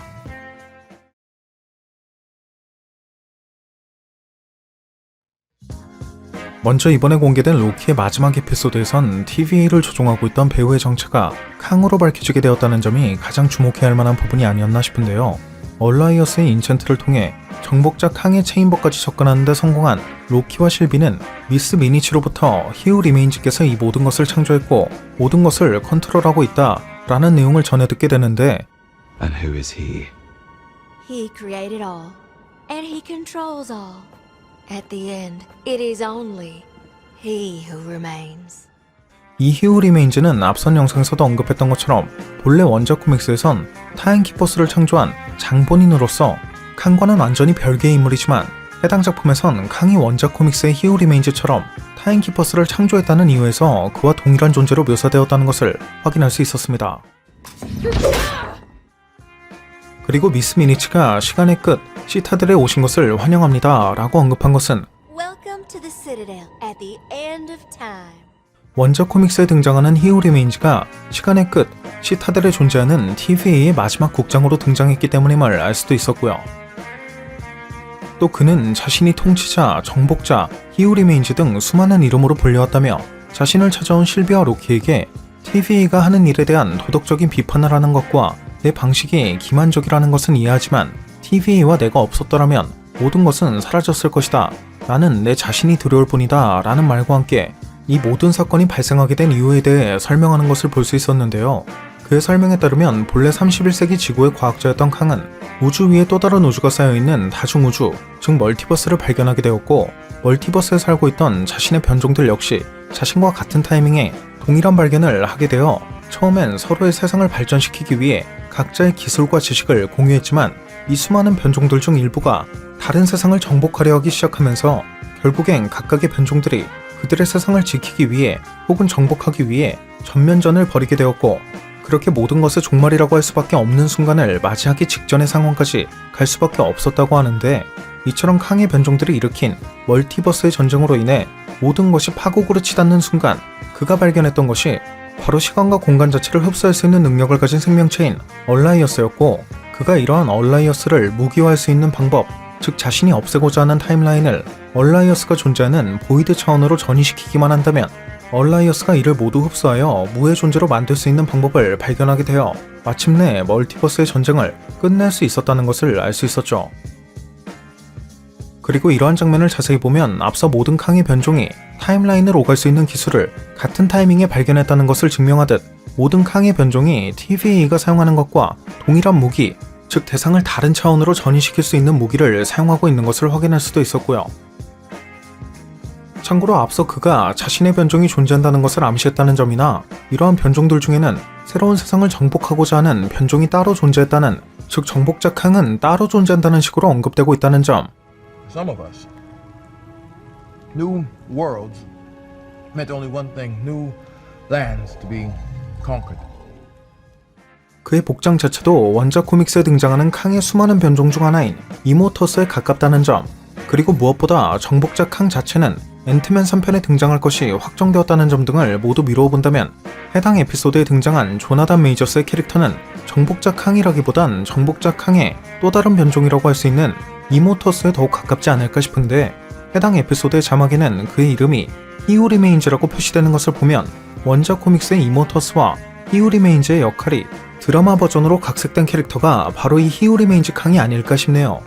먼저 이번에 공개된 로키의 마지막 에피소드에선 TVA를 조종하고 있던 배우의 정체가 캉으로 밝혀지게 되었다는 점이 가장 주목해야 할 만한 부분이 아니었나 싶은데요. 얼라이어스의 인챈트를 통해 정복자 캉의 체인버까지 접근하는 데 성공한 로키와 실비는 미스 미니치로부터 히우 리메인즈께서 이 모든 것을 창조했고 모든 것을 컨트롤하고 있다 라는 내용을 전해 듣게 되는데, And who is he? He created all, and he controls all. At the end, it is only he who remains. 이 히우 리메인즈는 앞선 영상에서도 언급했던 것처럼 본래 원작 코믹스에선 타임키퍼스를 창조한 장본인으로서 캉과는 완전히 별개의 인물이지만, 해당 작품에선 캉이 원작 코믹스의 히우 리메인즈처럼 타임키퍼스를 창조했다는 이유에서 그와 동일한 존재로 묘사되었다는 것을 확인할 수 있었습니다. 그리고 미스 미니치가 시간의 끝, 시타델에 오신 것을 환영합니다 라고 언급한 것은 Welcome to the Citadel at the end of time. 원작 코믹스에 등장하는 히우 리메인즈가 시간의 끝, 시타델에 존재하는 TVA의 마지막 국장으로 등장했기 때문임을 알 수도 있었고요. 또 그는 자신이 통치자, 정복자, 히우 리메인즈 등 수많은 이름으로 불려왔다며 자신을 찾아온 실비와 로키에게 TVA가 하는 일에 대한 도덕적인 비판을 하는 것과 내 방식이 기만적이라는 것은 이해하지만 TVA와 내가 없었더라면 모든 것은 사라졌을 것이다. 나는 내 자신이 두려울 뿐이다 라는 말과 함께 이 모든 사건이 발생하게 된 이유에 대해 설명하는 것을 볼 수 있었는데요. 그의 설명에 따르면 본래 31세기 지구의 과학자였던 캉은 우주 위에 또 다른 우주가 쌓여있는 다중우주, 즉 멀티버스를 발견하게 되었고, 멀티버스에 살고 있던 자신의 변종들 역시 자신과 같은 타이밍에 동일한 발견을 하게 되어 처음엔 서로의 세상을 발전시키기 위해 각자의 기술과 지식을 공유했지만, 이 수많은 변종들 중 일부가 다른 세상을 정복하려 하기 시작하면서 결국엔 각각의 변종들이 그들의 세상을 지키기 위해 혹은 정복하기 위해 전면전을 벌이게 되었고, 그렇게 모든 것의 종말이라고 할 수밖에 없는 순간을 맞이하기 직전의 상황까지 갈 수밖에 없었다고 하는데, 이처럼 캉의 변종들이 일으킨 멀티버스의 전쟁으로 인해 모든 것이 파국으로 치닫는 순간 그가 발견했던 것이 바로 시간과 공간 자체를 흡수할 수 있는 능력을 가진 생명체인 얼라이어스였고, 그가 이러한 얼라이어스를 무기화할 수 있는 방법, 즉 자신이 없애고자 하는 타임라인을 얼라이어스가 존재하는 보이드 차원으로 전이시키기만 한다면 얼라이어스가 이를 모두 흡수하여 무의 존재로 만들 수 있는 방법을 발견하게 되어 마침내 멀티버스의 전쟁을 끝낼 수 있었다는 것을 알 수 있었죠. 그리고 이러한 장면을 자세히 보면 앞서 모든 캉의 변종이 타임라인을 오갈 수 있는 기술을 같은 타이밍에 발견했다는 것을 증명하듯 모든 캉의 변종이 TVA가 사용하는 것과 동일한 무기, 즉 대상을 다른 차원으로 전이시킬 수 있는 무기를 사용하고 있는 것을 확인할 수도 있었고요. 참고로 앞서 그가 자신의 변종이 존재한다는 것을 암시했다는 점이나 이러한 변종들 중에는 새로운 세상을 정복하고자 하는 변종이 따로 존재했다는, 즉 정복자 캉은 따로 존재한다는 식으로 언급되고 있다는 점. Some of us, new worlds meant only one thing: new lands to be conquered. 그의 복장 자체도 원작 코믹스에 등장하는 캉의 수많은 변종 중 하나인 이모터스에 가깝다는 점, 그리고 무엇보다 정복자 캉 자체는 앤트맨 3편에 등장할 것이 확정되었다는 점 등을 모두 미루어 본다면 해당 에피소드에 등장한 조나단 메이저스의 캐릭터는 정복자 캉이라기보단 정복자 캉의 또 다른 변종이라고 할 수 있는 이모터스에 더욱 가깝지 않을까 싶은데, 해당 에피소드의 자막에는 그의 이름이 히우 리메인즈라고 표시되는 것을 보면 원작 코믹스의 이모터스와 히우 리메인즈의 역할이 드라마 버전으로 각색된 캐릭터가 바로 이 히우 리메인즈 캉이 아닐까 싶네요.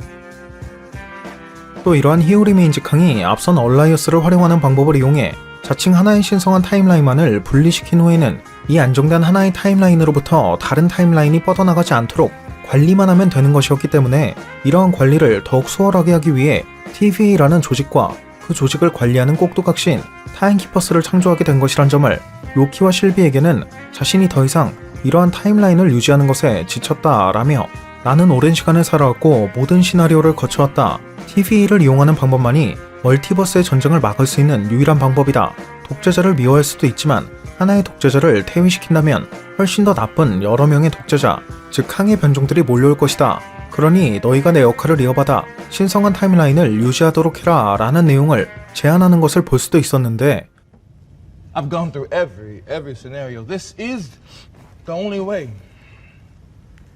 또 이러한 히오리메인즈 캉이 앞선 얼라이어스를 활용하는 방법을 이용해 자칭 하나의 신성한 타임라인만을 분리시킨 후에는 이 안정된 하나의 타임라인으로부터 다른 타임라인이 뻗어나가지 않도록 관리만 하면 되는 것이었기 때문에 이러한 관리를 더욱 수월하게 하기 위해 TVA라는 조직과 그 조직을 관리하는 꼭두각시인 타임키퍼스를 창조하게 된 것이란 점을 로키와 실비에게는 자신이 더 이상 이러한 타임라인을 유지하는 것에 지쳤다라며 나는 오랜 시간을 살아왔고 모든 시나리오를 거쳐왔다. TVA를 이용하는 방법만이 멀티버스의 전쟁을 막을 수 있는 유일한 방법이다. 독재자를 미워할 수도 있지만 하나의 독재자를 퇴위시킨다면 훨씬 더 나쁜 여러 명의 독재자, 즉 항해 변종들이 몰려올 것이다. 그러니 너희가 내 역할을 이어받아 신성한 타임라인을 유지하도록 해라 라는 내용을 제안하는 것을 볼 수도 있었는데 I've gone through every scenario. This is the only way.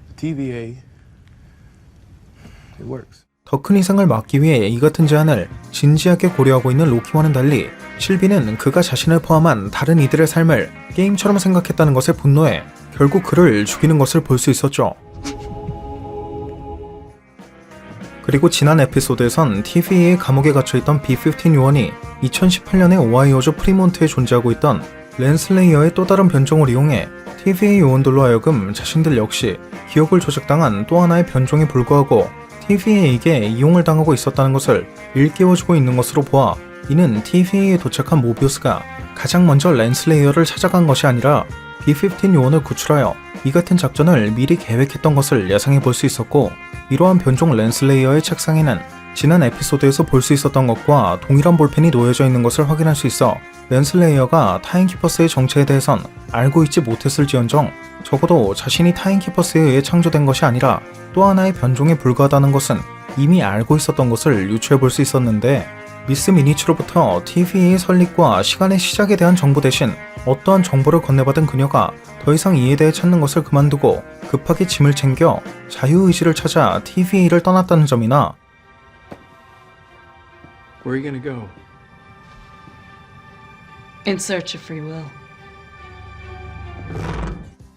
The TVA, it works. 더 큰 희생을 막기 위해 이 같은 제안을 진지하게 고려하고 있는 로키와는 달리 실비는 그가 자신을 포함한 다른 이들의 삶을 게임처럼 생각했다는 것에 분노해 결국 그를 죽이는 것을 볼 수 있었죠. 그리고 지난 에피소드에선 TVA의 감옥에 갇혀있던 B-15 요원이 2018년에 오하이오주 프리몬트에 존재하고 있던 랜슬레이어의 또 다른 변종을 이용해 TVA 요원들로 하여금 자신들 역시 기억을 조작당한 또 하나의 변종에 불과하고 TVA에게 이용을 당하고 있었다는 것을 일깨워주고 있는 것으로 보아 이는 TVA에 도착한 모비우스가 가장 먼저 랜슬레이어를 찾아간 것이 아니라 B-15 요원을 구출하여 이 같은 작전을 미리 계획했던 것을 예상해 볼 수 있었고 이러한 변종 랜슬레이어의 책상에는 지난 에피소드에서 볼 수 있었던 것과 동일한 볼펜이 놓여져 있는 것을 확인할 수 있어 랜슬레이어가 타임키퍼스의 정체에 대해선 알고 있지 못했을지언정 적어도 자신이 타임키퍼스에 의해 창조된 것이 아니라 또 하나의 변종에 불과하다는 것은 이미 알고 있었던 것을 유추해 볼 수 있었는데 미스 미니츠로부터 TVA의 설립과 시간의 시작에 대한 정보 대신 어떠한 정보를 건네받은 그녀가 더 이상 이에 대해 찾는 것을 그만두고 급하게 짐을 챙겨 자유의지를 찾아 TVA를 떠났다는 점이나 Where are you gonna go? In search of free will.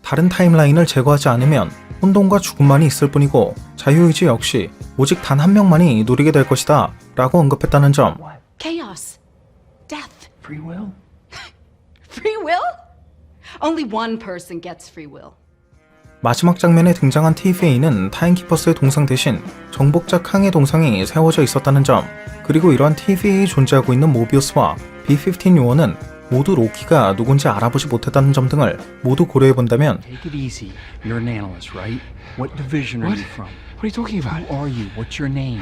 다른 타임라인을 제거하지 않으면 혼돈과 죽음만이 있을 뿐이고 자유의지 역시 오직 단 한 명만이 누리게 될 것이다 라고 언급했다는 점. Chaos. Death. Free will? Free will? Only one person gets free will. 마지막 장면에 등장한 TVA는 타임키퍼스의 동상 대신 정복자 캉의 동상이 세워져 있었다는 점, 그리고 이러한 TVA에 존재하고 있는 모비우스와 B-15 요원은 모두 로키가 누군지 알아보지 못했다는 점 등을 모두 고려해본다면 Take it easy. You're an analyst, right? What division are What? you from? What are you talking about? Who are you? What's your name?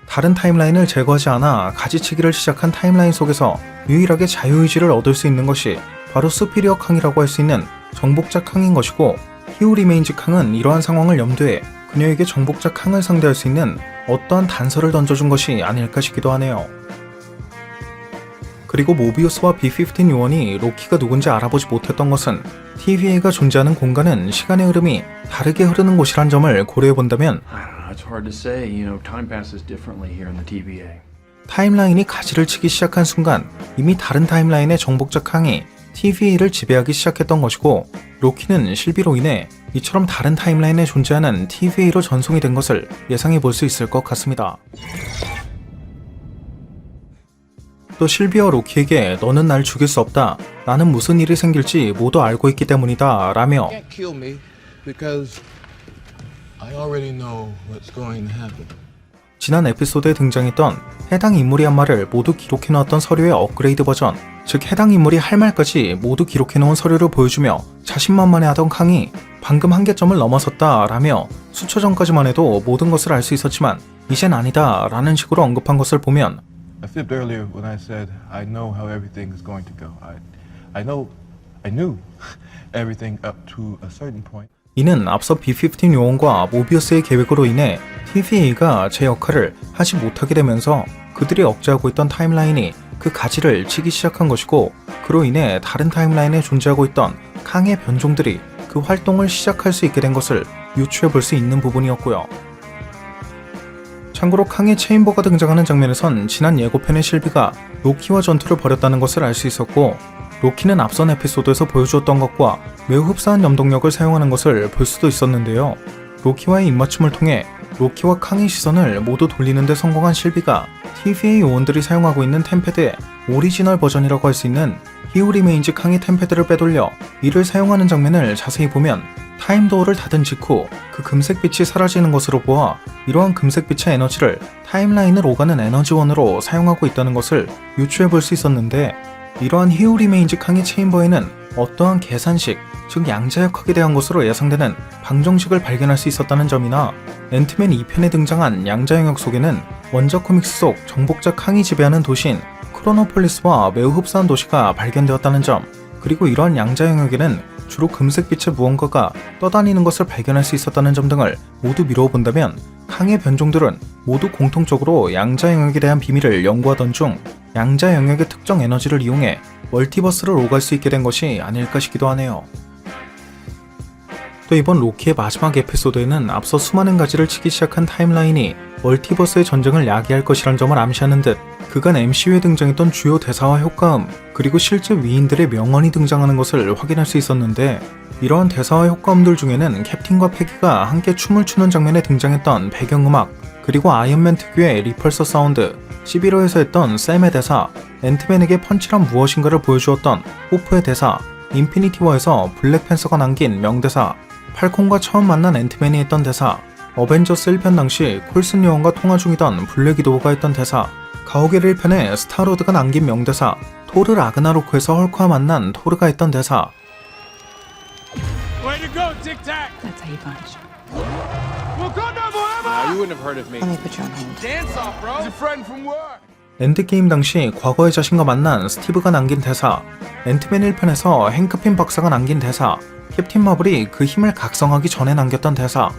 다른 타임라인을 제거하지 않아 가지치기를 시작한 타임라인 속에서 유일하게 자유의지를 얻을 수 있는 것이 바로 수피리어 캉이라고 할 수 있는 정복자 캉인 것이고 히오리메인즈 캉은 이러한 상황을 염두해 그녀에게 정복자 캉을 상대할 수 있는 어떠한 단서를 던져준 것이 아닐까 싶기도 하네요. 그리고 모비우스와 B-15 요원이 로키가 누군지 알아보지 못했던 것은 TVA가 존재하는 공간은 시간의 흐름이 다르게 흐르는 곳이란 점을 고려해본다면 It's hard to say. You know, time passes differently here in the TVA. 타임라인이 가지를 치기 시작한 순간 이미 다른 타임라인의 정복자 캉이 TVA를 지배하기 시작했던 것이고 로키는 실비로 인해 이처럼 다른 타임라인에 존재하는 TVA로 전송이 된 것을 예상해 볼 수 있을 것 같습니다. 또 실비와 로키에게 너는 날 죽일 수 없다. 나는 무슨 일이 생길지 모두 알고 있기 때문이다 라며 You can't kill me because I already know what's going to happen. 지난 에피소드에 등장했던 해당 인물이 한 말을 모두 기록해놓았던 서류의 업그레이드 버전, 즉 해당 인물이 할 말까지 모두 기록해놓은 서류를 보여주며 자신만만해하던 캉이 방금 한계점을 넘어섰다 라며 수초 전까지만 해도 모든 것을 알 수 있었지만 이젠 아니다 라는 식으로 언급한 것을 보면 I flipped earlier when I said I know how everything is going to go. I knew everything up to a certain point. 이는 앞서 B-15 요원과 모비우스의 계획으로 인해 TVA가 제 역할을 하지 못하게 되면서 그들이 억제하고 있던 타임라인이 그 가지를 치기 시작한 것이고 그로 인해 다른 타임라인에 존재하고 있던 캉의 변종들이 그 활동을 시작할 수 있게 된 것을 유추해 볼 수 있는 부분이었고요. 참고로 캉의 체인버가 등장하는 장면에선 지난 예고편의 실비가 로키와 전투를 벌였다는 것을 알 수 있었고 로키는 앞선 에피소드에서 보여주었던 것과 매우 흡사한 염동력을 사용하는 것을 볼 수도 있었는데요. 로키와의 입맞춤을 통해 로키와 캉의 시선을 모두 돌리는 데 성공한 실비가 TVA 요원들이 사용하고 있는 템패드의 오리지널 버전이라고 할 수 있는 히우 리메인즈 캉의 템패드를 빼돌려 이를 사용하는 장면을 자세히 보면 타임도어를 닫은 직후 그 금색빛이 사라지는 것으로 보아 이러한 금색빛의 에너지를 타임라인을 오가는 에너지원으로 사용하고 있다는 것을 유추해 볼 수 있었는데, 이러한 히우 리메인즈 캉의 체인버에는 어떠한 계산식, 즉 양자역학에 대한 것으로 예상되는 방정식을 발견할 수 있었다는 점이나, 앤트맨 2편에 등장한 양자영역 속에는 원작 코믹스 속 정복자 캉이 지배하는 도시인 크로노폴리스와 매우 흡사한 도시가 발견되었다는 점, 그리고 이러한 양자영역에는 주로 금색빛의 무언가가 떠다니는 것을 발견할 수 있었다는 점 등을 모두 미루어 본다면, 캉의 변종들은 모두 공통적으로 양자영역에 대한 비밀을 연구하던 중 양자영역의 특정 에너지를 이용해 멀티버스를 오갈 수 있게 된 것이 아닐까 싶기도 하네요. 또 이번 로키의 마지막 에피소드에는 앞서 수많은 가지를 치기 시작한 타임라인이 멀티버스의 전쟁을 야기할 것이란 점을 암시하는 듯 그간 MCU에 등장했던 주요 대사와 효과음, 그리고 실제 위인들의 명언이 등장하는 것을 확인할 수 있었는데, 이러한 대사와 효과음들 중에는 캡틴과 패기가 함께 춤을 추는 장면에 등장했던 배경음악, 그리고 아이언맨 특유의 리펄서 사운드, 11호에서 했던 샘의 대사, 앤트맨에게 펀치란 무엇인가를 보여주었던 호프의 대사, 인피니티 워에서 블랙팬서가 남긴 명대사, 팔콘과 처음 만난 앤트맨이 했던 대사, 어벤져스 1편 당시 콜슨 요원과 통화 중이던 블랙 위도우가 했던 대사, 가오갤 1편에 스타로드가 남긴 명대사, 토르 라그나로크에서 헐크와 만난 토르가 했던 대사. Way to go, Tic Tac! That's how you punch. Wakanda forever! Now, you wouldn't have heard of me. Let me put you on hold. Dance off, bro. He's a friend from work. 엔드게임 당시 과거의 자신과 만난 스티브가 남긴 대사, 앤트맨 1편에서 행크핀 박사가 남긴 대사, 캡틴 마블이 그 힘을 각성하기 전에 남겼던 대사,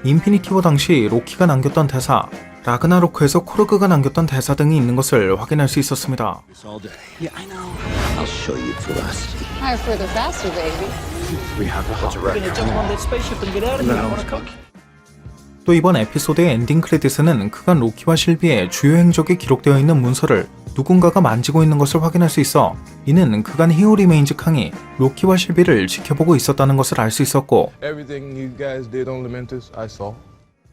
인피니티 워 당시 로키가 남겼던 대사, 라그나로크에서 코르그가 남겼던 대사 등이 있는 것을 확인할 수 있었습니다. Yeah, I know. I'll show you ferocity. Higher, further, faster, baby. We have a hot wreck. Jump on that spaceship and get out of here. 또 이번 에피소드의 엔딩 크레딧에는 그간 로키와 실비의 주요 행적이 기록되어 있는 문서를 누군가가 만지고 있는 것을 확인할 수 있어, 이는 그간 히우 리메인즈 캉이 로키와 실비를 지켜보고 있었다는 것을 알 수 있었고, Everything you guys did on Lamentus, I saw.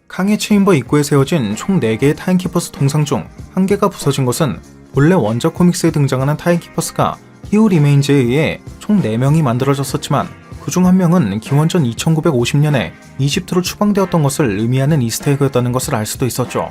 캉의 체인버 입구에 세워진 총 4개의 타임키퍼스 동상 중 1개가 부서진 것은 본래 원작 코믹스에 등장하는 타임키퍼스가 히우 리메인즈에 의해 총 4명이 만들어졌었지만 그 중 1명은 기원전 2950년에 이집트로 추방되었던 것을 의미하는 이스터에그였다는 것을 알 수도 있었죠.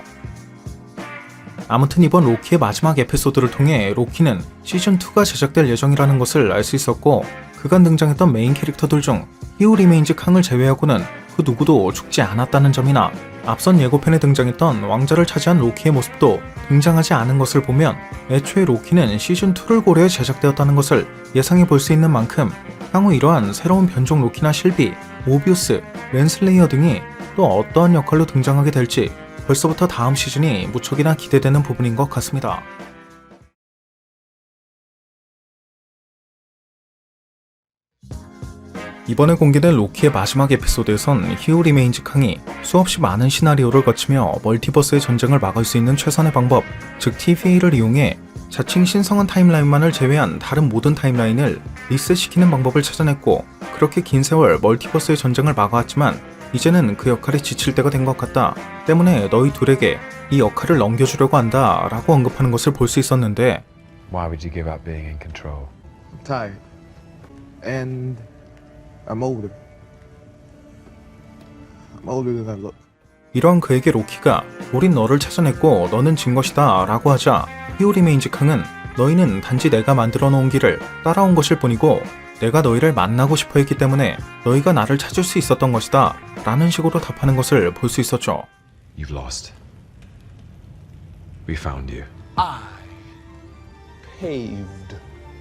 아무튼 이번 로키의 마지막 에피소드를 통해 로키는 시즌2가 제작될 예정이라는 것을 알 수 있었고, 그간 등장했던 메인 캐릭터들 중 히우 리메인즈 캉을 제외하고는 그 누구도 죽지 않았다는 점이나, 앞선 예고편에 등장했던 왕자를 차지한 로키의 모습도 등장하지 않은 것을 보면 애초에 로키는 시즌2를 고려해 제작되었다는 것을 예상해 볼 수 있는 만큼, 향후 이러한 새로운 변종 로키나 실비, 모비우스, 렌슬레이어 등이 또 어떠한 역할로 등장하게 될지 벌써부터 다음 시즌이 무척이나 기대되는 부분인 것 같습니다. 이번에 공개된 로키의 마지막 에피소드에선 히우 리메인즈 캉이 수없이 많은 시나리오를 거치며 멀티버스의 전쟁을 막을 수 있는 최선의 방법, 즉 TVA를 이용해 자칭 신성한 타임라인만을 제외한 다른 모든 타임라인을 리셋시키는 방법을 찾아냈고, 그렇게 긴 세월 멀티버스의 전쟁을 막아왔지만 이제는 그 역할에 지칠 때가 된 것 같다 때문에 너희 둘에게 이 역할을 넘겨주려고 한다 라고 언급하는 것을 볼 수 있었는데, Why would you give up being in control? I'm tired. And I'm older. I'm older than I look. 이러한 그에게 로키가 우린 너를 찾아냈고 너는 진 것이다 라고 하자, 히우 리메인즈 캉은 너희는 단지 내가 만들어 놓은 길을 따라온 것일 뿐이고 내가 너희를 만나고 싶어 했기 때문에 너희가 나를 찾을 수 있었던 것이다 라는 식으로 답하는 것을 볼 수 있었죠. You've lost. We found you. I paved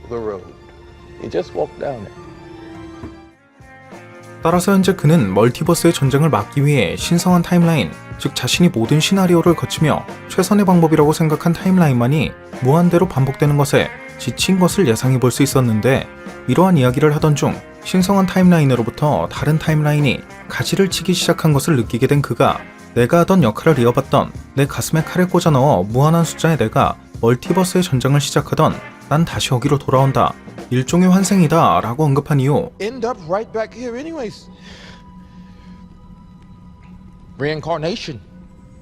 the road. You just walk down it. 따라서 현재 그는 멀티버스의 전쟁을 막기 위해 신성한 타임라인, 즉 자신이 모든 시나리오를 거치며 최선의 방법이라고 생각한 타임라인만이 무한대로 반복되는 것에 지친 것을 예상해 볼 수 있었는데, 이러한 이야기를 하던 중 신성한 타임라인으로부터 다른 타임라인이 가지를 치기 시작한 것을 느끼게 된 그가 내가 하던 역할을 이어봤던 내 가슴에 칼을 꽂아 넣어 무한한 숫자의 내가 멀티버스의 전쟁을 시작하던 난 다시 여기로 돌아온다, 일종의 환생이다 라고 언급한 이후 End up right back here anyways. Reincarnation.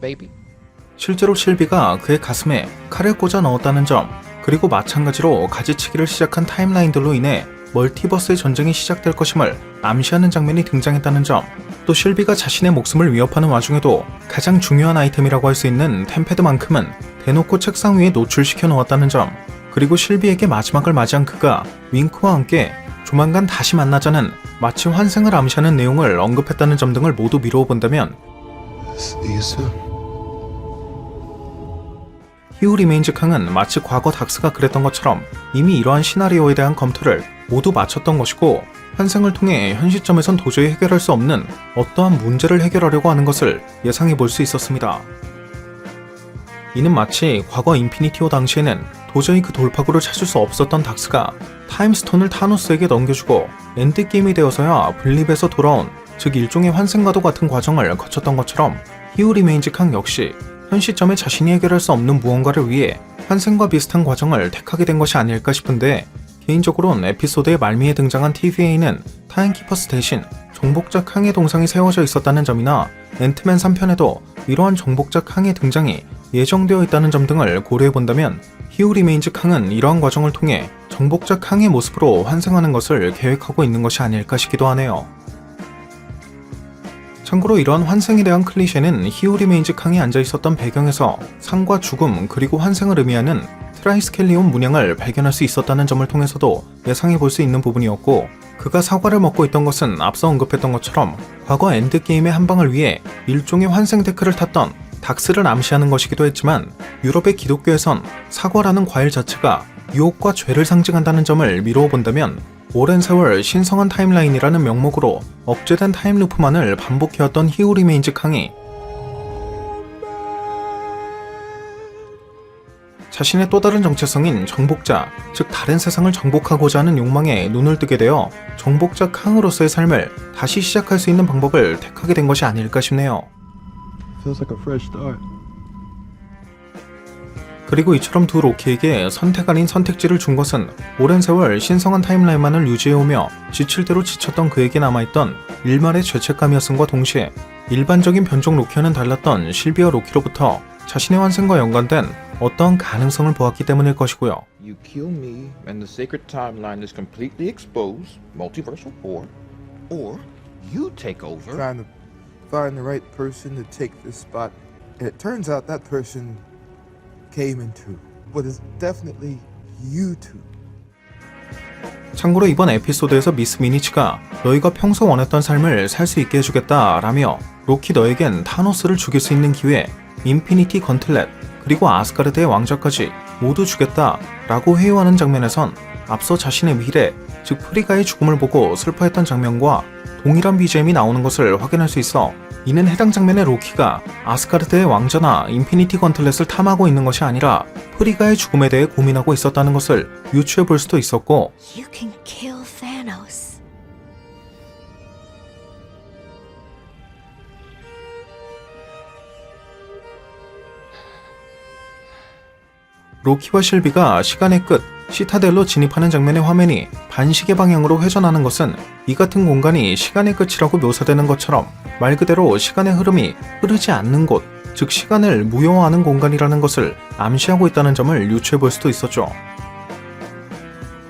baby. 실제로 실비가 그의 가슴에 칼을 꽂아 넣었다는 점, 그리고 마찬가지로 가지치기를 시작한 타임라인들로 인해 멀티버스의 전쟁이 시작될 것임을 암시하는 장면이 등장했다는 점, 또 실비가 자신의 목숨을 위협하는 와중에도 가장 중요한 아이템이라고 할 수 있는 템패드만큼은 대놓고 책상 위에 노출시켜 놓았다는 점, 그리고 실비에게 마지막을 맞이한 그가 윙크와 함께 조만간 다시 만나자는 마치 환생을 암시하는 내용을 언급했다는 점 등을 모두 미루어 본다면 히우 리메인즈 캉은 마치 과거 닥스가 그랬던 것처럼 이미 이러한 시나리오에 대한 검토를 모두 마쳤던 것이고, 환생을 통해 현 시점에선 도저히 해결할 수 없는 어떠한 문제를 해결하려고 하는 것을 예상해 볼 수 있었습니다. 이는 마치 과거 인피니티 워 당시에는 도저히 그 돌파구를 찾을 수 없었던 닥스가 타임스톤을 타노스에게 넘겨주고 엔드게임이 되어서야 분립에서 돌아온, 즉 일종의 환생과도 같은 과정을 거쳤던 것처럼 히우 리메인즈 캉 역시 현 시점에 자신이 해결할 수 없는 무언가를 위해 환생과 비슷한 과정을 택하게 된 것이 아닐까 싶은데, 개인적으로는 에피소드의 말미에 등장한 TVA는 타임키퍼스 대신 정복자 캉의 동상이 세워져 있었다는 점이나 앤트맨 3편에도 이러한 정복자 캉의 등장이 예정되어 있다는 점 등을 고려해본다면 히우 리메인즈 캉은 이러한 과정을 통해 정복자 캉의 모습으로 환생하는 것을 계획하고 있는 것이 아닐까 싶기도 하네요. 참고로 이러한 환생에 대한 클리셰는 히우 리메인즈 캉이 앉아있었던 배경에서 삶과 죽음 그리고 환생을 의미하는 트라이스켈리온 문양을 발견할 수 있었다는 점을 통해서도 예상해 볼 수 있는 부분이었고, 그가 사과를 먹고 있던 것은 앞서 언급했던 것처럼 과거 엔드게임의 한방을 위해 일종의 환생 데크를 탔던 닥스를 암시하는 것이기도 했지만, 유럽의 기독교에선 사과라는 과일 자체가 유혹과 죄를 상징한다는 점을 미루어 본다면 오랜 세월 신성한 타임라인이라는 명목으로 억제된 타임루프만을 반복해왔던 히우 리메인즈 캉이 자신의 또 다른 정체성인 정복자, 즉 다른 세상을 정복하고자 하는 욕망에 눈을 뜨게 되어 정복자 캉으로서의 삶을 다시 시작할 수 있는 방법을 택하게 된 것이 아닐까 싶네요. Feels like a fresh start. 그리고 이처럼 두 로키에게 선택 아닌 선택지를 준 것은 오랜 세월 신성한 타임라인만을 유지해오며 지칠 대로 지쳤던 그에게 남아있던 일말의 죄책감이었음과 동시에 일반적인 변종 로키와는 달랐던 실비와 로키로부터 자신의 환생과 연관된 어떠한 가능성을 보았기 때문일 것이고요. You kill me and the sacred timeline is completely exposed, multiversal or you take over. Trying to find the right person to take this spot, and it turns out that person came into what is definitely you two. 참고로 이번 에피소드에서 미스 미니치가 너희가 평소 원했던 삶을 살 수 있게 해주겠다 라며 로키 너에겐 타노스를 죽일 수 있는 기회, 인피니티 건틀렛, 그리고 아스가르드의 왕좌까지 모두 주겠다 라고 회유하는 장면에선 앞서 자신의 미래, 즉 프리가의 죽음을 보고 슬퍼했던 장면과 동일한 BGM이 나오는 것을 확인할 수 있어, 이는 해당 장면의 로키가 아스가르드의 왕좌나 인피니티 건틀렛을 탐하고 있는 것이 아니라 프리가의 죽음에 대해 고민하고 있었다는 것을 유추해 볼 수도 있었고, You can kill Thanos. 로키와 실비가 시간의 끝, 시타델로 진입하는 장면의 화면이 반시계 방향으로 회전하는 것은 이 같은 공간이 시간의 끝이라고 묘사되는 것처럼 말 그대로 시간의 흐름이 흐르지 않는 곳, 즉 시간을 무효화하는 공간이라는 것을 암시하고 있다는 점을 유추해 볼 수도 있었죠.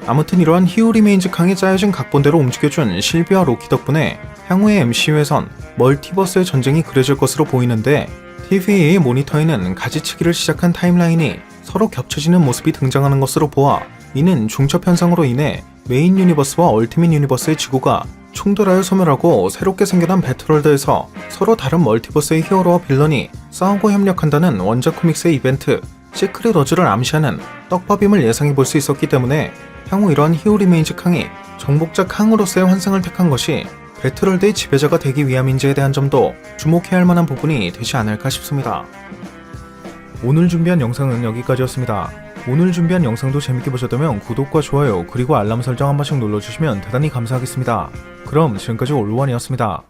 아무튼 이러한 히우 리메인즈 캉이 짜여진 각본대로 움직여준 실비와 로키 덕분에 향후의 MCU에선 멀티버스의 전쟁이 그려질 것으로 보이는데, TVA의 모니터에는 가지치기를 시작한 타임라인이 서로 겹쳐지는 모습이 등장하는 것으로 보아 이는 중첩 현상으로 인해 메인 유니버스와 얼티밋 유니버스의 지구가 충돌하여 소멸하고 새롭게 생겨난 배틀월드에서 서로 다른 멀티버스의 히어로와 빌런이 싸우고 협력한다는 원작 코믹스의 이벤트 시크릿 워즈를 암시하는 떡밥임을 예상해 볼 수 있었기 때문에 향후 이러한 히우 리메인즈 캉이 정복자 캉으로서의 환생을 택한 것이 배틀월드의 지배자가 되기 위함인지에 대한 점도 주목해야 할 만한 부분이 되지 않을까 싶습니다. 오늘 준비한 영상은 여기까지였습니다. 오늘 준비한 영상도 재밌게 보셨다면 구독과 좋아요 그리고 알람 설정 한 번씩 눌러주시면 대단히 감사하겠습니다. 그럼 지금까지 올루원이었습니다.